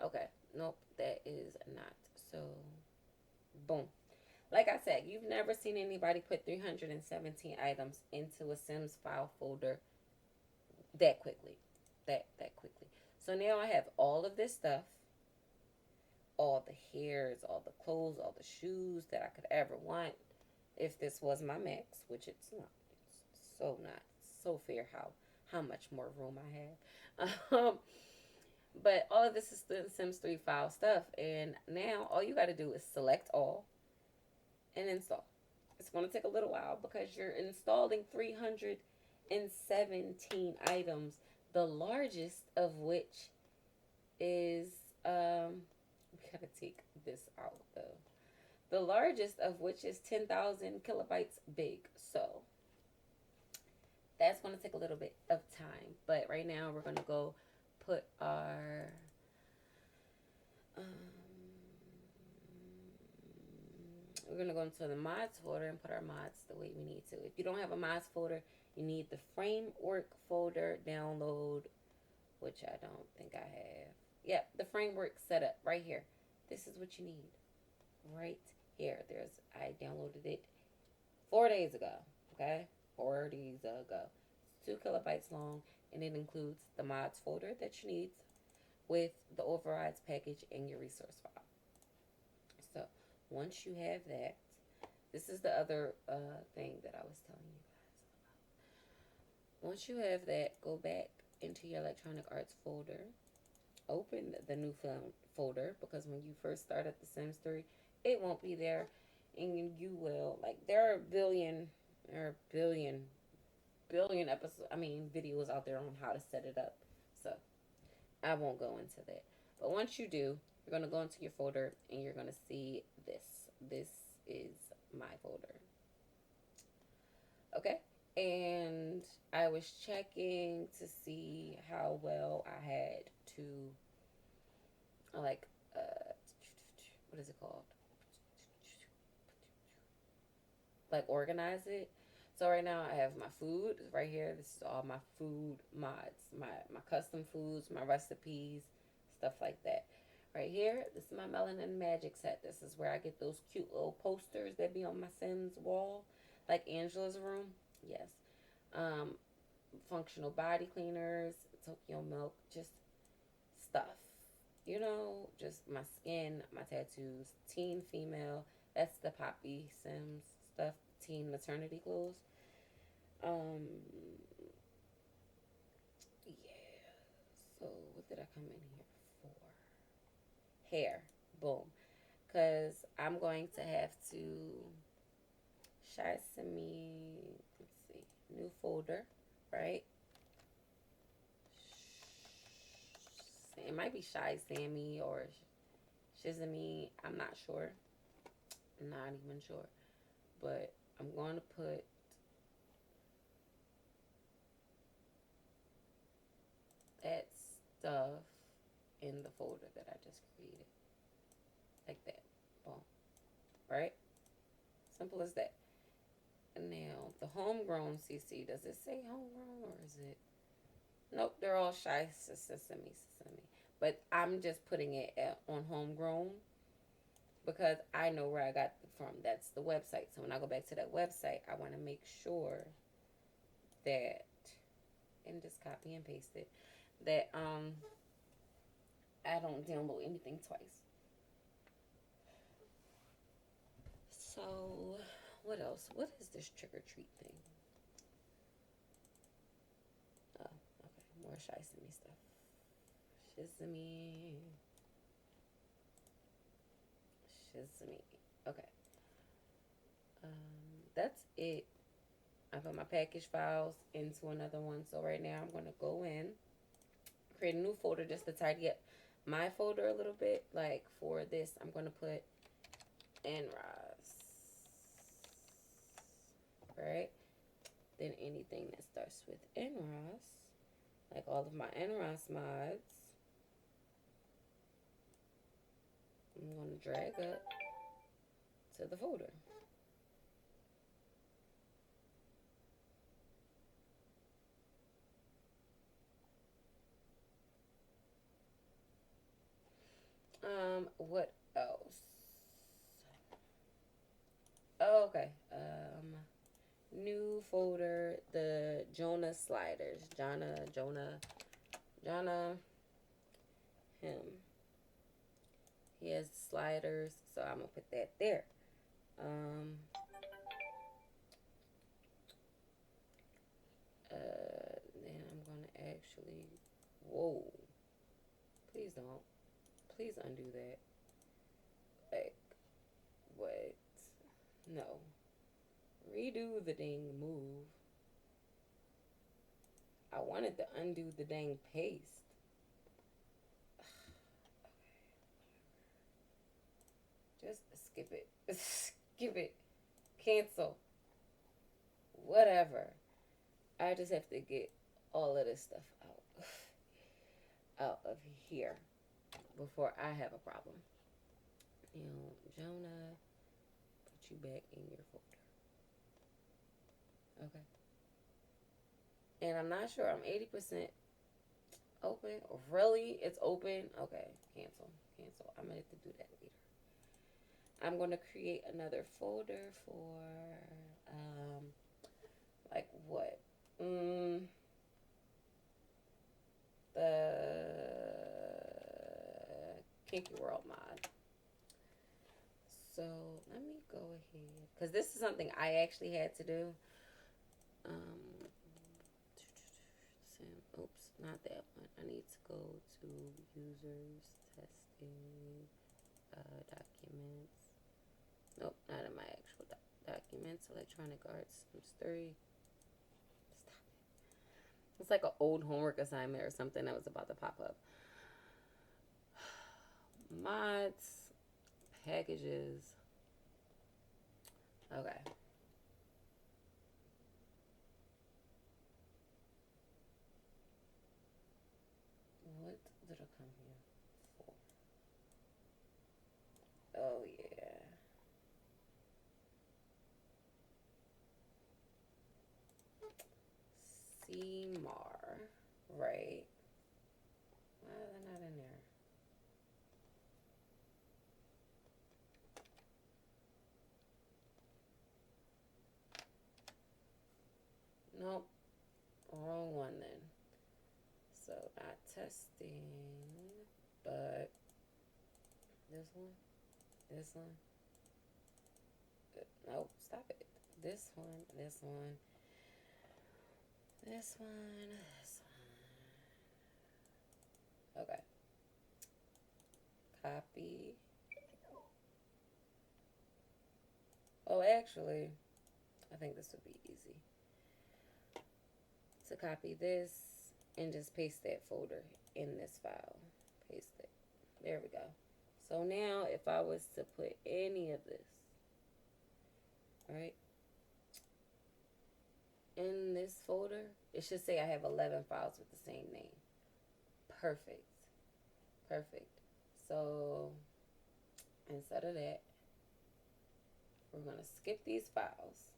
Okay. Nope. That is not. So, boom. Like I said, you've never seen anybody put 317 items into a Sims file folder that quickly. That quickly. So now I have all of this stuff. All the hairs, all the clothes, all the shoes that I could ever want. If this was my max, which it's not. Not so fair how much more room I have. But all of this is the Sims 3 file stuff. And now all you got to do is select all and install. It's going to take a little while because you're installing 317 items, the largest of which is, we got to take this out though. The largest of which is 10,000 kilobytes big. So that's going to take a little bit of time. But right now we're going to go put our we're going to go into the mods folder and put our mods the way we need to. If you don't have a mods folder, you need the framework folder download, which I don't think I have. Yep, the framework setup right here. This is what you need right here. I downloaded it 4 days ago. Okay, 4 days ago. It's 2 kilobytes long, and it includes the mods folder that you need with the overrides package and your resource file. So once you have that, this is the other thing that I was telling you guys about. Once you have that, go back into your electronic arts folder. Open the new film folder because when you first start at The Sims 3, it won't be there, and you will, like, there are billion episodes, videos out there on how to set it up. So I won't go into that. But once you do, you're going to go into your folder and you're going to see this. This is my folder. Okay? And I was checking to see how well I had to, like, what is it called? Like, organize it. So right now I have my food right here. This is all my food mods, my custom foods, my recipes, stuff like that. Right here, this is my Melanin Magic set. This is where I get those cute little posters that be on my Sims wall, like Angela's room. Yes. Um, Functional body cleaners, Tokyo Milk, just stuff. Just my skin, my tattoos, teen female. That's the Poppy Sims stuff. Teen maternity clothes. Um, yeah. So what did I come in here for? Hair. Boom. Cause I'm going to have to Shymamii. Let's see. New folder, right? It might be Shy Sammy or Shizami. I'm not sure. I'm not even sure. But I'm going to put that stuff in the folder that I just created. Like that. Boom. Right? Simple as that. And now, the homegrown CC. Does it say homegrown or is it? Nope, they're all Shy Sesame. But I'm just putting it on homegrown because I know where I got it from. That's the website. So when I go back to that website, I want to make sure that, and just copy and paste it, that I don't download anything twice. So what else? What is this trick or treat thing? Oh, okay, more Shizami stuff. Shizami. Okay. That's it. I put my package files into another one. So right now I'm gonna go in, create a new folder just to tidy up my folder a little bit. Like for this, I'm gonna put NROS. Right? Then anything that starts with NROS, like all of my NROS mods, I'm gonna drag up to the folder. What else? Oh, okay. New folder, the Jonah sliders. Jonah, him. He has sliders, so I'm gonna put that there. Then I'm gonna actually, whoa, please don't, please undo that. Like, what? No. Redo the dang move. I wanted to undo the dang paste. Just skip it. Skip it. Cancel. Whatever. I just have to get all of this stuff out of here before I have a problem. Jonah, put you back in your folder. Okay. And I'm not sure. I'm 80% open. Really? It's open? Okay. Cancel. I'm going to have to do that later. I'm going to create another folder for, like what? The Kinky World Mod. So let me go ahead, because this is something I actually had to do. Oops, not that one. I need to go to users, testing, documents. Nope, not in my actual documents. Electronic Arts Sims 3. Stop it. It's like an old homework assignment or something that was about to pop up. Mods, packages. Okay. CMAR, right? Why are they not in there? Nope, wrong one then. So not testing, but this one, this one. Nope, stop it. This one, this one, this one, this one. Okay. Copy. Oh, actually, I think this would be easy. To copy this and just paste that folder in this file. Paste it. There we go. So now if I was to put any of this, right, in this folder, it should say I have 11 files with the same name. Perfect. Perfect. So instead of that, we're going to skip these files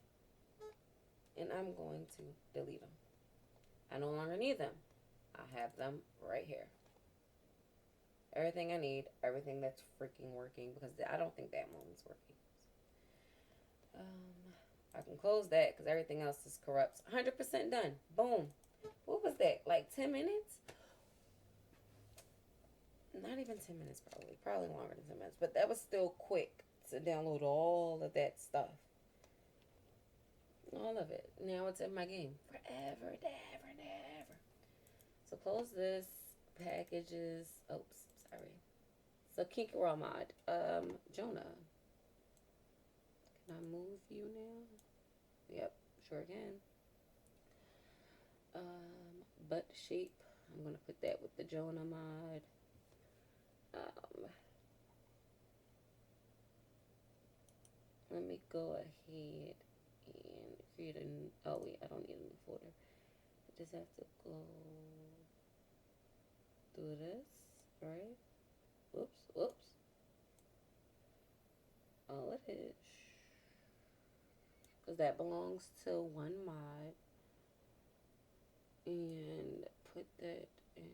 and I'm going to delete them. I no longer need them. I have them right here. Everything I need, everything that's freaking working, because I don't think that one's working. I can close that because everything else is corrupt. 100% done. Boom. What was that? Like 10 minutes? Not even 10 minutes probably. Probably longer than 10 minutes. But that was still quick to download all of that stuff. All of it. Now it's in my game. Forever and ever and ever. So close this. Packages. Oops. Sorry. So Kinky World Mod. Jonah. Can I move you now? Yep. Sure can. Butt shape. I'm going to put that with the Jonah mod. Let me go ahead and create a, oh wait, I don't need a new folder. I just have to go through this, right? Whoops, whoops. Oh, it is. Because that belongs to one mod. And put that in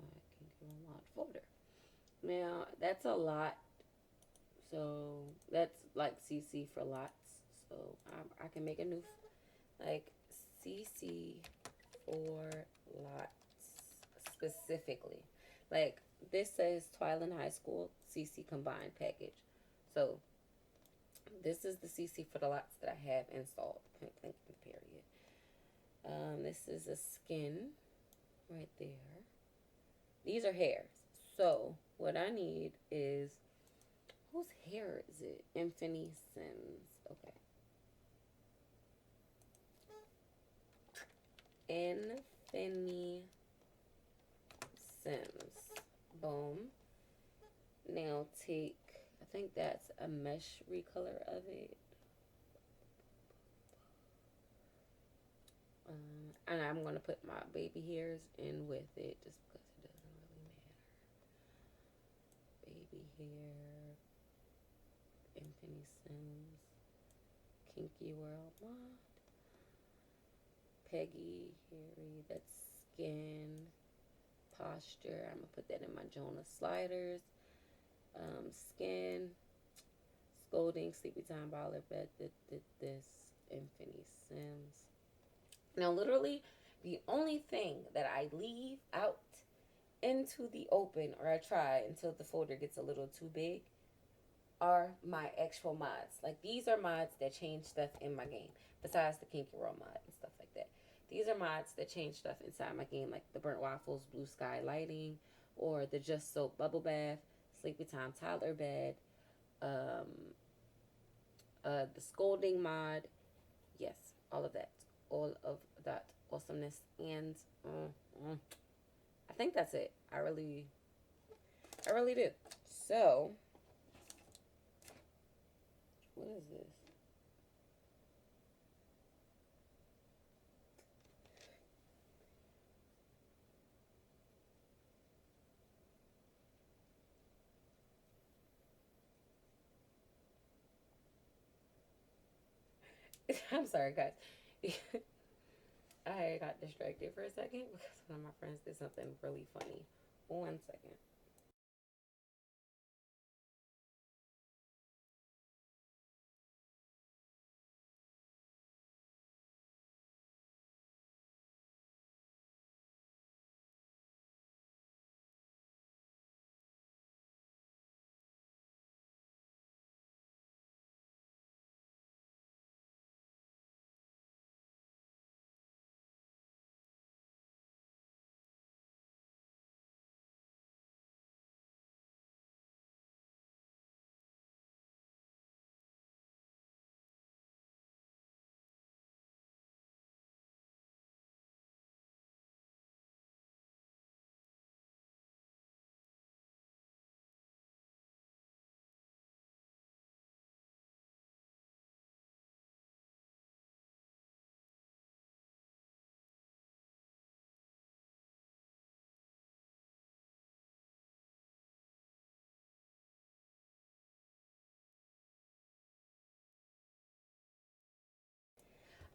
my Kinky World Mod folder. Now, that's a lot. So, that's like CC for lots. So, I can make a new, like, CC for lots specifically. Like, this says Twilight High School CC combined package. So, this is the CC for the lots that I have installed. Period. This is a skin right there. These are hairs. So, what I need is, whose hair is it? Infinity Sims. Okay. Infinity Sims. Boom. Now take, I think that's a mesh recolor of it. And I'm going to put my baby hairs in with it just because it doesn't really matter. Baby hair. Infinity Sims. Kinky World Mod. Peggy, hairy, that's skin. Posture, I'm going to put that in my Jonah sliders. Skin. Scolding, sleepy time, baller, bed, this. Infinity Sims. Now, literally, the only thing that I leave out into the open, or I try until the folder gets a little too big, are my actual mods. Like, these are mods that change stuff in my game, besides the Kinky World mod and stuff like that. These are mods that change stuff inside my game, like the Burnt Waffles Blue Sky Lighting, or the Just Soap Bubble Bath, Sleepy Time Toddler Bed, the Scolding mod. Yes, all of that. All of that awesomeness. And I think that's it. I really do. So, what is this? I'm sorry, guys. I got distracted for a second because one of my friends did something really funny. 1 second.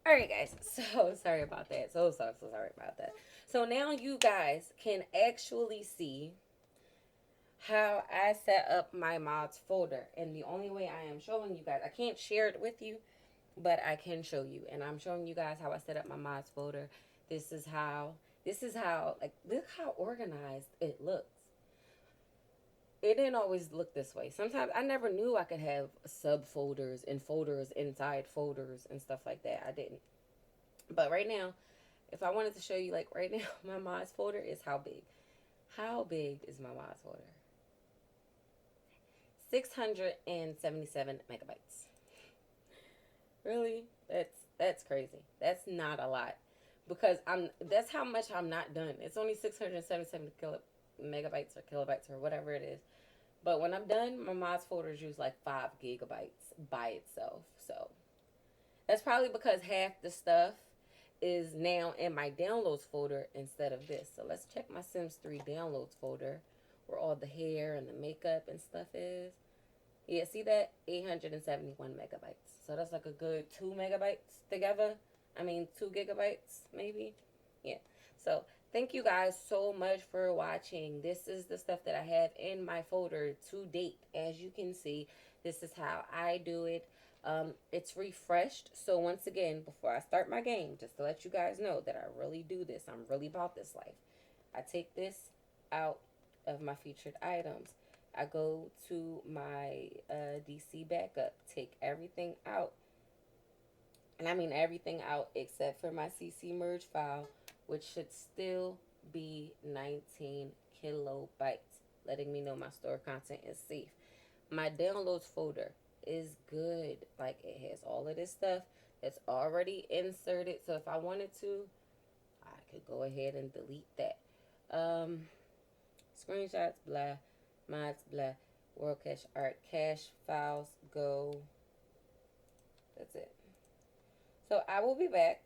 All right, guys. So sorry about that. So sorry about that. So now you guys can actually see how I set up my mods folder. And the only way I am showing you guys, I can't share it with you, but I can show you. And I'm showing you guys how I set up my mods folder. This is how, like, look how organized it looks. It didn't always look this way. Sometimes I never knew I could have subfolders and folders inside folders and stuff like that. I didn't. But right now, if I wanted to show you, like right now, my mods folder is how big. How big is my mods folder? 677 megabytes. Really? That's crazy. That's not a lot. Because that's how much I'm not done. It's only 677 megabytes or kilobytes or whatever it is. But when I'm done, my mods folders use like 5 gigabytes by itself. So that's probably because half the stuff is now in my downloads folder instead of this. So let's check my Sims 3 downloads folder where all the hair and the makeup and stuff is. Yeah, see that? 871 megabytes. So that's like a good 2 megabytes together. I mean, 2 gigabytes maybe. Yeah. So thank you guys so much for watching. This is the stuff that I have in my folder to date. As you can see, this is how I do it. It's refreshed. So once again, before I start my game, just to let you guys know that I really do this. I'm really about this life. I take this out of my featured items. I go to my DC backup, take everything out. And I mean everything out except for my CC merge file, which should still be 19 kilobytes, letting me know my store content is safe. My downloads folder is good. Like, it has all of this stuff that's already inserted. So if I wanted to, I could go ahead and delete that. Screenshots, blah. Mods, blah. World cache art, cache files, go. That's it. So I will be back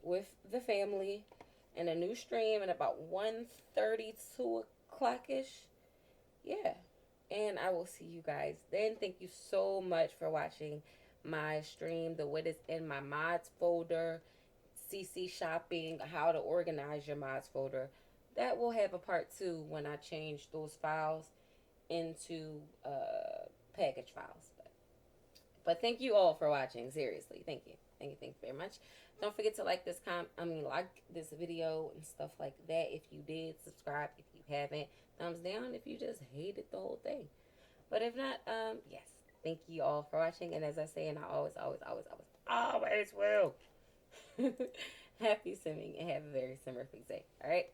with the family in a new stream at about 1:32 o'clock-ish. Yeah. And I will see you guys then. Thank you so much for watching my stream. The what is in my mods folder, CC shopping, how to organize your mods folder. That will have a part 2 when I change those files into package files. But thank you all for watching. Seriously, thank you. Thank you very much. Don't forget to like this like this video and stuff like that. If you did, subscribe if you haven't. Thumbs down if you just hated the whole thing. But if not, yes. Thank you all for watching. And as I say, and I always will. Happy simming and have a very simmerful day. All right.